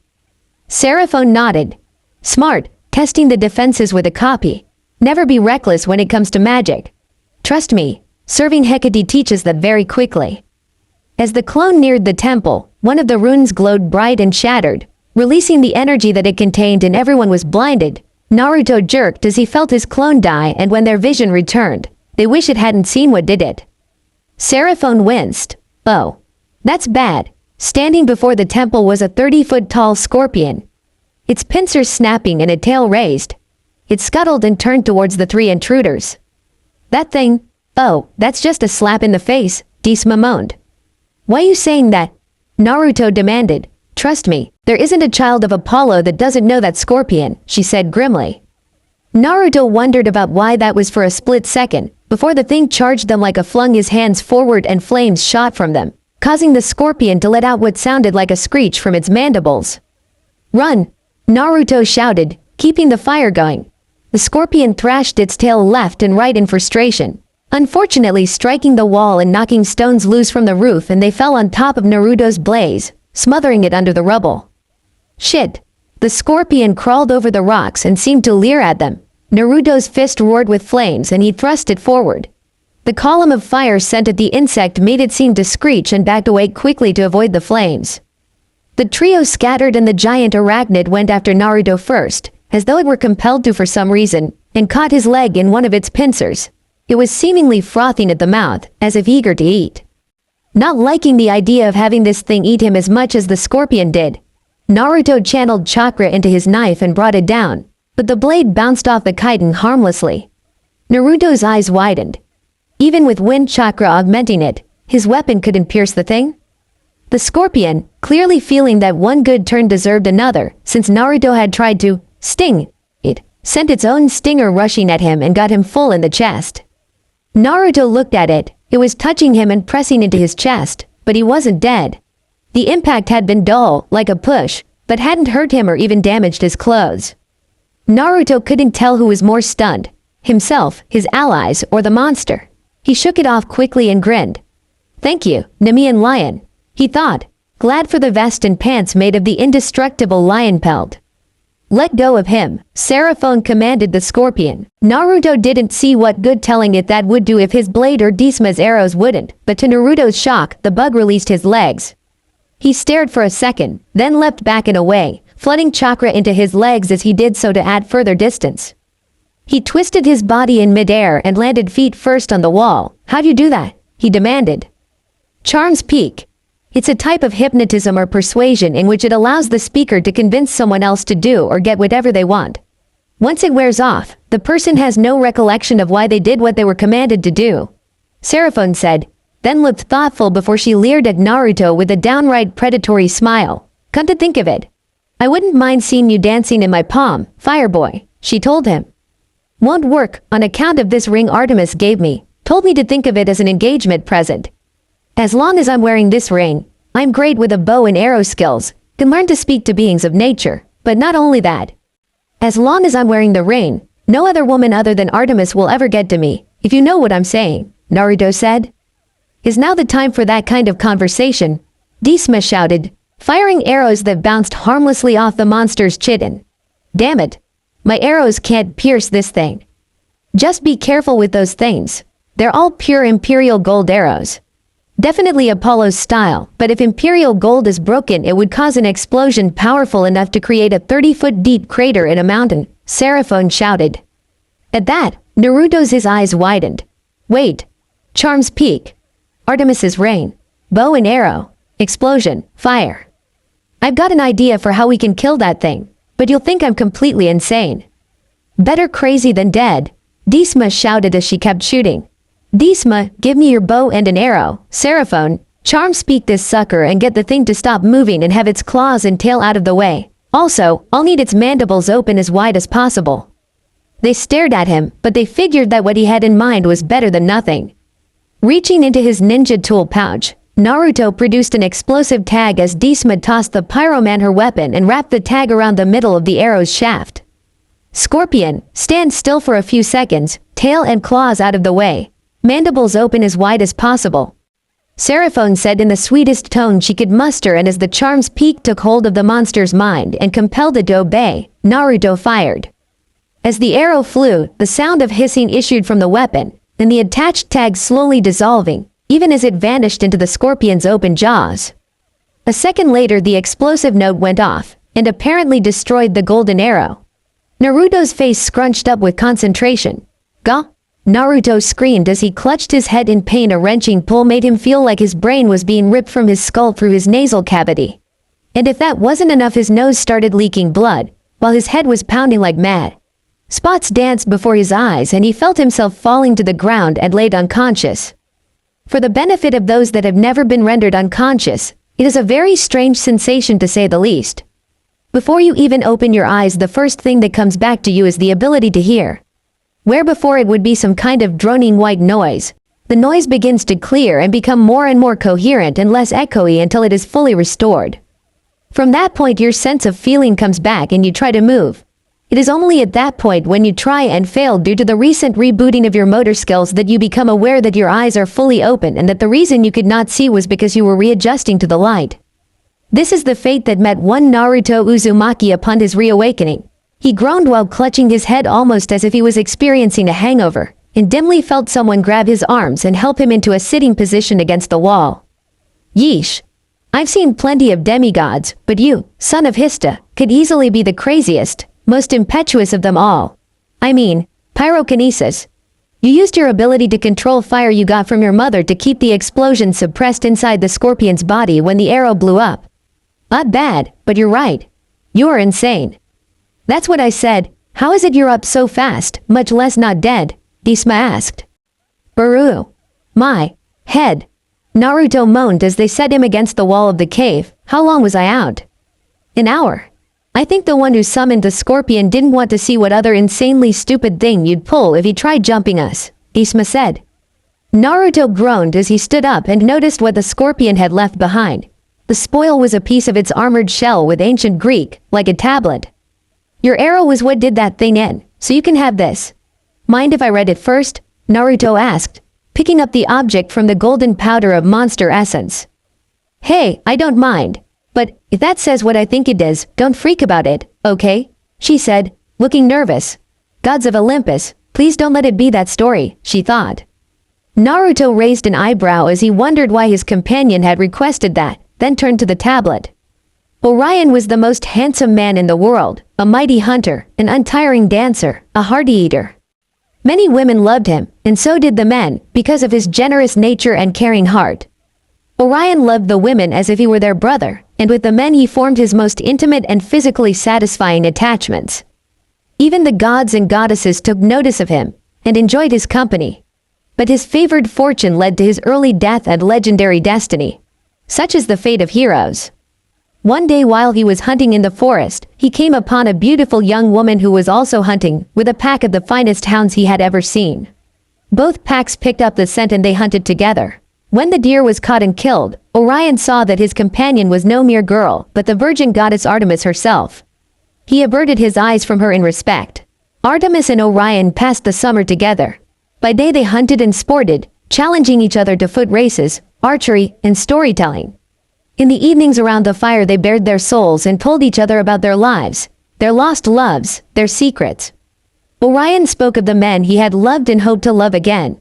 Seraphon nodded. "Smart, testing the defenses with a copy. Never be reckless when it comes to magic. Trust me, serving Hecate teaches that very quickly." As the clone neared the temple, one of the runes glowed bright and shattered, releasing the energy that it contained, and everyone was blinded. Naruto jerked as he felt his clone die, and when their vision returned, they wish it hadn't seen what did it. Seraphon winced. "Oh. That's bad." Standing before the temple was a 30-foot-tall scorpion. Its pincers snapping and a tail raised. It scuttled and turned towards the three intruders. "That thing? Oh, that's just a slap in the face," Disma moaned. "Why you saying that?" Naruto demanded. "Trust me, there isn't a child of Apollo that doesn't know that scorpion," she said grimly. Naruto wondered about why that was for a split second, before the thing charged them like a flung his hands forward and flames shot from them, causing the scorpion to let out what sounded like a screech from its mandibles. "Run!" Naruto shouted, keeping the fire going. The scorpion thrashed its tail left and right in frustration, unfortunately striking the wall and knocking stones loose from the roof, and they fell on top of Naruto's blaze, smothering it under the rubble. "Shit!" The scorpion crawled over the rocks and seemed to leer at them. Naruto's fist roared with flames and he thrust it forward. The column of fire sent at the insect made it seem to screech and backed away quickly to avoid the flames. The trio scattered and the giant arachnid went after Naruto first, as though it were compelled to for some reason, and caught his leg in one of its pincers. It was seemingly frothing at the mouth, as if eager to eat. Not liking the idea of having this thing eat him as much as the scorpion did, Naruto channeled chakra into his knife and brought it down, but the blade bounced off the chitin harmlessly. Naruto's eyes widened. Even with wind chakra augmenting it, his weapon couldn't pierce the thing? The scorpion, clearly feeling that one good turn deserved another, since Naruto had tried to sting it, sent its own stinger rushing at him and got him full in the chest. Naruto looked at it. It was touching him and pressing into his chest, but he wasn't dead. The impact had been dull, like a push, but hadn't hurt him or even damaged his clothes. Naruto couldn't tell who was more stunned, himself, his allies, or the monster. He shook it off quickly and grinned. "Thank you, Nemean lion," he thought, glad for the vest and pants made of the indestructible lion pelt. "Let go of him," Seraphon commanded the scorpion. Naruto didn't see what good telling it that would do if his blade or Disma's arrows wouldn't, but to Naruto's shock, the bug released his legs. He stared for a second, then leapt back and away, flooding chakra into his legs as he did so to add further distance. He twisted his body in midair and landed feet first on the wall. "How'd you do that?" he demanded. "Charm's Peak. It's a type of hypnotism or persuasion in which it allows the speaker to convince someone else to do or get whatever they want. Once it wears off, the person has no recollection of why they did what they were commanded to do," Seraphon said, then looked thoughtful before she leered at Naruto with a downright predatory smile. "Come to think of it, I wouldn't mind seeing you dancing in my palm, Fireboy," she told him. "Won't work on account of this ring Artemis gave me. Told me to think of it as an engagement present. As long as I'm wearing this ring, I'm great with a bow and arrow skills, can learn to speak to beings of nature, but not only that. As long as I'm wearing the ring, no other woman other than Artemis will ever get to me, if you know what I'm saying," Naruto said. "Is now the time for that kind of conversation?" Disma shouted, firing arrows that bounced harmlessly off the monster's chitin. "Damn it. My arrows can't pierce this thing." "Just be careful with those things. They're all pure imperial gold arrows. Definitely Apollo's style, but if imperial gold is broken it would cause an explosion powerful enough to create a 30-foot deep crater in a mountain," Seraphon shouted. At that, Naruto's eyes widened. "Wait. Charm's Peak. Artemis's Rain. Bow and arrow. Explosion. Fire. I've got an idea for how we can kill that thing, but you'll think I'm completely insane." "Better crazy than dead," Disma shouted as she kept shooting. "Disma, give me your bow and an arrow. Seraphon, charm speak this sucker and get the thing to stop moving and have its claws and tail out of the way. Also, I'll need its mandibles open as wide as possible." They stared at him, but they figured that what he had in mind was better than nothing. Reaching into his ninja tool pouch, Naruto produced an explosive tag as Hestia tossed the pyroman her weapon and wrapped the tag around the middle of the arrow's shaft. Scorpion, stand still for a few seconds, tail and claws out of the way, mandibles open as wide as possible. Seraphone said in the sweetest tone she could muster, and as the charm's peak took hold of the monster's mind and compelled it to obey, Naruto fired. As the arrow flew, the sound of hissing issued from the weapon, and the attached tag slowly dissolving, even as it vanished into the scorpion's open jaws. A second later the explosive note went off, and apparently destroyed the golden arrow. Naruto's face scrunched up with concentration. Gah! Naruto screamed as he clutched his head in pain. A wrenching pull made him feel like his brain was being ripped from his skull through his nasal cavity. And if that wasn't enough, his nose started leaking blood, while his head was pounding like mad. Spots danced before his eyes and he felt himself falling to the ground and laid unconscious. For the benefit of those that have never been rendered unconscious, it is a very strange sensation to say the least. Before you even open your eyes, the first thing that comes back to you is the ability to hear. Where before it would be some kind of droning white noise, the noise begins to clear and become more and more coherent and less echoey until it is fully restored. From that point your sense of feeling comes back and you try to move. It is only at that point, when you try and fail due to the recent rebooting of your motor skills, that you become aware that your eyes are fully open and that the reason you could not see was because you were readjusting to the light. This is the fate that met one Naruto Uzumaki upon his reawakening. He groaned while clutching his head almost as if he was experiencing a hangover, and dimly felt someone grab his arms and help him into a sitting position against the wall. Yeesh. I've seen plenty of demigods, but you, son of Hestia, could easily be the craziest, most impetuous of them all. I mean, pyrokinesis. You used your ability to control fire you got from your mother to keep the explosion suppressed inside the scorpion's body when the arrow blew up. Not bad, but you're right. You're insane. That's what I said. How is it you're up so fast, much less not dead? Hestia asked. Baru. My head. Naruto moaned as they set him against the wall of the cave. How long was I out? An hour. I think the one who summoned the scorpion didn't want to see what other insanely stupid thing you'd pull if he tried jumping us, Hestia said. Naruto groaned as he stood up and noticed what the scorpion had left behind. The spoil was a piece of its armored shell with ancient Greek, like a tablet. Your arrow was what did that thing in, so you can have this. Mind if I read it first? Naruto asked, picking up the object from the golden powder of monster essence. Hey, I don't mind. But if that says what I think it is, don't freak about it, okay? She said, looking nervous. Gods of Olympus, please don't let it be that story, she thought. Naruto raised an eyebrow as he wondered why his companion had requested that, then turned to the tablet. Orion was the most handsome man in the world, a mighty hunter, an untiring dancer, a hearty eater. Many women loved him, and so did the men, because of his generous nature and caring heart. Orion loved the women as if he were their brother, and with the men he formed his most intimate and physically satisfying attachments. Even the gods and goddesses took notice of him, and enjoyed his company. But his favored fortune led to his early death and legendary destiny. Such is the fate of heroes. One day while he was hunting in the forest, he came upon a beautiful young woman who was also hunting, with a pack of the finest hounds he had ever seen. Both packs picked up the scent and they hunted together. When the deer was caught and killed, Orion saw that his companion was no mere girl, but the virgin goddess Artemis herself. He averted his eyes from her in respect. Artemis and Orion passed the summer together. By day they hunted and sported, challenging each other to foot races, archery, and storytelling. In the evenings around the fire they bared their souls and told each other about their lives, their lost loves, their secrets. Orion spoke of the men he had loved and hoped to love again.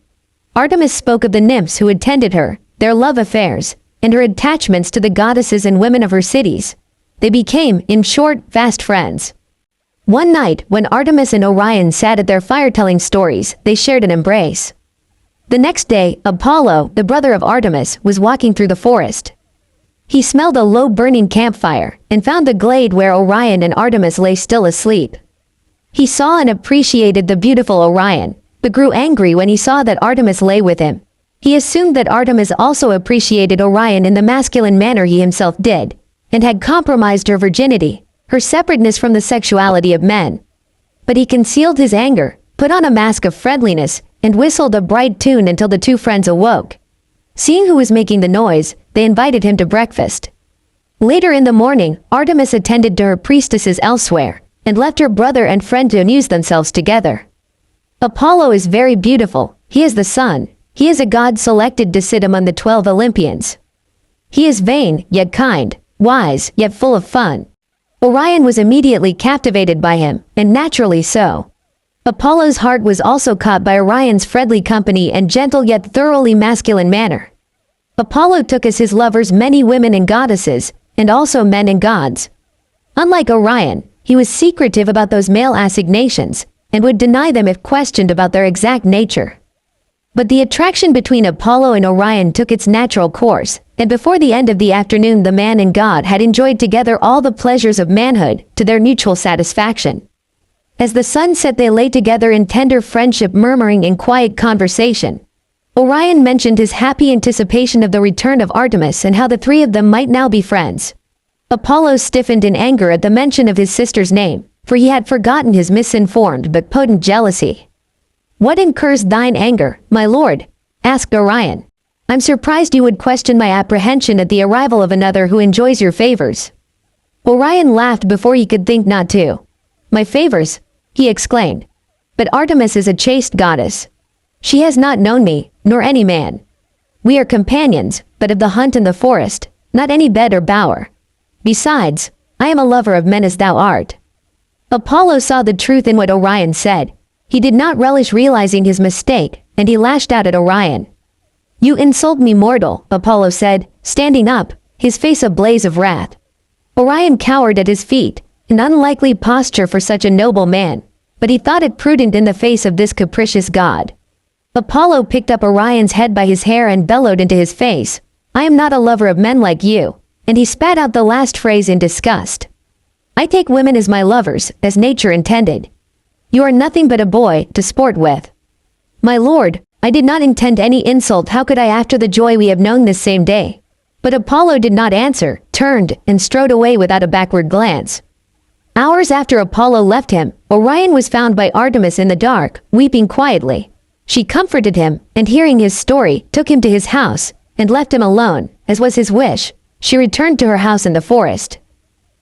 Artemis spoke of the nymphs who had tended her, their love affairs, and her attachments to the goddesses and women of her cities. They became, in short, fast friends. One night, when Artemis and Orion sat at their fire telling stories, they shared an embrace. The next day, Apollo, the brother of Artemis, was walking through the forest. He smelled a low burning campfire, and found the glade where Orion and Artemis lay still asleep. He saw and appreciated the beautiful Orion, but grew angry when he saw that Artemis lay with him. He assumed that Artemis also appreciated Orion in the masculine manner he himself did, and had compromised her virginity, her separateness from the sexuality of men. But he concealed his anger, put on a mask of friendliness, and whistled a bright tune until the two friends awoke. Seeing who was making the noise, they invited him to breakfast. Later in the morning, Artemis attended to her priestesses elsewhere, and left her brother and friend to amuse themselves together. Apollo is very beautiful. He is the sun. He is a god selected to sit among the 12 Olympians. He is vain, yet kind, wise, yet full of fun. Orion was immediately captivated by him, and naturally so. Apollo's heart was also caught by Orion's friendly company and gentle yet thoroughly masculine manner. Apollo took as his lovers many women and goddesses, and also men and gods. Unlike Orion, he was secretive about those male assignations, and would deny them if questioned about their exact nature. But the attraction between Apollo and Orion took its natural course, and before the end of the afternoon the man and god had enjoyed together all the pleasures of manhood, to their mutual satisfaction. As the sun set they lay together in tender friendship, murmuring in quiet conversation. Orion mentioned his happy anticipation of the return of Artemis and how the three of them might now be friends. Apollo stiffened in anger at the mention of his sister's name, for he had forgotten his misinformed but potent jealousy. "What incurs thine anger, my lord?" asked Orion. "I'm surprised you would question my apprehension at the arrival of another who enjoys your favors." Orion laughed before he could think not to. "My favors?" he exclaimed. "But Artemis is a chaste goddess. She has not known me, nor any man. We are companions, but of the hunt and the forest, not any bed or bower. Besides, I am a lover of men as thou art." Apollo saw the truth in what Orion said. He did not relish realizing his mistake, and he lashed out at Orion. "You insult me, mortal," Apollo said, standing up, his face a blaze of wrath. Orion cowered at his feet, an unlikely posture for such a noble man, but he thought it prudent in the face of this capricious god. Apollo picked up Orion's head by his hair and bellowed into his face, "I am not a lover of men like you," and he spat out the last phrase in disgust. "I take women as my lovers, as nature intended. You are nothing but a boy to sport with." "My lord, I did not intend any insult. How could I after the joy we have known this same day?" But Apollo did not answer, turned, and strode away without a backward glance. Hours after Apollo left him, Orion was found by Artemis in the dark, weeping quietly. She comforted him, and hearing his story, took him to his house, and left him alone, as was his wish. She returned to her house in the forest.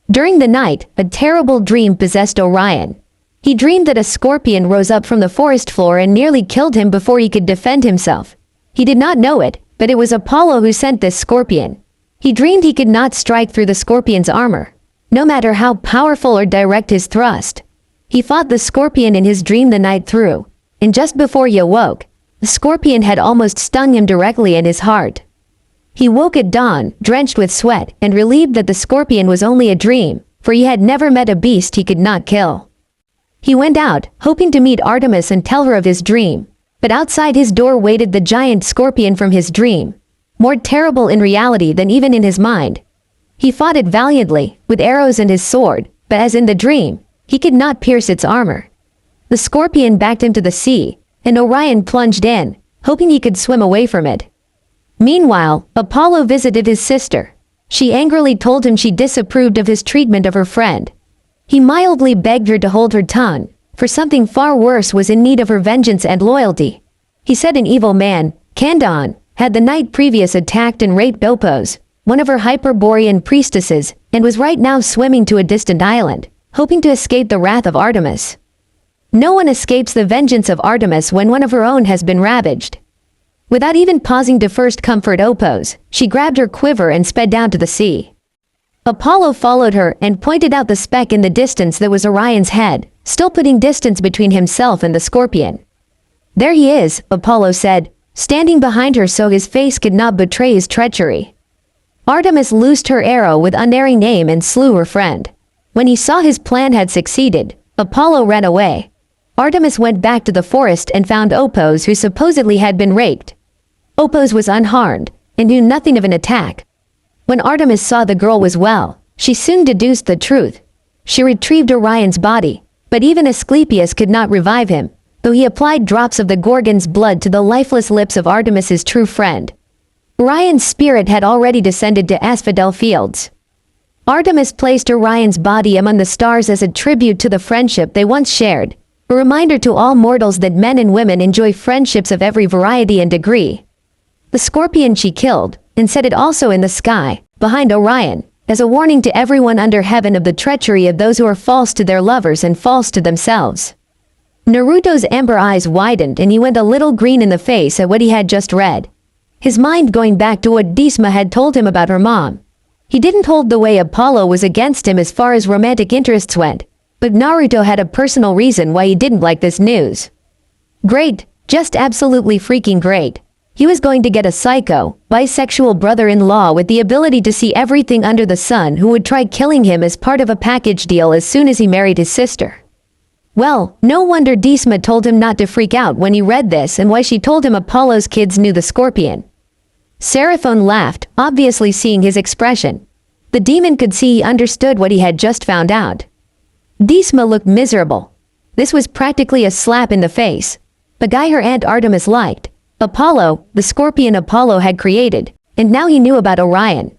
During the night, a terrible dream possessed Orion. He dreamed that a scorpion rose up from the forest floor and nearly killed him before he could defend himself. He did not know it, but it was Apollo who sent this scorpion. He dreamed he could not strike through the scorpion's armor, no matter how powerful or direct his thrust. He fought the scorpion in his dream the night through, and just before he awoke, the scorpion had almost stung him directly in his heart. He woke at dawn, drenched with sweat, and relieved that the scorpion was only a dream, for he had never met a beast he could not kill. He went out, hoping to meet Artemis and tell her of his dream, but outside his door waited the giant scorpion from his dream, more terrible in reality than even in his mind. He fought it valiantly, with arrows and his sword, but as in the dream, he could not pierce its armor. The scorpion backed him to the sea, and Orion plunged in, hoping he could swim away from it. Meanwhile, Apollo visited his sister. She angrily told him she disapproved of his treatment of her friend. He mildly begged her to hold her tongue, for something far worse was in need of her vengeance and loyalty. He said an evil man, Candon, had the night previous attacked and raped Opos, one of her Hyperborean priestesses, and was right now swimming to a distant island, hoping to escape the wrath of Artemis. No one escapes the vengeance of Artemis when one of her own has been ravaged. Without even pausing to first comfort Opos, she grabbed her quiver and sped down to the sea. Apollo followed her and pointed out the speck in the distance that was Orion's head, still putting distance between himself and the scorpion. "There he is," Apollo said, standing behind her so his face could not betray his treachery. Artemis loosed her arrow with unerring aim and slew her friend. When he saw his plan had succeeded, Apollo ran away. Artemis went back to the forest and found Opos, who supposedly had been raped. Opos was unharmed, and knew nothing of an attack. When Artemis saw the girl was well, she soon deduced the truth. She retrieved Orion's body, but even Asclepius could not revive him, though he applied drops of the Gorgon's blood to the lifeless lips of Artemis's true friend. Orion's spirit had already descended to Asphodel Fields. Artemis placed Orion's body among the stars as a tribute to the friendship they once shared, a reminder to all mortals that men and women enjoy friendships of every variety and degree. The scorpion she killed, and set it also in the sky, behind Orion, as a warning to everyone under heaven of the treachery of those who are false to their lovers and false to themselves. Naruto's amber eyes widened and he went a little green in the face at what he had just read. His mind going back to what Disma had told him about her mom. He didn't hold the way Apollo was against him as far as romantic interests went, but Naruto had a personal reason why he didn't like this news. Great, just absolutely freaking great. He was going to get a psycho, bisexual brother-in-law with the ability to see everything under the sun who would try killing him as part of a package deal as soon as he married his sister. Well, no wonder Disma told him not to freak out when he read this and why she told him Apollo's kids knew the scorpion. Seraphon laughed, obviously seeing his expression. The demon could see he understood what he had just found out. Disma looked miserable. This was practically a slap in the face. The guy her Aunt Artemis liked. Apollo, the scorpion Apollo had created, and now he knew about Orion.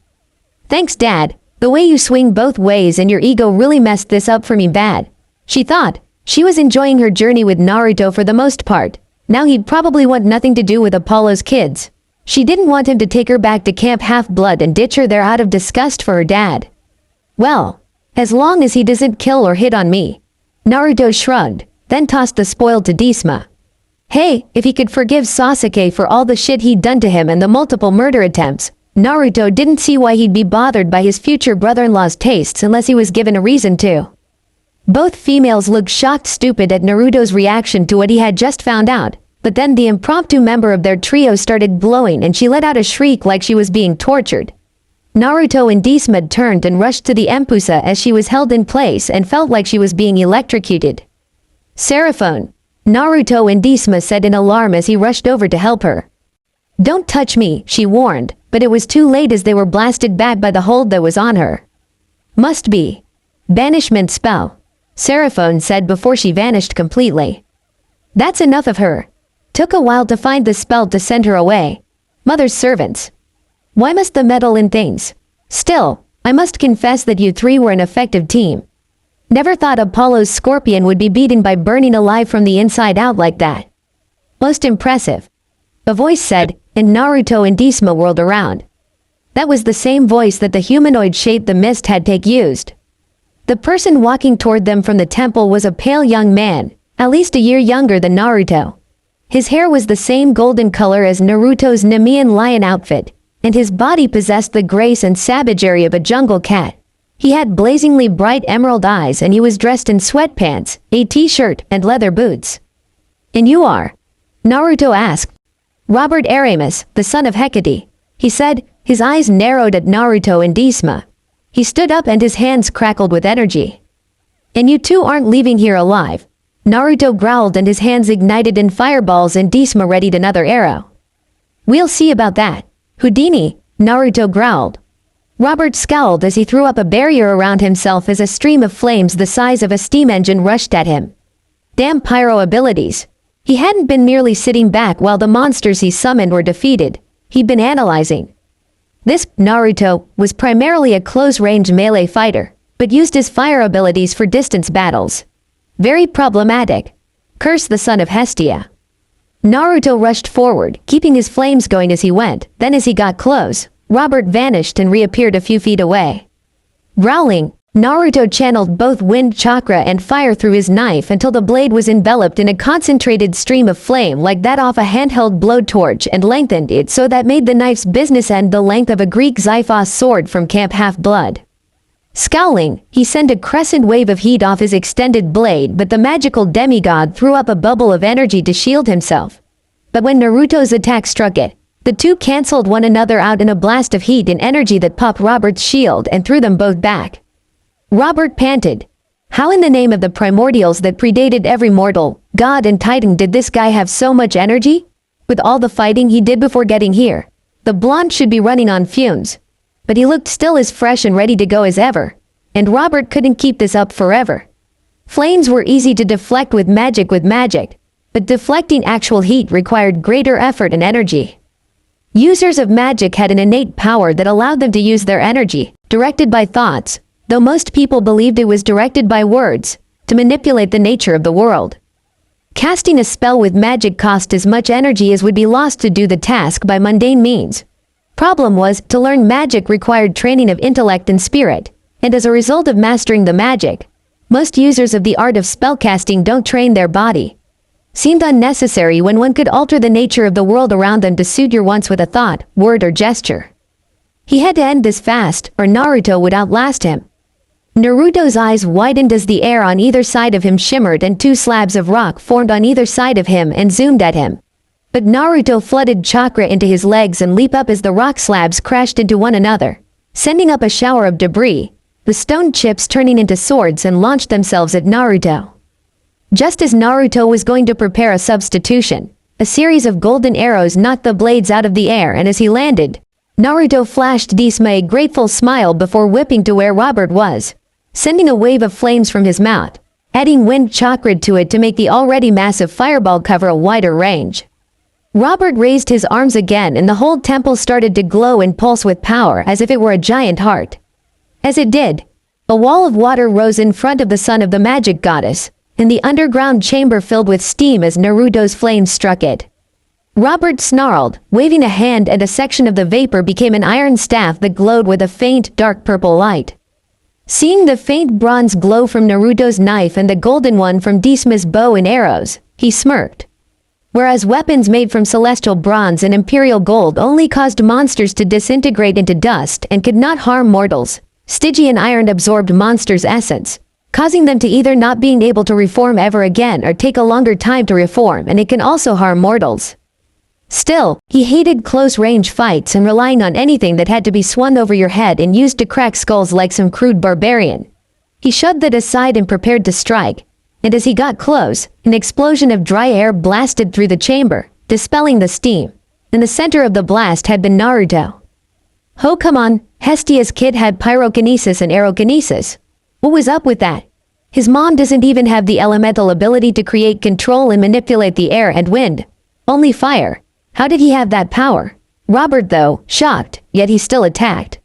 Thanks, Dad. The way you swing both ways and your ego really messed this up for me bad. She thought. She was enjoying her journey with Naruto for the most part. Now he'd probably want nothing to do with Apollo's kids. She didn't want him to take her back to Camp Half-Blood and ditch her there out of disgust for her dad. Well, as long as he doesn't kill or hit on me. Naruto shrugged, then tossed the spoil to Disma. Hey, if he could forgive Sasuke for all the shit he'd done to him and the multiple murder attempts, Naruto didn't see why he'd be bothered by his future brother-in-law's tastes unless he was given a reason to. Both females looked shocked stupid at Naruto's reaction to what he had just found out, but then the impromptu member of their trio started blowing and she let out a shriek like she was being tortured. Naruto and Disma turned and rushed to the Empusa as she was held in place and felt like she was being electrocuted. Seraphon, Naruto and Disma said in alarm as he rushed over to help her. Don't touch me, she warned, but it was too late as they were blasted back by the hold that was on her. Must be. Banishment spell, Seraphon said before she vanished completely. That's enough of her. Took a while to find the spell to send her away. Mother's servants. Why must they meddle in things? Still, I must confess that you three were an effective team. Never thought Apollo's scorpion would be beaten by burning alive from the inside out like that. Most impressive. A voice said, and Naruto and Disma whirled around. That was the same voice that the humanoid shape the mist had used. The person walking toward them from the temple was a pale young man, at least a year younger than Naruto. His hair was the same golden color as Naruto's Nemean lion outfit, and his body possessed the grace and savagery of a jungle cat. He had blazingly bright emerald eyes and he was dressed in sweatpants, a t-shirt, and leather boots. And you are? Naruto asked. Robert Aramis, the son of Hecate. He said, his eyes narrowed at Naruto and Disma. He stood up and his hands crackled with energy. And you two aren't leaving here alive. Naruto growled and his hands ignited in fireballs and Disma readied another arrow. We'll see about that. Houdini, Naruto growled. Robert scowled as he threw up a barrier around himself as a stream of flames the size of a steam engine rushed at him. Damn pyro abilities. He hadn't been merely sitting back while the monsters he summoned were defeated. He'd been analyzing. This, Naruto, was primarily a close-range melee fighter, but used his fire abilities for distance battles. Very problematic. Curse the son of Hestia. Naruto rushed forward, keeping his flames going as he went, then as he got close, Robert vanished and reappeared a few feet away. Growling, Naruto channeled both wind chakra and fire through his knife until the blade was enveloped in a concentrated stream of flame like that off a handheld blowtorch and lengthened it so that made the knife's business end the length of a Greek Xiphos sword from Camp Half-Blood. Scowling, he sent a crescent wave of heat off his extended blade, but the magical demigod threw up a bubble of energy to shield himself. But when Naruto's attack struck it, the two cancelled one another out in a blast of heat and energy that popped Robert's shield and threw them both back. Robert panted. How in the name of the primordials that predated every mortal, god and titan did this guy have so much energy? With all the fighting he did before getting here, the blonde should be running on fumes. But he looked still as fresh and ready to go as ever. And Robert couldn't keep this up forever. Flames were easy to deflect with magic, but deflecting actual heat required greater effort and energy. Users of magic had an innate power that allowed them to use their energy, directed by thoughts, though most people believed it was directed by words, to manipulate the nature of the world. Casting a spell with magic cost as much energy as would be lost to do the task by mundane means. Problem was, to learn magic required training of intellect and spirit, and as a result of mastering the magic, most users of the art of spellcasting don't train their body. Seemed unnecessary when one could alter the nature of the world around them to suit your wants with a thought, word or gesture. He had to end this fast, or Naruto would outlast him. Naruto's eyes widened as the air on either side of him shimmered and two slabs of rock formed on either side of him and zoomed at him. But Naruto flooded chakra into his legs and leaped up as the rock slabs crashed into one another, sending up a shower of debris, the stone chips turning into swords and launched themselves at Naruto. Just as Naruto was going to prepare a substitution, a series of golden arrows knocked the blades out of the air, and as he landed, Naruto flashed Disma a grateful smile before whipping to where Robert was, sending a wave of flames from his mouth, adding wind chakra to it to make the already massive fireball cover a wider range. Robert raised his arms again and the whole temple started to glow and pulse with power as if it were a giant heart. As it did, a wall of water rose in front of the son of the magic goddess, and the underground chamber filled with steam as Naruto's flames struck it. Robert snarled, waving a hand, and a section of the vapor became an iron staff that glowed with a faint, dark purple light. Seeing the faint bronze glow from Naruto's knife and the golden one from Disma's bow and arrows, he smirked. Whereas weapons made from celestial bronze and imperial gold only caused monsters to disintegrate into dust and could not harm mortals, Stygian iron absorbed monsters' essence, causing them to either not being able to reform ever again or take a longer time to reform, and it can also harm mortals. Still, he hated close-range fights and relying on anything that had to be swung over your head and used to crack skulls like some crude barbarian. He shoved that aside and prepared to strike, and as he got close, an explosion of dry air blasted through the chamber, dispelling the steam. In the center of the blast had been Naruto. Oh come on, Hestia's kid had pyrokinesis and aerokinesis. What was up with that? His mom doesn't even have the elemental ability to create, control and manipulate the air and wind. Only fire. How did he have that power? Robert though, shocked, yet he still attacked.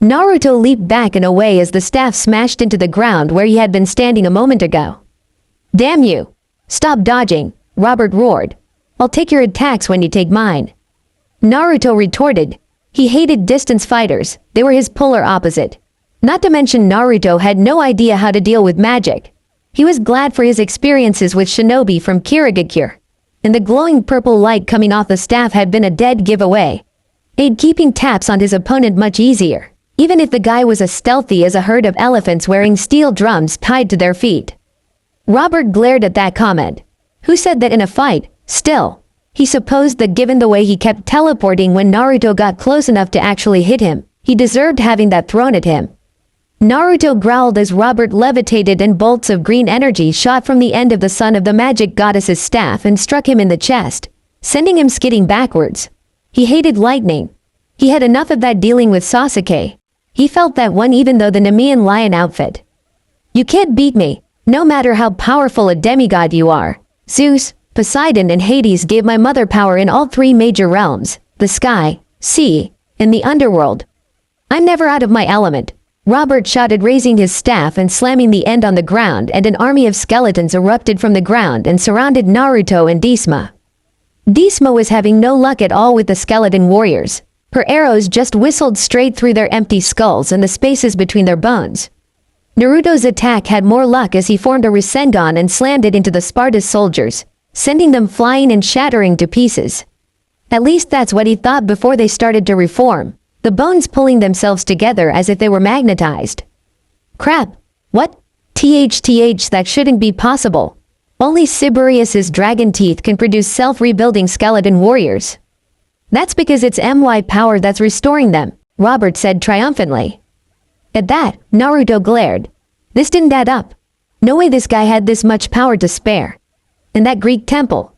Naruto leaped back and away as the staff smashed into the ground where he had been standing a moment ago. Damn you! Stop dodging, Robert roared. I'll take your attacks when you take mine. Naruto retorted. He hated distance fighters, they were his polar opposite. Not to mention Naruto had no idea how to deal with magic. He was glad for his experiences with shinobi from Kirigakure, and the glowing purple light coming off the staff had been a dead giveaway. Made keeping taps on his opponent much easier, even if the guy was as stealthy as a herd of elephants wearing steel drums tied to their feet. Robert glared at that comment. Who said that in a fight? Still, he supposed that given the way he kept teleporting when Naruto got close enough to actually hit him, he deserved having that thrown at him. Naruto growled as Robert levitated and bolts of green energy shot from the end of the son of the magic goddess's staff and struck him in the chest, sending him skidding backwards. He hated lightning. He had enough of that dealing with Sasuke. He felt that one even though the Nemean lion outfit. You can't beat me, no matter how powerful a demigod you are. Zeus, Poseidon and Hades gave my mother power in all three major realms, the sky, sea, and the underworld. I'm never out of my element. Robert shouted, raising his staff and slamming the end on the ground, and an army of skeletons erupted from the ground and surrounded Naruto and Disma. Disma was having no luck at all with the skeleton warriors. Her arrows just whistled straight through their empty skulls and the spaces between their bones. Naruto's attack had more luck as he formed a Rasengan and slammed it into the Sparta's soldiers, sending them flying and shattering to pieces. At least that's what he thought before they started to reform, the bones pulling themselves together as if they were magnetized. Crap! What? THTH, that shouldn't be possible. Only Siberius's dragon teeth can produce self-rebuilding skeleton warriors. That's because it's MY power that's restoring them, Robert said triumphantly. At that, Naruto glared. This didn't add up. No way this guy had this much power to spare. And that Greek temple.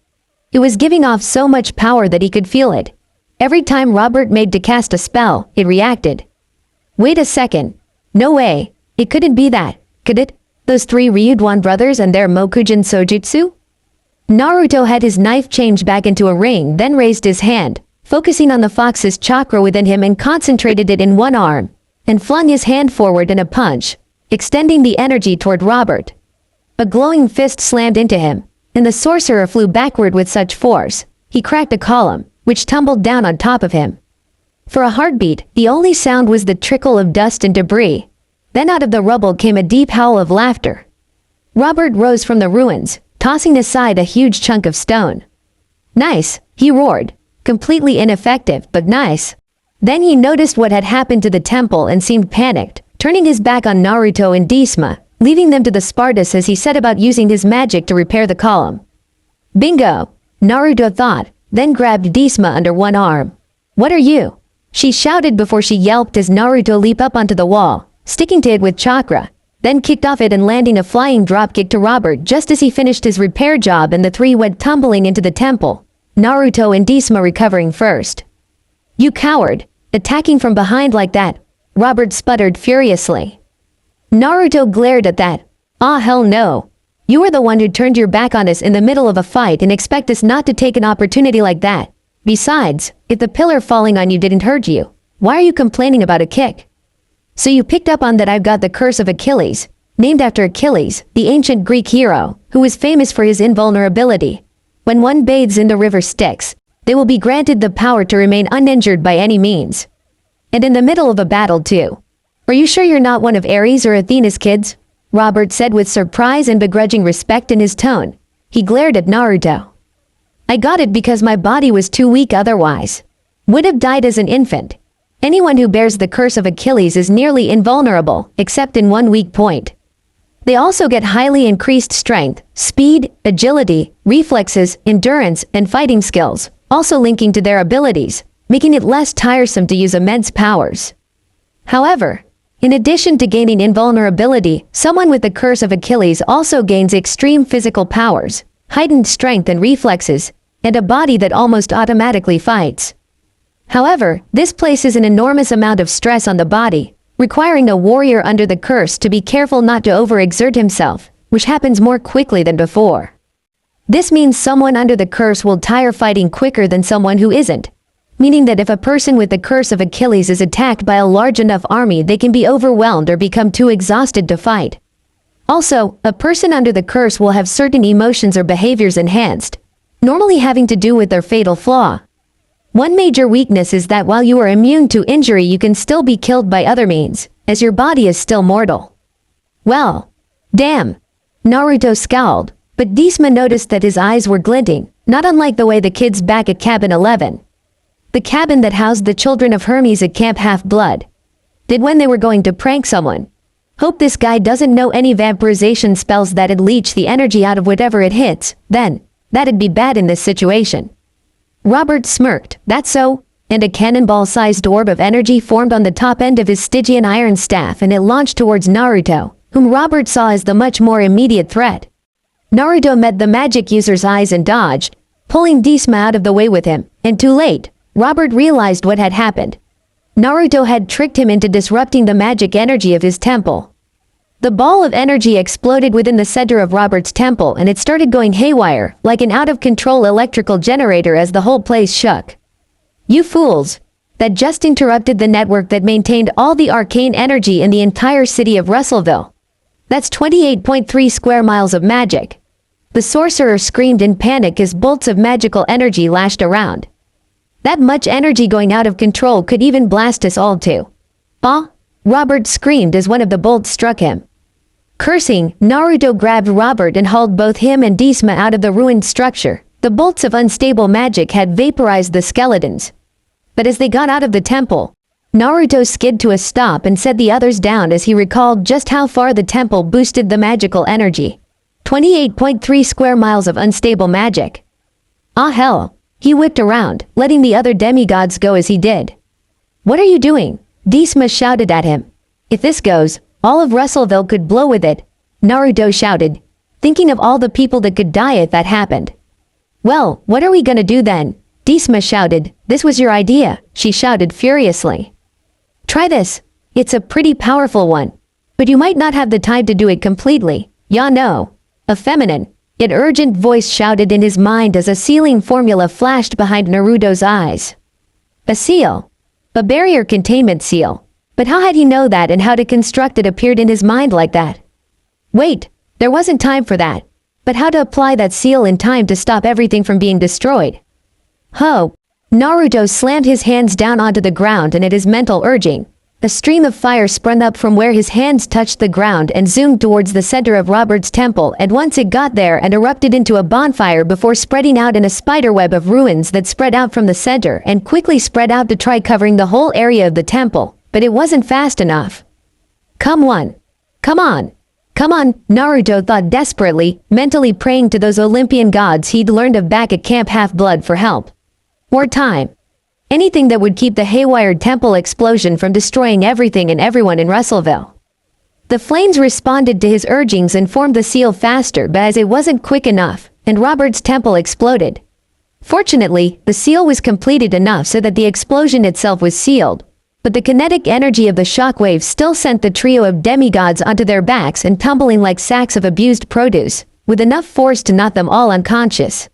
It was giving off so much power that he could feel it. Every time Robert made to cast a spell, it reacted. Wait a second. No way. It couldn't be that, could it? Those three Ryuduan brothers and their Mokujin Sojutsu? Naruto had his knife changed back into a ring, then raised his hand, focusing on the fox's chakra within him and concentrated it in one arm, and flung his hand forward in a punch, extending the energy toward Robert. A glowing fist slammed into him, and the sorcerer flew backward with such force, he cracked a column, which tumbled down on top of him. For a heartbeat, the only sound was the trickle of dust and debris. Then out of the rubble came a deep howl of laughter. Robert rose from the ruins, tossing aside a huge chunk of stone. "Nice," he roared. "Completely ineffective, but nice." Then he noticed what had happened to the temple and seemed panicked, turning his back on Naruto and Disma, leaving them to the Spartus as he set about using his magic to repair the column. "Bingo," Naruto thought, then grabbed Disma under one arm. "What are you?" she shouted before she yelped as Naruto leaped up onto the wall, sticking to it with chakra, then kicked off it and landing a flying dropkick to Robert just as he finished his repair job and the three went tumbling into the temple, Naruto and Disma recovering first. "You coward, attacking from behind like that," Robert sputtered furiously. Naruto glared at that. "Ah, hell no. You were the one who turned your back on us in the middle of a fight and expect us not to take an opportunity like that. Besides, if the pillar falling on you didn't hurt you, why are you complaining about a kick? So you picked up on that I've got the curse of Achilles, named after Achilles, the ancient Greek hero, who was famous for his invulnerability. When one bathes in the river Styx, they will be granted the power to remain uninjured by any means. And in the middle of a battle too. Are you sure you're not one of Ares or Athena's kids?" Robert said with surprise and begrudging respect in his tone. He glared at Naruto. "I got it because my body was too weak otherwise. Would have died as an infant. Anyone who bears the curse of Achilles is nearly invulnerable, except in one weak point. They also get highly increased strength, speed, agility, reflexes, endurance, and fighting skills, also linking to their abilities, making it less tiresome to use immense powers. However, in addition to gaining invulnerability, someone with the curse of Achilles also gains extreme physical powers, heightened strength and reflexes, and a body that almost automatically fights. However, this places an enormous amount of stress on the body, requiring a warrior under the curse to be careful not to overexert himself, which happens more quickly than before. This means someone under the curse will tire fighting quicker than someone who isn't, meaning that if a person with the curse of Achilles is attacked by a large enough army, they can be overwhelmed or become too exhausted to fight. Also, a person under the curse will have certain emotions or behaviors enhanced, normally having to do with their fatal flaw. One major weakness is that while you are immune to injury, you can still be killed by other means, as your body is still mortal. Well, damn. Naruto scowled, but Disma noticed that his eyes were glinting, not unlike the way the kids back at Cabin 11. The cabin that housed the children of Hermes at Camp Half-Blood. Did when they were going to prank someone. Hope this guy doesn't know any vampirization spells that'd leech the energy out of whatever it hits, then, that'd be bad in this situation. Robert smirked, "That's so," and a cannonball-sized orb of energy formed on the top end of his Stygian iron staff and it launched towards Naruto, whom Robert saw as the much more immediate threat. Naruto met the magic user's eyes and dodged, pulling Disma out of the way with him, and too late, Robert realized what had happened. Naruto had tricked him into disrupting the magic energy of his temple. The ball of energy exploded within the center of Robert's temple and it started going haywire, like an out-of-control electrical generator as the whole place shook. "You fools! That just interrupted the network that maintained all the arcane energy in the entire city of Russellville. That's 28.3 square miles of magic." The sorcerer screamed in panic as bolts of magical energy lashed around. "That much energy going out of control could even blast us all too." "Ah!" Robert screamed as one of the bolts struck him. Cursing, Naruto grabbed Robert and hauled both him and Disma out of the ruined structure. The bolts of unstable magic had vaporized the skeletons. But as they got out of the temple, Naruto skid to a stop and set the others down as he recalled just how far the temple boosted the magical energy. 28.3 square miles of unstable magic. Ah hell, he whipped around, letting the other demigods go as he did. "What are you doing?" Disma shouted at him. "If this goes, all of Russellville could blow with it," Naruto shouted, thinking of all the people that could die if that happened. "Well, what are we gonna do then?" Disma shouted. "This was your idea," she shouted furiously. "Try this. It's a pretty powerful one. But you might not have the time to do it completely. Ya know." A feminine, yet urgent voice shouted in his mind as a sealing formula flashed behind Naruto's eyes. A seal. A barrier containment seal. But how had he know that, and how to construct it appeared in his mind like that? Wait, there wasn't time for that. But how to apply that seal in time to stop everything from being destroyed? Ho! Naruto slammed his hands down onto the ground, and at his mental urging, a stream of fire sprung up from where his hands touched the ground and zoomed towards the center of Robert's temple, and once it got there and erupted into a bonfire before spreading out in a spiderweb of ruins that spread out from the center and quickly spread out to try covering the whole area of the temple, but it wasn't fast enough. Come on. Come on. Come on, Naruto thought desperately, mentally praying to those Olympian gods he'd learned of back at Camp Half-Blood for help. More time. Anything that would keep the haywired temple explosion from destroying everything and everyone in Russellville. The flames responded to his urgings and formed the seal faster, but as it wasn't quick enough, and Robert's temple exploded. Fortunately, the seal was completed enough so that the explosion itself was sealed, but the kinetic energy of the shockwave still sent the trio of demigods onto their backs and tumbling like sacks of abused produce, with enough force to knock them all unconscious.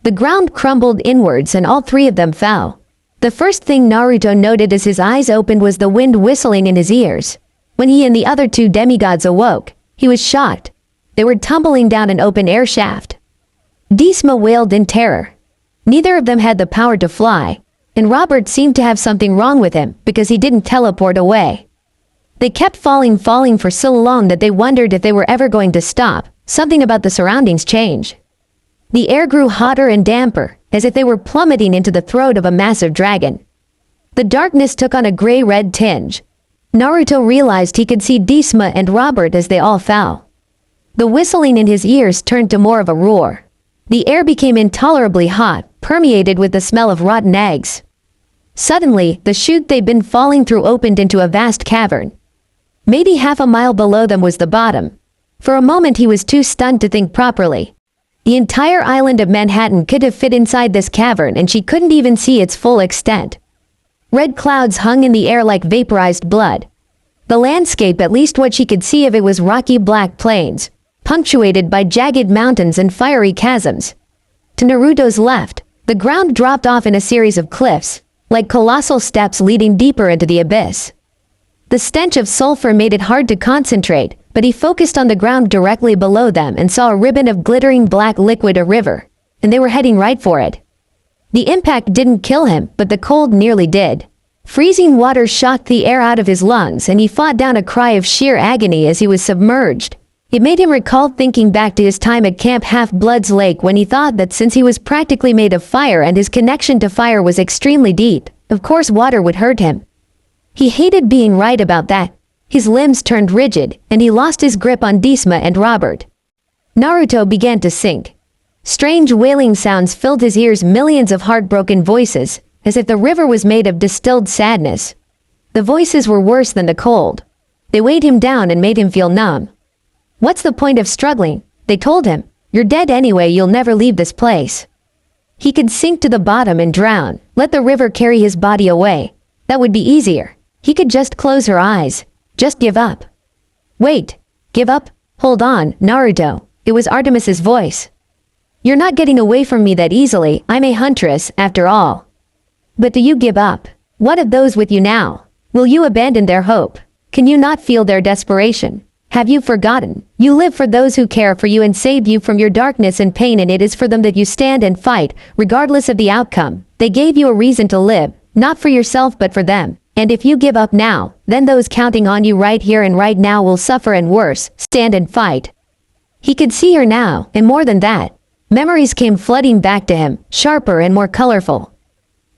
The ground crumbled inwards and all three of them fell. The first thing Naruto noted as his eyes opened was the wind whistling in his ears. When he and the other two demigods awoke, he was shocked. They were tumbling down an open air shaft. Disma wailed in terror. Neither of them had the power to fly, and Robert seemed to have something wrong with him because he didn't teleport away. They kept falling for so long that they wondered if they were ever going to stop. Something about the surroundings changed. The air grew hotter and damper, as if they were plummeting into the throat of a massive dragon. The darkness took on a gray-red tinge. Naruto realized he could see Disma and Robert as they all fell. The whistling in his ears turned to more of a roar. The air became intolerably hot, permeated with the smell of rotten eggs. Suddenly, the chute they'd been falling through opened into a vast cavern. Maybe half a mile below them was the bottom. For a moment he was too stunned to think properly. The entire island of Manhattan could have fit inside this cavern, and she couldn't even see its full extent. Red clouds hung in the air like vaporized blood. The landscape, at least what she could see of it, was rocky black plains, punctuated by jagged mountains and fiery chasms. To Naruto's left, the ground dropped off in a series of cliffs, like colossal steps leading deeper into the abyss. The stench of sulfur made it hard to concentrate, but he focused on the ground directly below them and saw a ribbon of glittering black liquid, a river, and they were heading right for it. The impact didn't kill him, but the cold nearly did. Freezing water shocked the air out of his lungs, and he fought down a cry of sheer agony as he was submerged. It made him recall thinking back to his time at Camp Half-Blood's Lake, when he thought that since he was practically made of fire and his connection to fire was extremely deep, of course water would hurt him. He hated being right about that. His limbs turned rigid, and he lost his grip on Disma and Robert. Naruto began to sink. Strange wailing sounds filled his ears, millions of heartbroken voices, as if the river was made of distilled sadness. The voices were worse than the cold. They weighed him down and made him feel numb. What's the point of struggling? They told him. You're dead anyway, you'll never leave this place. He could sink to the bottom and drown, let the river carry his body away. That would be easier. He could just close her eyes. Just give up. Wait. Give up? Hold on, Naruto. It was Artemis's voice. You're not getting away from me that easily. I'm a huntress, after all. But do you give up? What of those with you now? Will you abandon their hope? Can you not feel their desperation? Have you forgotten? You live for those who care for you and saved you from your darkness and pain, and it is for them that you stand and fight, regardless of the outcome. They gave you a reason to live, not for yourself but for them. And if you give up now, then those counting on you right here and right now will suffer, and worse, stand and fight. He could see her now, and more than that. Memories came flooding back to him, sharper and more colorful.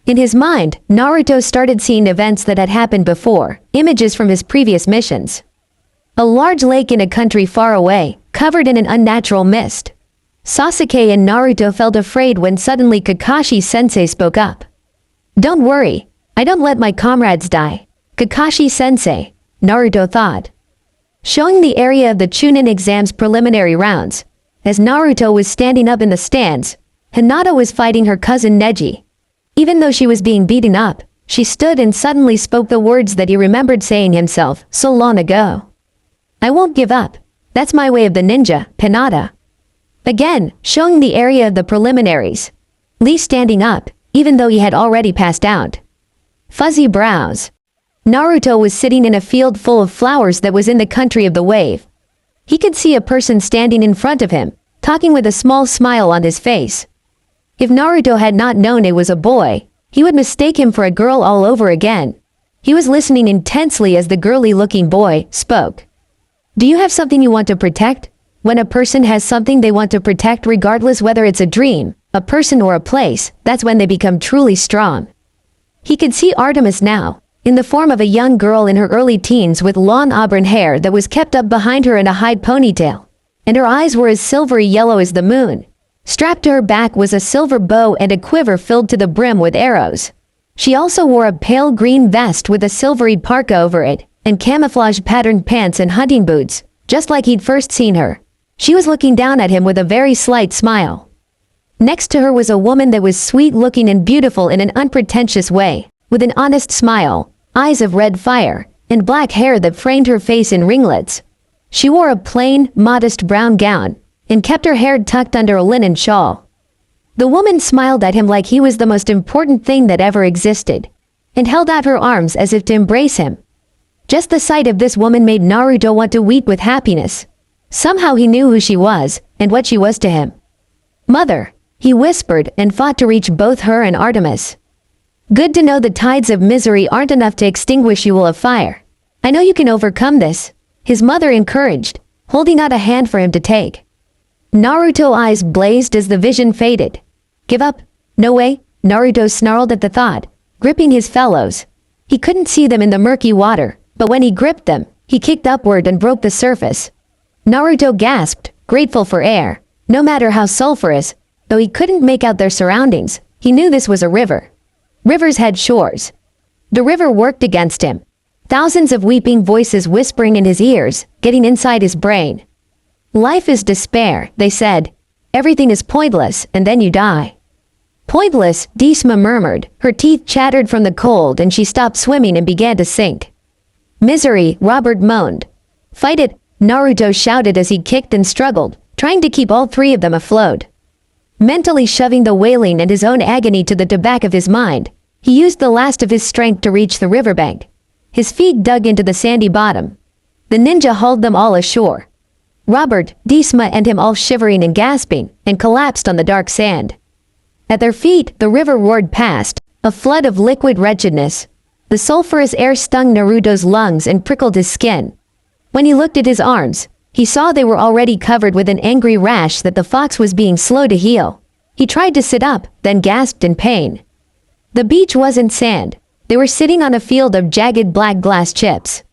In his mind, Naruto started seeing events that had happened before, images from his previous missions. A large lake in a country far away, covered in an unnatural mist. Sasuke and Naruto felt afraid when suddenly Kakashi-sensei spoke up. Don't worry, I don't let my comrades die. Kakashi-sensei, Naruto thought. Showing the area of the Chunin exam's preliminary rounds. As Naruto was standing up in the stands, Hinata was fighting her cousin Neji. Even though she was being beaten up, she stood and suddenly spoke the words that he remembered saying himself so long ago. I won't give up. That's my way of the ninja, Hinata. Again, showing the area of the preliminaries. Lee standing up, even though he had already passed out. fuzzy brows. Naruto was sitting in a field full of flowers that was in the country of the wave. He could see a person standing in front of him, talking with a small smile on his face. If Naruto had not known it was a boy, he would mistake him for a girl all over again. He was listening intensely as the girly-looking boy spoke. Do you have something you want to protect? When a person has something they want to protect, regardless whether it's a dream, a person or a place, that's when they become truly strong. He could see Artemis now, in the form of a young girl in her early teens with long auburn hair that was kept up behind her in a high ponytail, and her eyes were as silvery yellow as the moon. Strapped to her back was a silver bow and a quiver filled to the brim with arrows. She also wore a pale green vest with a silvery parka over it, and camouflage patterned pants and hunting boots, just like he'd first seen her. She was looking down at him with a very slight smile. Next to her was a woman that was sweet-looking and beautiful in an unpretentious way, with an honest smile, eyes of red fire, and black hair that framed her face in ringlets. She wore a plain, modest brown gown, and kept her hair tucked under a linen shawl. The woman smiled at him like he was the most important thing that ever existed, and held out her arms as if to embrace him. Just the sight of this woman made Naruto want to weep with happiness. Somehow he knew who she was, and what she was to him. Mother, he whispered and fought to reach both her and Artemis. Good to know the tides of misery aren't enough to extinguish you of fire. I know you can overcome this, his mother encouraged, holding out a hand for him to take. Naruto's eyes blazed as the vision faded. Give up? No way, Naruto snarled at the thought, gripping his fellows. He couldn't see them in the murky water, but when he gripped them, he kicked upward and broke the surface. Naruto gasped, grateful for air, no matter how sulfurous, though he couldn't make out their surroundings. He knew this was a river. Rivers had shores. The river worked against him. Thousands of weeping voices whispering in his ears, getting inside his brain. Life is despair, they said. Everything is pointless, and then you die. Pointless, Hestia murmured. Her teeth chattered from the cold and she stopped swimming and began to sink. Misery, Robert moaned. Fight it, Naruto shouted as he kicked and struggled, trying to keep all three of them afloat. Mentally shoving the wailing and his own agony to the back of his mind, he used the last of his strength to reach the riverbank. His feet dug into the sandy bottom. The ninja hauled them all ashore. Robert, Hestia and him all shivering and gasping, and collapsed on the dark sand. At their feet, the river roared past, a flood of liquid wretchedness. The sulfurous air stung Naruto's lungs and prickled his skin. When he looked at his arms, he saw they were already covered with an angry rash that the fox was being slow to heal. He tried to sit up, then gasped in pain. The beach wasn't sand. They were sitting on a field of jagged black glass chips,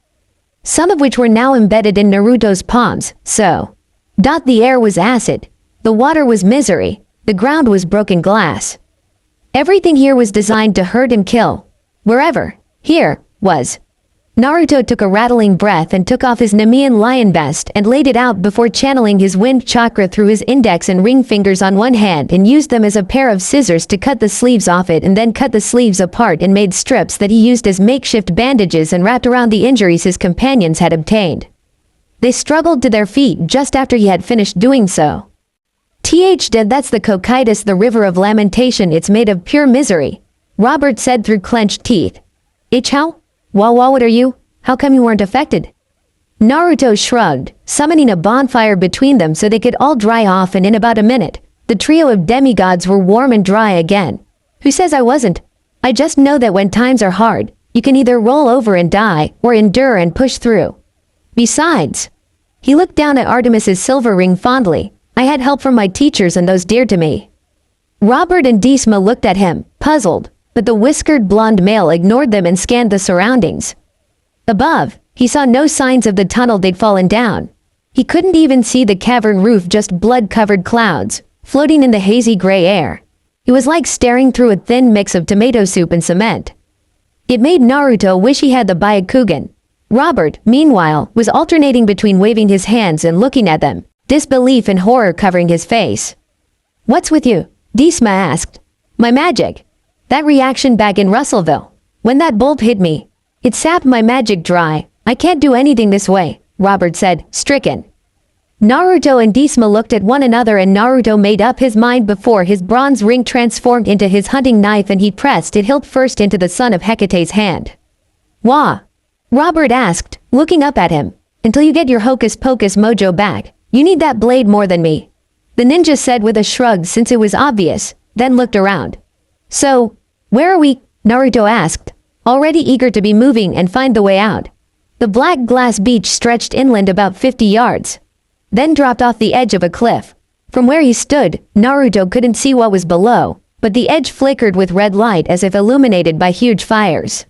some of which were now embedded in Naruto's palms, so. The air was acid. The water was misery. The ground was broken glass. Everything here was designed to hurt and kill. Wherever, here, was. Naruto took a rattling breath and took off his Nemean lion vest and laid it out before channeling his wind chakra through his index and ring fingers on one hand and used them as a pair of scissors to cut the sleeves off it and then cut the sleeves apart and made strips that he used as makeshift bandages and wrapped around the injuries his companions had obtained. They struggled to their feet just after he had finished doing so. Dead, that's the Cocytus, the river of lamentation, it's made of pure misery, Robert said through clenched teeth. How? What are you? How come you weren't affected? Naruto shrugged, summoning a bonfire between them so they could all dry off, and in about a minute, the trio of demigods were warm and dry again. Who says I wasn't? I just know that when times are hard, you can either roll over and die, or endure and push through. Besides, he looked down at Artemis's silver ring fondly. I had help from my teachers and those dear to me. Robert and Hestia looked at him, puzzled, but the whiskered blonde male ignored them and scanned the surroundings. Above, he saw no signs of the tunnel they'd fallen down. He couldn't even see the cavern roof, just blood-covered clouds, floating in the hazy gray air. It was like staring through a thin mix of tomato soup and cement. It made Naruto wish he had the Byakugan. Robert, meanwhile, was alternating between waving his hands and looking at them, disbelief and horror covering his face. What's with you? Hestia asked. My magic. That reaction back in Russellville. When that bolt hit me, it sapped my magic dry. I can't do anything this way, Robert said, stricken. Naruto and Disma looked at one another and Naruto made up his mind before his bronze ring transformed into his hunting knife and he pressed it hilt first into the son of Hecate's hand. "Wah?" Robert asked, looking up at him. "Until you get your hocus pocus mojo back, you need that blade more than me," the ninja said with a shrug since it was obvious, then looked around. "So, where are we?" Naruto asked, already eager to be moving and find the way out. The black glass beach stretched inland about 50 yards, then dropped off the edge of a cliff. From where he stood, Naruto couldn't see what was below, but the edge flickered with red light as if illuminated by huge fires.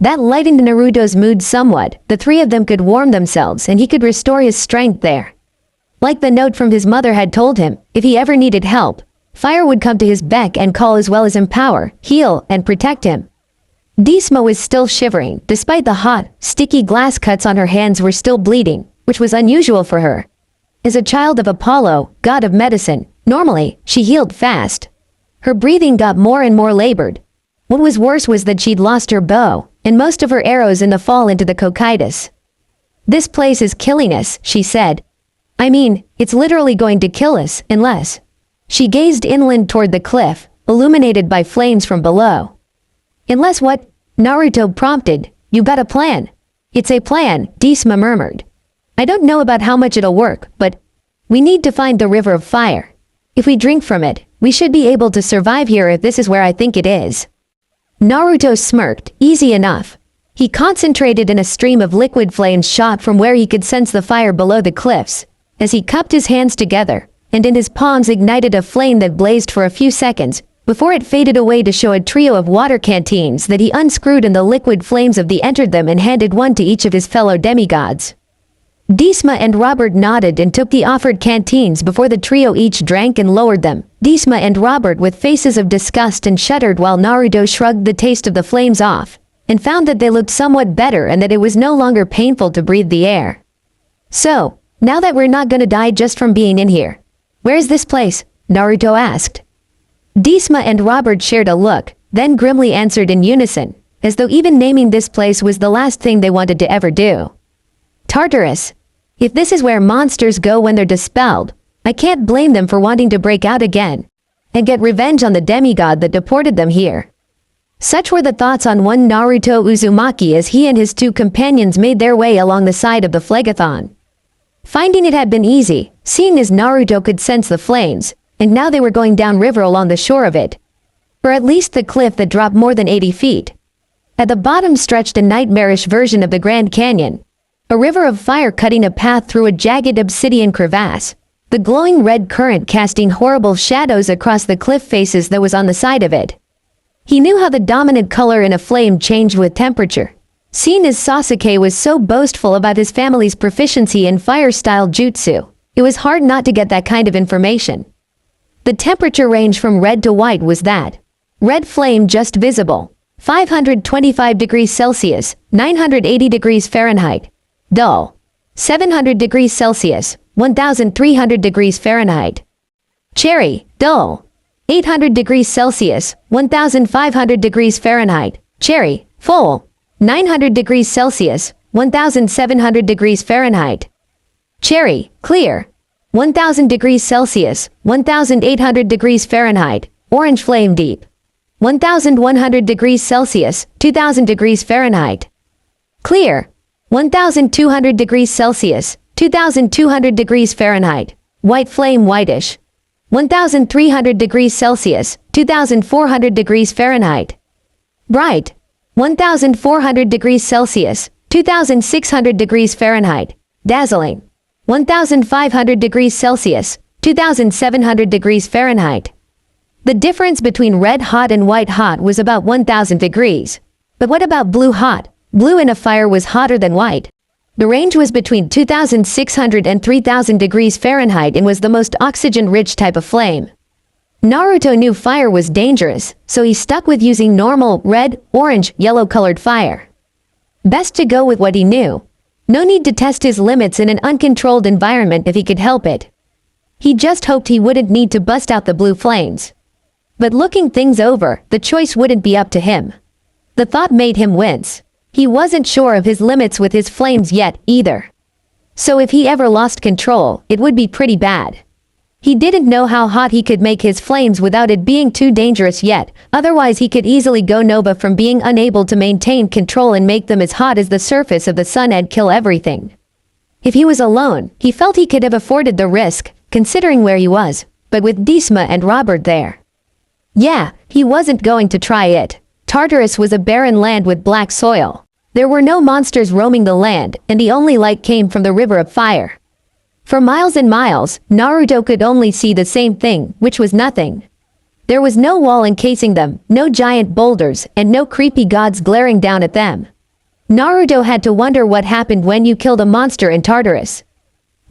That lightened Naruto's mood somewhat. The three of them could warm themselves and he could restore his strength there. Like the note from his mother had told him, if he ever needed help, fire would come to his beck and call as well as empower, heal, and protect him. Disma was still shivering, despite the hot, sticky glass cuts on her hands were still bleeding, which was unusual for her. As a child of Apollo, god of medicine, normally, she healed fast. Her breathing got more and more labored. What was worse was that she'd lost her bow, and most of her arrows in the fall into the Kokaitis. "This place is killing us," she said. "I mean, it's literally going to kill us, unless..." She gazed inland toward the cliff, illuminated by flames from below. "Unless what?" Naruto prompted. "You got a plan." "It's a plan," Disma murmured. "I don't know about how much it'll work, but we need to find the river of fire. If we drink from it, we should be able to survive here if this is where I think it is." Naruto smirked. Easy enough. He concentrated and a stream of liquid flames shot from where he could sense the fire below the cliffs, as he cupped his hands together, and in his palms ignited a flame that blazed for a few seconds, before it faded away to show a trio of water canteens that he unscrewed and the liquid flames of the entered them and handed one to each of his fellow demigods. Disma and Robert nodded and took the offered canteens before the trio each drank and lowered them, Disma and Robert with faces of disgust and shuddered while Naruto shrugged the taste of the flames off, and found that they looked somewhat better and that it was no longer painful to breathe the air. "So, now that we're not gonna die just from being in here, where's this place?" Naruto asked. Disma and Robert shared a look, then grimly answered in unison, as though even naming this place was the last thing they wanted to ever do. "Tartarus. If this is where monsters go when they're dispelled, I can't blame them for wanting to break out again and get revenge on the demigod that deported them here." Such were the thoughts on one Naruto Uzumaki as he and his two companions made their way along the side of the Phlegathon. Finding it had been easy, seeing as Naruto could sense the flames, and now they were going downriver along the shore of it, or at least the cliff that dropped more than 80 feet. At the bottom stretched a nightmarish version of the Grand Canyon, a river of fire cutting a path through a jagged obsidian crevasse, the glowing red current casting horrible shadows across the cliff faces that was on the side of it. He knew how the dominant color in a flame changed with temperature. Seeing as Sasuke was so boastful about his family's proficiency in fire-style jutsu, it was hard not to get that kind of information. The temperature range from red to white was that. Red flame just visible, 525 degrees Celsius, 980 degrees Fahrenheit. Dull, 700 degrees Celsius, 1300 degrees Fahrenheit. Cherry, dull, 800 degrees Celsius, 1500 degrees Fahrenheit. Cherry, full, 900 degrees Celsius, 1700 degrees Fahrenheit. Cherry, clear, 1000 degrees Celsius, 1800 degrees Fahrenheit. Orange flame deep, 1100 degrees Celsius, 2000 degrees Fahrenheit. Clear, 1200 degrees Celsius, 2200 degrees Fahrenheit. White flame whitish, 1300 degrees Celsius, 2400 degrees Fahrenheit. Bright, 1400 degrees Celsius, 2600 degrees Fahrenheit. Dazzling, 1500 degrees Celsius, 2700 degrees Fahrenheit. The difference between red hot and white hot was about 1000 degrees. But what about blue hot? Blue in a fire was hotter than white. The range was between 2600 and 3000 degrees Fahrenheit and was the most oxygen-rich type of flame. Naruto knew fire was dangerous, so he stuck with using normal red, orange, yellow-colored fire. Best to go with what he knew. No need to test his limits in an uncontrolled environment if he could help it. He just hoped he wouldn't need to bust out the blue flames. But looking things over, the choice wouldn't be up to him. The thought made him wince. He wasn't sure of his limits with his flames yet, either. So if he ever lost control, it would be pretty bad. He didn't know how hot he could make his flames without it being too dangerous yet, otherwise he could easily go Nova from being unable to maintain control and make them as hot as the surface of the sun and kill everything. If he was alone, he felt he could have afforded the risk, considering where he was, but with Disma and Robert there. Yeah, he wasn't going to try it. Tartarus was a barren land with black soil. There were no monsters roaming the land, and the only light came from the river of fire. For miles and miles, Naruto could only see the same thing, which was nothing. There was no wall encasing them, no giant boulders, and no creepy gods glaring down at them. Naruto had to wonder what happened when you killed a monster in Tartarus.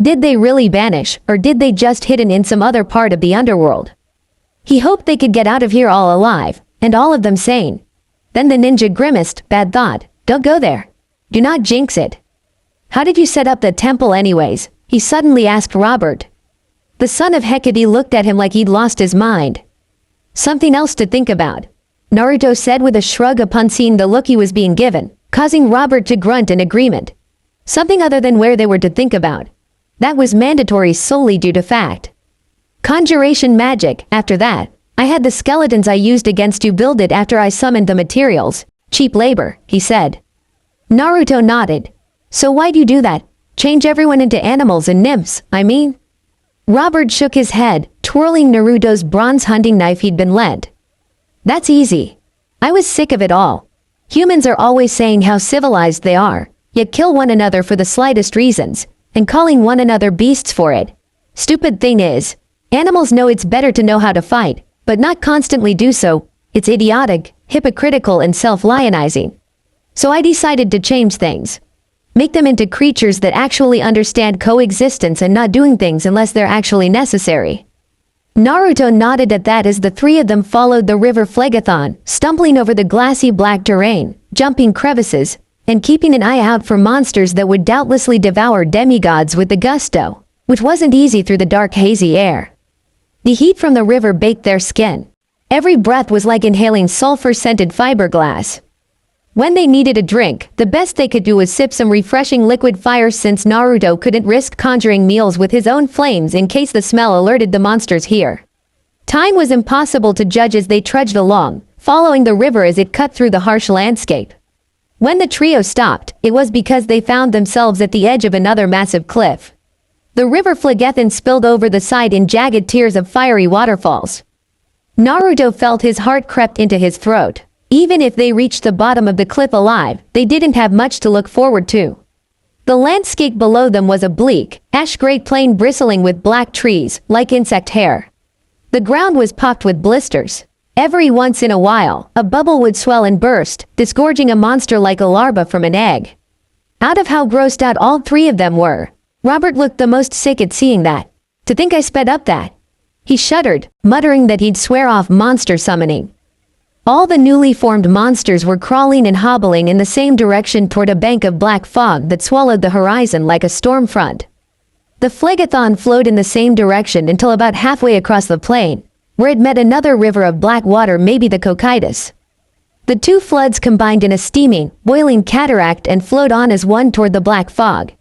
Did they really vanish, or did they just hidden in some other part of the underworld? He hoped they could get out of here all alive, and all of them sane. Then the ninja grimaced, bad thought, don't go there. Do not jinx it. How did you set up the temple anyways? He suddenly asked Robert. The son of Hecate looked at him like he'd lost his mind. Something else to think about, Naruto said with a shrug upon seeing the look he was being given, causing Robert to grunt in agreement. Something other than where they were to think about. That was mandatory solely due to fact. Conjuration magic, after that, I had the skeletons I used against you build it after I summoned the materials. Cheap labor, he said. Naruto nodded. So why'd you do that? Change everyone into animals and nymphs, I mean? Robert shook his head, twirling Naruto's bronze hunting knife he'd been lent. That's easy. I was sick of it all. Humans are always saying how civilized they are, yet kill one another for the slightest reasons, and calling one another beasts for it. Stupid thing is, animals know it's better to know how to fight, but not constantly do so. It's idiotic, hypocritical and self-lionizing. So I decided to change things. Make them into creatures that actually understand coexistence and not doing things unless they're actually necessary. Naruto nodded at that as the three of them followed the river Phlegethon, stumbling over the glassy black terrain, jumping crevices, and keeping an eye out for monsters that would doubtlessly devour demigods with the gusto, which wasn't easy through the dark hazy air. The heat from the river baked their skin. Every breath was like inhaling sulfur-scented fiberglass. When they needed a drink, the best they could do was sip some refreshing liquid fire since Naruto couldn't risk conjuring meals with his own flames in case the smell alerted the monsters here. Time was impossible to judge as they trudged along, following the river as it cut through the harsh landscape. When the trio stopped, it was because they found themselves at the edge of another massive cliff. The river Phlegethon spilled over the side in jagged tiers of fiery waterfalls. Naruto felt his heart crept into his throat. Even if they reached the bottom of the cliff alive, they didn't have much to look forward to. The landscape below them was a bleak, ash-gray plain bristling with black trees, like insect hair. The ground was puffed with blisters. Every once in a while, a bubble would swell and burst, disgorging a monster like a larva from an egg. Out of how grossed out all three of them were, Robert looked the most sick at seeing that. To think I sped up that. He shuddered, muttering that he'd swear off monster summoning. All the newly formed monsters were crawling and hobbling in the same direction toward a bank of black fog that swallowed the horizon like a storm front. The Phlegethon flowed in the same direction until about halfway across the plain, where it met another river of black water, maybe the Cocytus. The two floods combined in a steaming, boiling cataract and flowed on as one toward the black fog.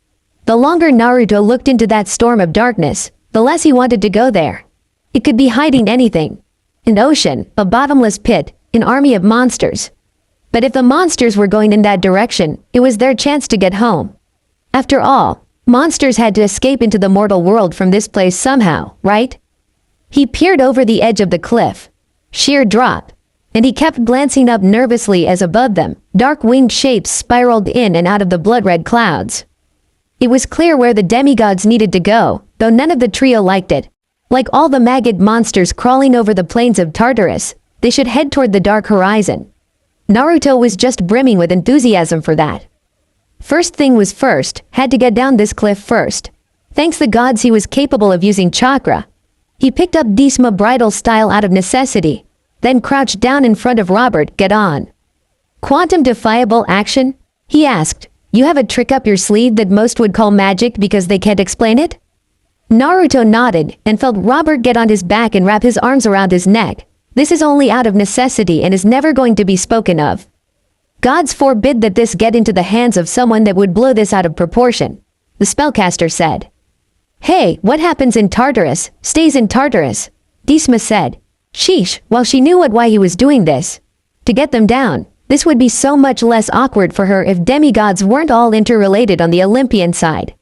The longer Naruto looked into that storm of darkness, the less he wanted to go there. It could be hiding anything. An ocean, a bottomless pit, an army of monsters. But if the monsters were going in that direction, it was their chance to get home. After all, monsters had to escape into the mortal world from this place somehow, right? He peered over the edge of the cliff. Sheer drop. And he kept glancing up nervously as above them, dark winged shapes spiraled in and out of the blood-red clouds. It was clear where the demigods needed to go, though none of the trio liked it. Like all the maggot monsters crawling over the plains of Tartarus, they should head toward the dark horizon. Naruto was just brimming with enthusiasm for that. First thing was first, had to get down this cliff first. Thanks the gods he was capable of using chakra. He picked up Disma bridal style out of necessity, then crouched down in front of Robert. Get on. Quantum defiable action? He asked. You have a trick up your sleeve that most would call magic because they can't explain it? Naruto nodded and felt Robert get on his back and wrap his arms around his neck. This is only out of necessity and is never going to be spoken of. Gods forbid that this get into the hands of someone that would blow this out of proportion. the spellcaster said. Hey, what happens in Tartarus, stays in Tartarus, Hestia said. Sheesh, while she knew why he was doing this. To get them down, this would be so much less awkward for her if demigods weren't all interrelated on the Olympian side.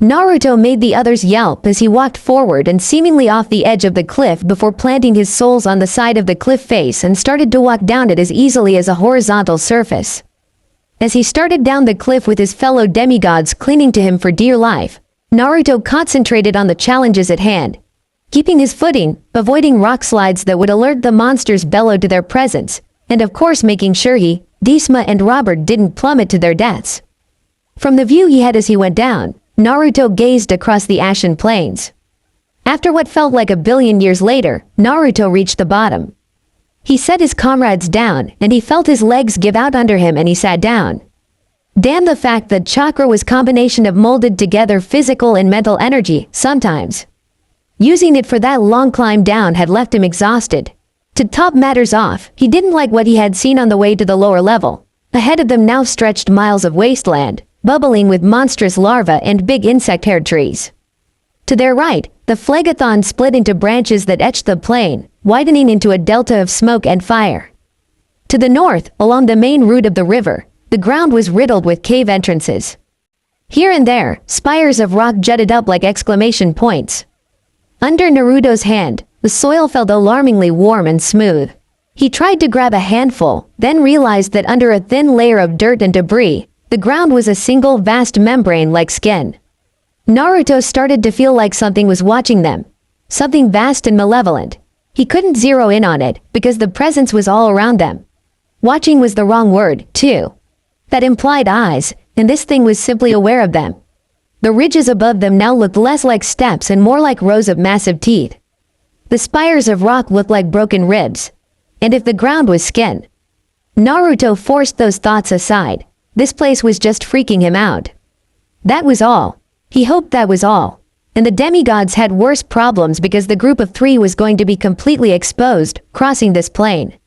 Naruto made the others yelp as he walked forward and seemingly off the edge of the cliff before planting his soles on the side of the cliff face and started to walk down it as easily as a horizontal surface. As he started down the cliff with his fellow demigods clinging to him for dear life, Naruto concentrated on the challenges at hand, keeping his footing, avoiding rock slides that would alert the monsters below to their presence, and of course making sure Hestia and Robert didn't plummet to their deaths. From the view he had as he went down, Naruto gazed across the ashen plains. After what felt like a billion years later, Naruto reached the bottom. He set his comrades down, and he felt his legs give out under him and he sat down. Damn the fact that chakra was combination of molded together physical and mental energy, sometimes. Using it for that long climb down had left him exhausted. To top matters off, he didn't like what he had seen on the way to the lower level. Ahead of them now stretched miles of wasteland, bubbling with monstrous larvae and big insect-haired trees. To their right, the Phlegethon split into branches that etched the plain, widening into a delta of smoke and fire. To the north, along the main route of the river, the ground was riddled with cave entrances. Here and there, spires of rock jutted up like exclamation points. Under Naruto's hand, the soil felt alarmingly warm and smooth. He tried to grab a handful, then realized that under a thin layer of dirt and debris, the ground was a single vast membrane like skin. Naruto started to feel like something was watching them. Something vast and malevolent. He couldn't zero in on it, because the presence was all around them. Watching was the wrong word, too. That implied eyes, and this thing was simply aware of them. The ridges above them now looked less like steps and more like rows of massive teeth. The spires of rock looked like broken ribs. And if the ground was skin. Naruto forced those thoughts aside. This place was just freaking him out. That was all. He hoped that was all. And the demigods had worse problems because the group of 3 was going to be completely exposed, crossing this plain.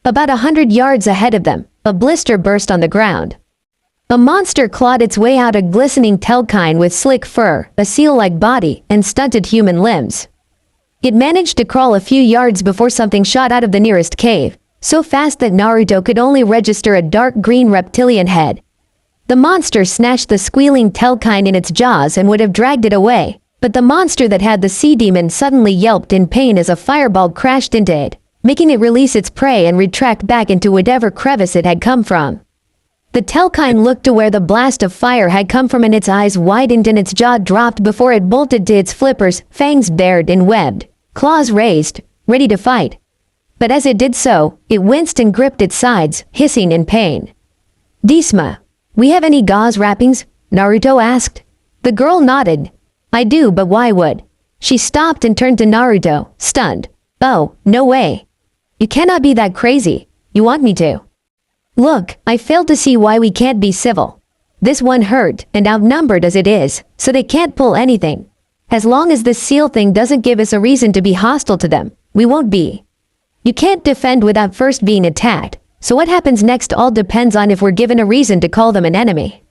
About 100 yards ahead of them, a blister burst on the ground. A monster clawed its way out, a glistening telkine with slick fur, a seal-like body, and stunted human limbs. It managed to crawl a few yards before something shot out of the nearest cave, so fast that Naruto could only register a dark green reptilian head. The monster snatched the squealing telkine in its jaws and would have dragged it away, but the monster that had the sea demon suddenly yelped in pain as a fireball crashed into it, making it release its prey and retract back into whatever crevice it had come from. The telkine looked to where the blast of fire had come from and its eyes widened and its jaw dropped before it bolted to its flippers, fangs bared and webbed, claws raised, ready to fight. But as it did so, it winced and gripped its sides, hissing in pain. Hestia, we have any gauze wrappings? Naruto asked. The girl nodded. I do, but why would? She stopped and turned to Naruto, stunned. Oh, no way. You cannot be that crazy. You want me to? Look, I failed to see why we can't be civil. This one hurt and outnumbered as it is, so they can't pull anything. As long as this seal thing doesn't give us a reason to be hostile to them, we won't be. You can't defend without first being attacked, so what happens next all depends on if we're given a reason to call them an enemy.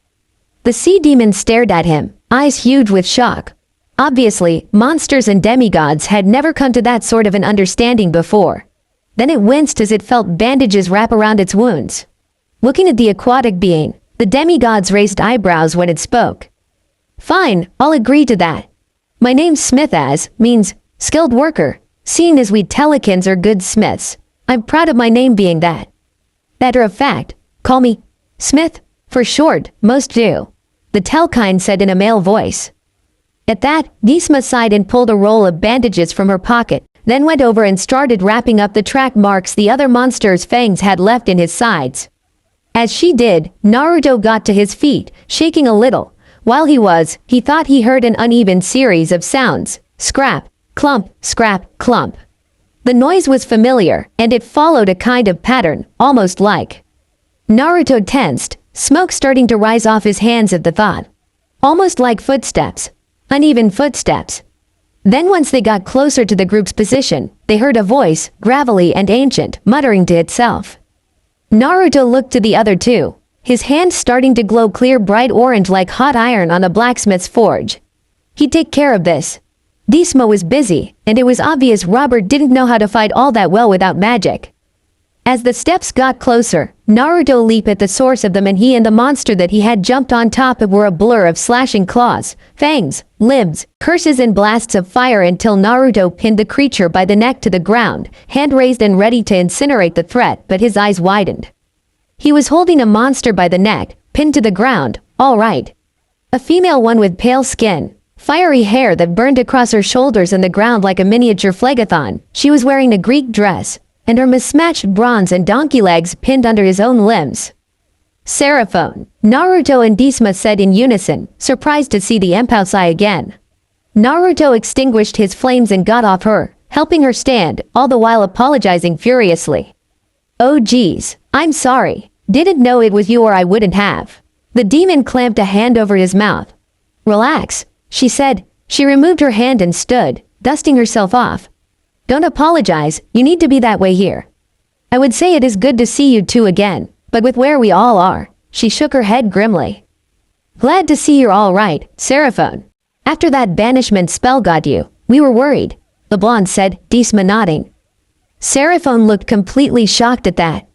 The sea demon stared at him, eyes huge with shock. Obviously, monsters and demigods had never come to that sort of an understanding before. Then it winced as it felt bandages wrap around its wounds. Looking at the aquatic being, the demigods raised eyebrows when it spoke. Fine, I'll agree to that. My name's Smith means skilled worker. Seeing as we Telecans are good smiths, I'm proud of my name being that. Matter of fact, call me Smith, for short, most do. The telkine said in a male voice. At that, Hestia sighed and pulled a roll of bandages from her pocket, then went over and started wrapping up the track marks the other monster's fangs had left in his sides. As she did, Naruto got to his feet, shaking a little. While he thought he heard an uneven series of sounds. Scrap, clump, scrap, clump. The noise was familiar, and it followed a kind of pattern, almost like. Naruto tensed, smoke starting to rise off his hands at the thought. Almost like footsteps. Uneven footsteps. Then once they got closer to the group's position, they heard a voice, gravelly and ancient, muttering to itself. Naruto looked to the other two. his hands starting to glow clear bright orange like hot iron on a blacksmith's forge. He'd take care of this. Disma was busy, and it was obvious Robert didn't know how to fight all that well without magic. As the steps got closer, Naruto leaped at the source of them, and he and the monster that he had jumped on top of were a blur of slashing claws, fangs, limbs, curses and blasts of fire until Naruto pinned the creature by the neck to the ground, hand raised and ready to incinerate the threat, but his eyes widened. He was holding a monster by the neck, pinned to the ground, all right. A female one with pale skin, fiery hair that burned across her shoulders and the ground like a miniature phlegathon. She was wearing a Greek dress, and her mismatched bronze and donkey legs pinned under his own limbs. Seraphon, Naruto and Disma said in unison, surprised to see the Empausai again. Naruto extinguished his flames and got off her, helping her stand, all the while apologizing furiously. Oh geez, I'm sorry. Didn't know it was you or I wouldn't have. The demon clamped a hand over his mouth. Relax, she said. She removed her hand and stood, dusting herself off. Don't apologize, you need to be that way here. I would say it is good to see you two again, but with where we all are, she shook her head grimly. Glad to see you're all right, Seraphon. After that banishment spell got you, we were worried, the blonde said, Disma nodding. Seraphon looked completely shocked at that.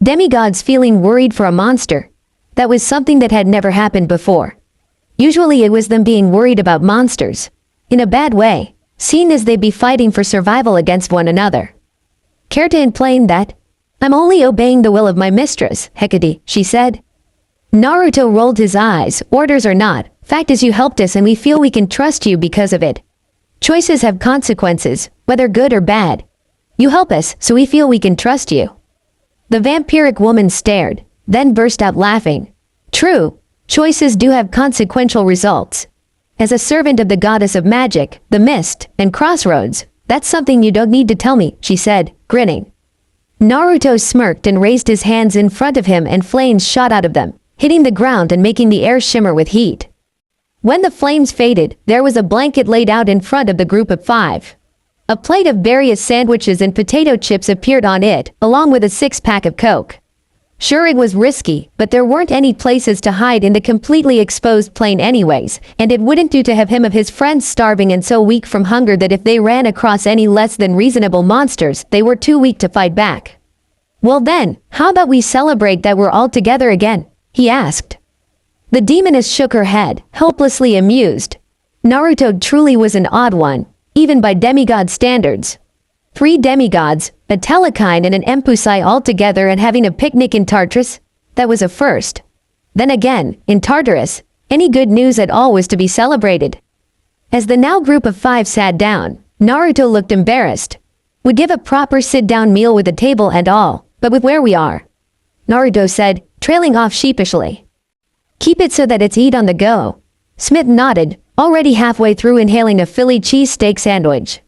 Demigods feeling worried for a monster. That was something that had never happened before. Usually it was them being worried about monsters. In a bad way. Seen as they'd be fighting for survival against one another. Care to explain that? I'm only obeying the will of my mistress, Hecate, she said. Naruto rolled his eyes, orders or not, fact is you helped us and we feel we can trust you because of it. Choices have consequences, whether good or bad. You help us, so we feel we can trust you. The vampiric woman stared, then burst out laughing. True, choices do have consequential results. As a servant of the goddess of magic, the mist, and crossroads, that's something you don't need to tell me, she said, grinning. Naruto smirked and raised his hands in front of him, and flames shot out of them, hitting the ground and making the air shimmer with heat. When the flames faded, there was a blanket laid out in front of the group of 5. A plate of various sandwiches and potato chips appeared on it, along with a 6-pack of Coke. Sure, it was risky, but there weren't any places to hide in the completely exposed plain anyways, and it wouldn't do to have him of his friends starving and so weak from hunger that if they ran across any less than reasonable monsters, they were too weak to fight back. Well then, how about we celebrate that we're all together again? He asked. The demoness shook her head, hopelessly amused. Naruto truly was an odd one, even by demigod standards. 3 demigods, a Telekine and an Empusai all together and having a picnic in Tartarus? That was a first. Then again, in Tartarus, any good news at all was to be celebrated. As the now group of 5 sat down, Naruto looked embarrassed. Would give a proper sit-down meal with a table and all, but with where we are. Naruto said, trailing off sheepishly. Keep it so that it's eat on the go. Smith nodded, already halfway through inhaling a Philly cheesesteak sandwich.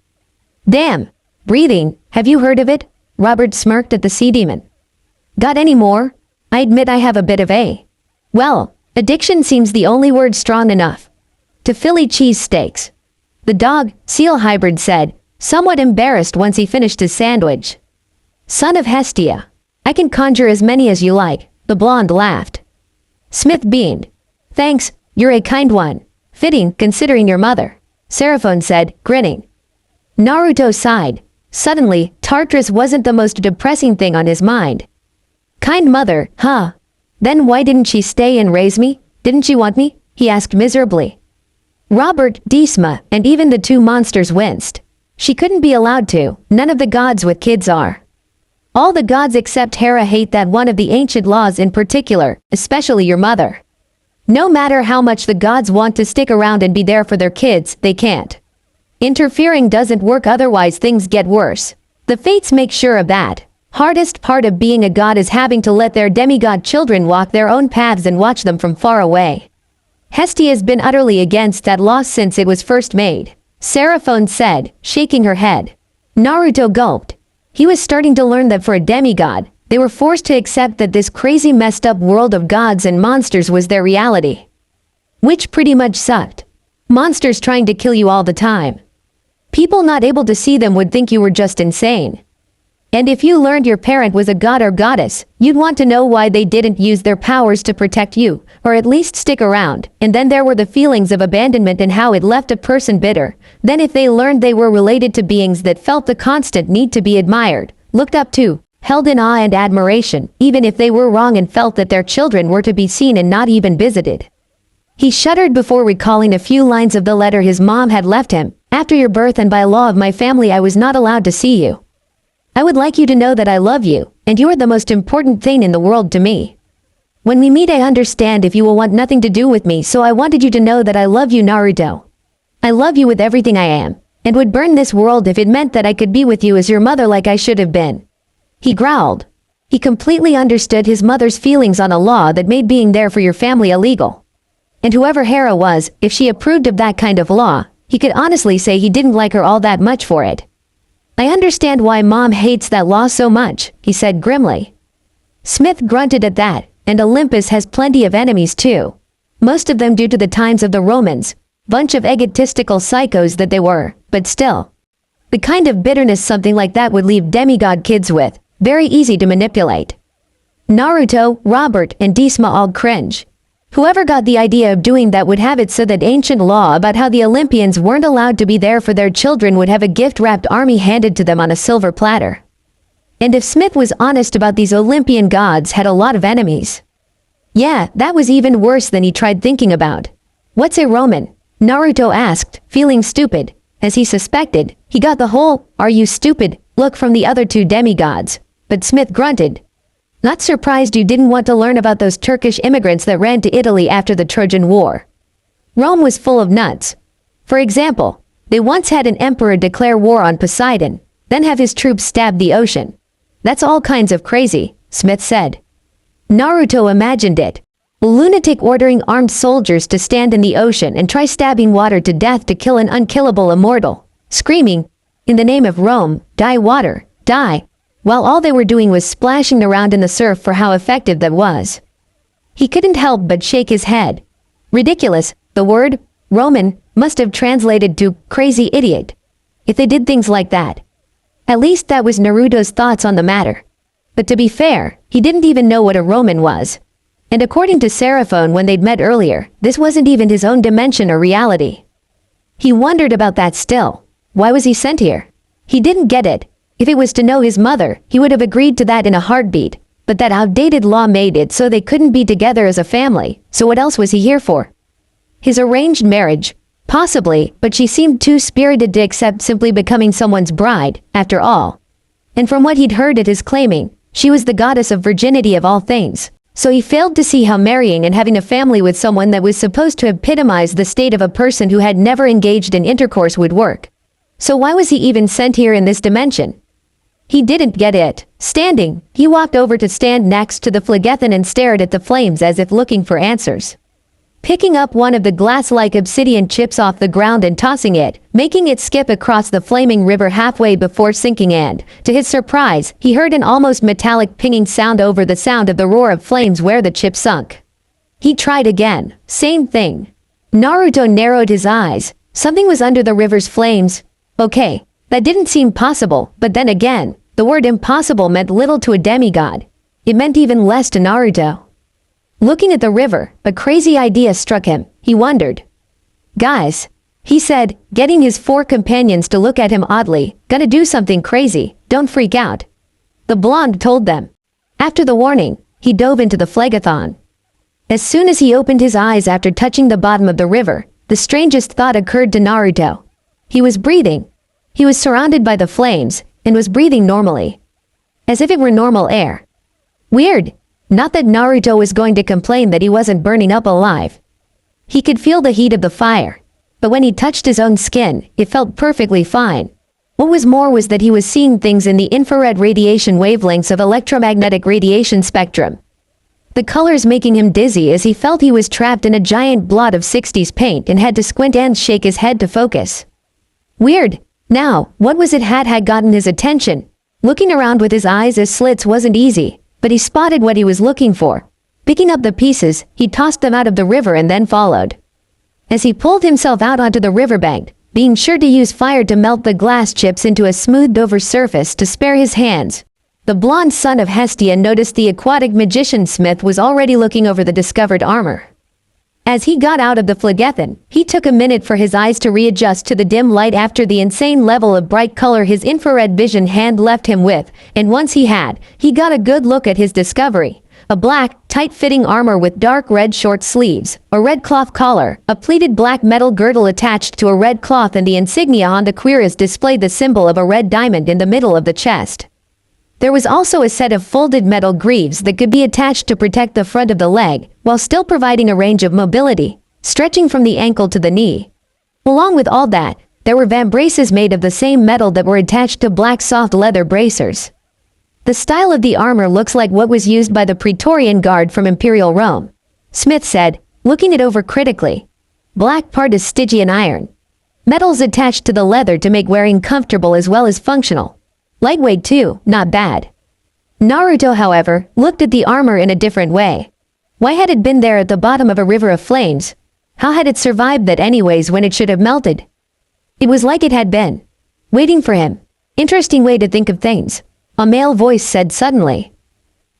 Damn. Breathing, have you heard of it? Robert smirked at the sea demon. Got any more? I admit I have a bit of a. Well, addiction seems the only word strong enough. To Philly cheesesteaks. The dog, seal hybrid said, somewhat embarrassed once he finished his sandwich. Son of Hestia. I can conjure as many as you like, the blonde laughed. Smith beamed. Thanks, you're a kind one. Fitting, considering your mother. Seraphon said, grinning. Naruto sighed. Suddenly, Tartarus wasn't the most depressing thing on his mind. Kind mother, huh? Then why didn't she stay and raise me? Didn't she want me? He asked miserably. Robert, Disma, and even the 2 monsters winced. She couldn't be allowed to, none of the gods with kids are. All the gods except Hera hate that one of the ancient laws in particular, especially your mother. No matter how much the gods want to stick around and be there for their kids, they can't. Interfering doesn't work, otherwise things get worse. The fates make sure of that. Hardest part of being a god is having to let their demigod children walk their own paths and watch them from far away. Hestia has been utterly against that law since it was first made, Seraphon said, shaking her head. Naruto gulped. He was starting to learn that for a demigod, they were forced to accept that this crazy messed up world of gods and monsters was their reality. Which pretty much sucked. Monsters trying to kill you all the time. People not able to see them would think you were just insane. And if you learned your parent was a god or goddess, you'd want to know why they didn't use their powers to protect you, or at least stick around. And then there were the feelings of abandonment and how it left a person bitter. Then if they learned they were related to beings that felt the constant need to be admired, looked up to, held in awe and admiration, even if they were wrong and felt that their children were to be seen and not even visited. He shuddered before recalling a few lines of the letter his mom had left him. After your birth and by law of my family I was not allowed to see you. I would like you to know that I love you, and you are the most important thing in the world to me. When we meet I understand if you will want nothing to do with me, so I wanted you to know that I love you, Naruto. I love you with everything I am, and would burn this world if it meant that I could be with you as your mother like I should have been. He growled. He completely understood his mother's feelings on a law that made being there for your family illegal. And whoever Hera was, if she approved of that kind of law, he could honestly say he didn't like her all that much for it. I understand why Mom hates that law so much, he said grimly. Smith grunted at that, and Olympus has plenty of enemies too. Most of them due to the times of the Romans, bunch of egotistical psychos that they were, but still. The kind of bitterness something like that would leave demigod kids with, very easy to manipulate. Naruto, Robert, and Disma all cringe. Whoever got the idea of doing that would have it so that ancient law about how the Olympians weren't allowed to be there for their children would have a gift-wrapped army handed to them on a silver platter. And if Smith was honest about these Olympian gods had a lot of enemies. Yeah, that was even worse than he tried thinking about. What's a Roman? Naruto asked, feeling stupid. As he suspected, he got the whole, "Are you stupid?" look from the other two demigods. But Smith grunted. Not surprised you didn't want to learn about those Turkish immigrants that ran to Italy after the Trojan War. Rome was full of nuts. For example, they once had an emperor declare war on Poseidon, then have his troops stab the ocean. That's all kinds of crazy, Smith said. Naruto imagined it. A lunatic ordering armed soldiers to stand in the ocean and try stabbing water to death to kill an unkillable immortal, screaming, "In the name of Rome, die water, die," while all they were doing was splashing around in the surf for how effective that was. He couldn't help but shake his head. Ridiculous, the word, Roman, must have translated to crazy idiot. If they did things like that. At least that was Naruto's thoughts on the matter. But to be fair, he didn't even know what a Roman was. And according to Seraphone when they'd met earlier, this wasn't even his own dimension or reality. He wondered about that still. Why was he sent here? He didn't get it. If it was to know his mother, he would have agreed to that in a heartbeat, but that outdated law made it so they couldn't be together as a family, so what else was he here for? His arranged marriage? Possibly, but she seemed too spirited to accept simply becoming someone's bride, after all. And from what he'd heard it is claiming, she was the goddess of virginity of all things, so he failed to see how marrying and having a family with someone that was supposed to epitomize the state of a person who had never engaged in intercourse would work. So why was he even sent here in this dimension? He didn't get it. Standing, he walked over to stand next to the Phlegethon and stared at the flames as if looking for answers. Picking up one of the glass-like obsidian chips off the ground and tossing it, making it skip across the flaming river halfway before sinking and, to his surprise, he heard an almost metallic pinging sound over the sound of the roar of flames where the chip sunk. He tried again. Same thing. Naruto narrowed his eyes. Something was under the river's flames. Okay, that didn't seem possible, but then again, the word impossible meant little to a demigod. It meant even less to Naruto. Looking at the river, a crazy idea struck him. He wondered. Guys, he said, getting his 4 companions to look at him oddly, gonna do something crazy, don't freak out. The blonde told them. After the warning, he dove into the Phlegethon. As soon as he opened his eyes after touching the bottom of the river, the strangest thought occurred to Naruto. He was breathing. He was surrounded by the flames, and was breathing normally. As if it were normal air. Weird. Not that Naruto was going to complain that he wasn't burning up alive. He could feel the heat of the fire. But when he touched his own skin, it felt perfectly fine. What was more was that he was seeing things in the infrared radiation wavelengths of electromagnetic radiation spectrum. The colors making him dizzy as he felt he was trapped in a giant blot of 60s paint and had to squint and shake his head to focus. Weird. Now, what was it had gotten his attention? Looking around with his eyes as slits wasn't easy, but he spotted what he was looking for. Picking up the pieces, he tossed them out of the river and then followed. As he pulled himself out onto the riverbank, being sure to use fire to melt the glass chips into a smoothed-over surface to spare his hands. The blonde son of Hestia noticed the aquatic magician Smith was already looking over the discovered armor. As he got out of the phlegethon, he took a minute for his eyes to readjust to the dim light after the insane level of bright color his infrared vision hand left him with, and once he got a good look at his discovery. A black, tight-fitting armor with dark red short sleeves, a red cloth collar, a pleated black metal girdle attached to a red cloth, and the insignia on the cuirass displayed the symbol of a red diamond in the middle of the chest. There was also a set of folded metal greaves that could be attached to protect the front of the leg, while still providing a range of mobility, stretching from the ankle to the knee. Along with all that, there were vambraces made of the same metal that were attached to black soft leather bracers. The style of the armor looks like what was used by the Praetorian Guard from Imperial Rome, Smith said, looking it over critically. Black part is Stygian iron. Metals attached to the leather to make wearing comfortable as well as functional. Lightweight too, not bad. Naruto, however, looked at the armor in a different way. Why had it been there at the bottom of a river of flames? How had it survived that anyways when it should have melted? It was like it had been waiting for him. Interesting way to think of things, a male voice said suddenly.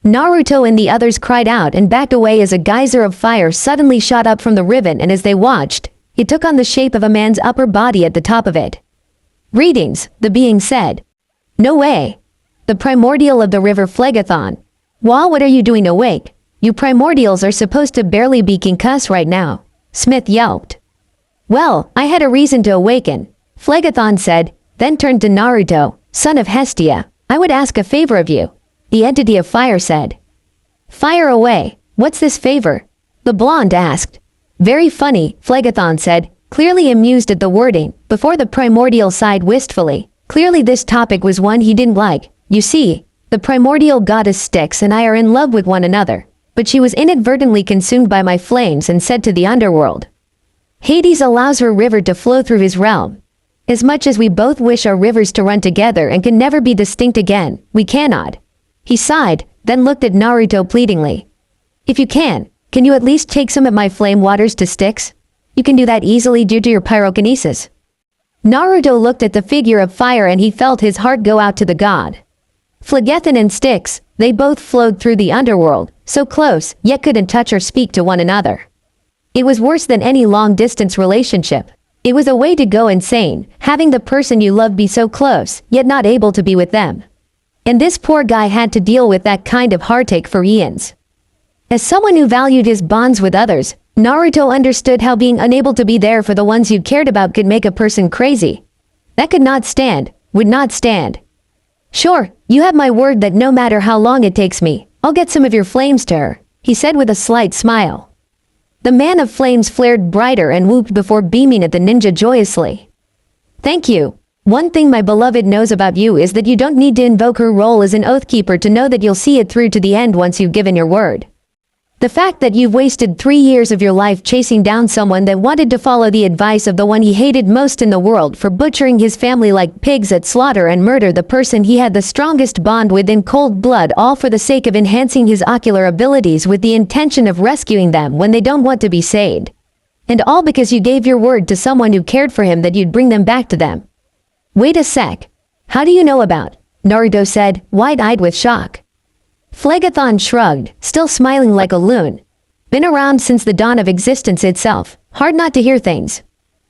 Naruto and the others cried out and backed away as a geyser of fire suddenly shot up from the ribbon, and as they watched, it took on the shape of a man's upper body at the top of it. Greetings, the being said. No way. The primordial of the river Phlegethon. Wah, what are you doing awake? You primordials are supposed to barely be concussed right now, Smith yelped. Well, I had a reason to awaken, Phlegethon said, then turned to Naruto, son of Hestia. I would ask a favor of you, the entity of fire said. Fire away, what's this favor? The blonde asked. Very funny, Phlegethon said, clearly amused at the wording, before the primordial sighed wistfully. Clearly this topic was one he didn't like. You see, the primordial goddess Styx and I are in love with one another, but she was inadvertently consumed by my flames and sent to the underworld. Hades allows her river to flow through his realm. As much as we both wish our rivers to run together and can never be distinct again, we cannot. He sighed, then looked at Naruto pleadingly. If you can you at least take some of my flame waters to Styx? You can do that easily due to your pyrokinesis. Naruto looked at the figure of fire and he felt his heart go out to the god. Phlegethon and Styx, they both flowed through the underworld, so close, yet couldn't touch or speak to one another. It was worse than any long-distance relationship. It was a way to go insane, having the person you love be so close, yet not able to be with them. And this poor guy had to deal with that kind of heartache for eons. As someone who valued his bonds with others, Naruto understood how being unable to be there for the ones you cared about could make a person crazy. That would not stand. Sure, you have my word that no matter how long it takes me, I'll get some of your flames to her, he said with a slight smile. The man of flames flared brighter and whooped before beaming at the ninja joyously. Thank you. One thing my beloved knows about you is that you don't need to invoke her role as an oathkeeper to know that you'll see it through to the end once you've given your word. The fact that you've wasted 3 years of your life chasing down someone that wanted to follow the advice of the one he hated most in the world for butchering his family like pigs at slaughter and murder the person he had the strongest bond with in cold blood, all for the sake of enhancing his ocular abilities with the intention of rescuing them when they don't want to be saved. And all because you gave your word to someone who cared for him that you'd bring them back to them. Wait a sec. How do you know about? Naruto said, wide-eyed with shock. Phlegethon shrugged, still smiling like a loon. Been around since the dawn of existence itself. Hard not to hear things.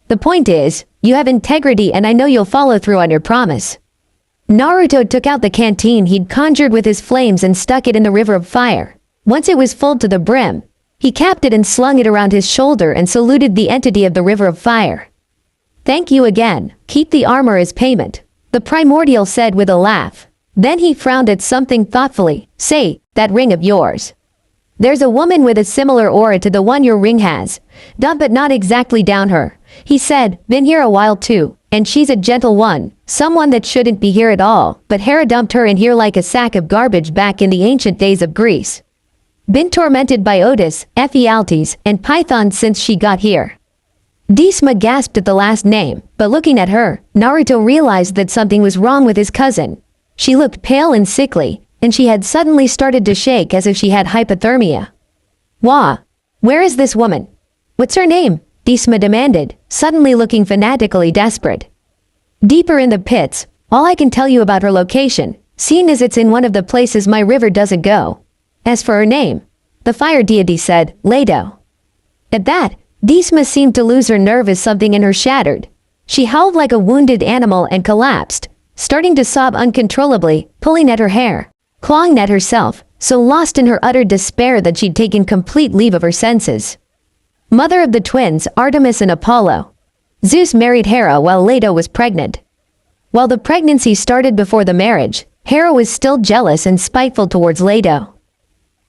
The point is, you have integrity and I know you'll follow through on your promise. Naruto took out the canteen he'd conjured with his flames and stuck it in the river of fire. Once it was full to the brim, he capped it and slung it around his shoulder and saluted the entity of the river of fire. Thank you again. Keep the armor as payment, the primordial said with a laugh. Then he frowned at something thoughtfully. Say, that ring of yours. There's a woman with a similar aura to the one your ring has. Dump but not exactly down her. He said, been here a while too, and she's a gentle one, someone that shouldn't be here at all, but Hera dumped her in here like a sack of garbage back in the ancient days of Greece. Been tormented by Otis, Ephialtes, and Python since she got here. Disma gasped at the last name, but looking at her, Naruto realized that something was wrong with his cousin. She looked pale and sickly, and she had suddenly started to shake as if she had hypothermia. Wah! Where is this woman? What's her name? Disma demanded, suddenly looking fanatically desperate. Deeper in the pits, all I can tell you about her location, seeing as it's in one of the places my river doesn't go. As for her name, the fire deity said, Leto. At that, Disma seemed to lose her nerve as something in her shattered. She howled like a wounded animal and collapsed, starting to sob uncontrollably, pulling at her hair, clawing at herself, so lost in her utter despair that she'd taken complete leave of her senses. Mother of the twins, Artemis and Apollo. Zeus married Hera while Leto was pregnant. While the pregnancy started before the marriage, Hera was still jealous and spiteful towards Leto.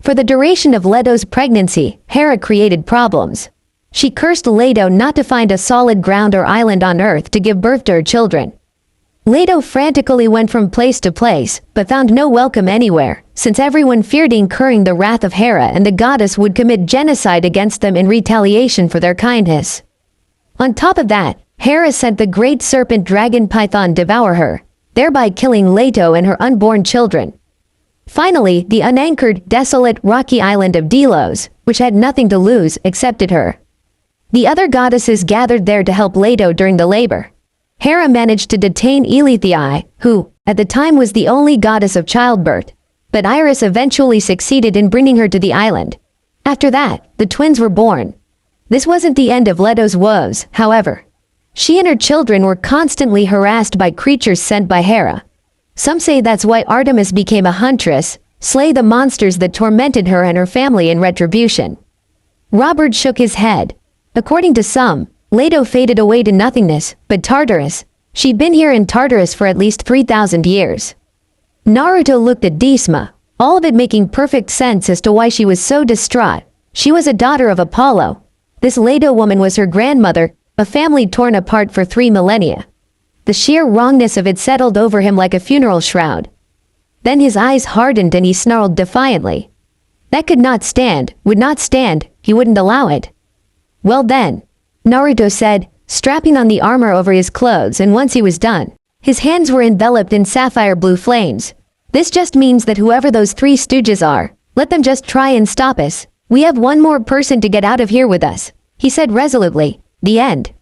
For the duration of Leto's pregnancy, Hera created problems. She cursed Leto not to find a solid ground or island on Earth to give birth to her children. Leto frantically went from place to place, but found no welcome anywhere, since everyone feared incurring the wrath of Hera and the goddess would commit genocide against them in retaliation for their kindness. On top of that, Hera sent the great serpent dragon Python devour her, thereby killing Leto and her unborn children. Finally, the unanchored, desolate, rocky island of Delos, which had nothing to lose, accepted her. The other goddesses gathered there to help Leto during the labor. Hera managed to detain Eileithyia, who, at the time was the only goddess of childbirth, but Iris eventually succeeded in bringing her to the island. After that, the twins were born. This wasn't the end of Leto's woes, however. She and her children were constantly harassed by creatures sent by Hera. Some say that's why Artemis became a huntress, slay the monsters that tormented her and her family in retribution. Robert shook his head. According to some, Leto faded away to nothingness, but Tartarus, she'd been here in Tartarus for at least 3,000 years. Naruto looked at Disma, all of it making perfect sense as to why she was so distraught. She was a daughter of Apollo. This Leto woman was her grandmother, a family torn apart for 3 millennia. The sheer wrongness of it settled over him like a funeral shroud. Then his eyes hardened and he snarled defiantly. That could not stand, would not stand, he wouldn't allow it. Well then, Naruto said, strapping on the armor over his clothes, and once he was done, his hands were enveloped in sapphire blue flames. This just means that whoever those 3 stooges are, let them just try and stop us. We have one more person to get out of here with us, he said resolutely. The end.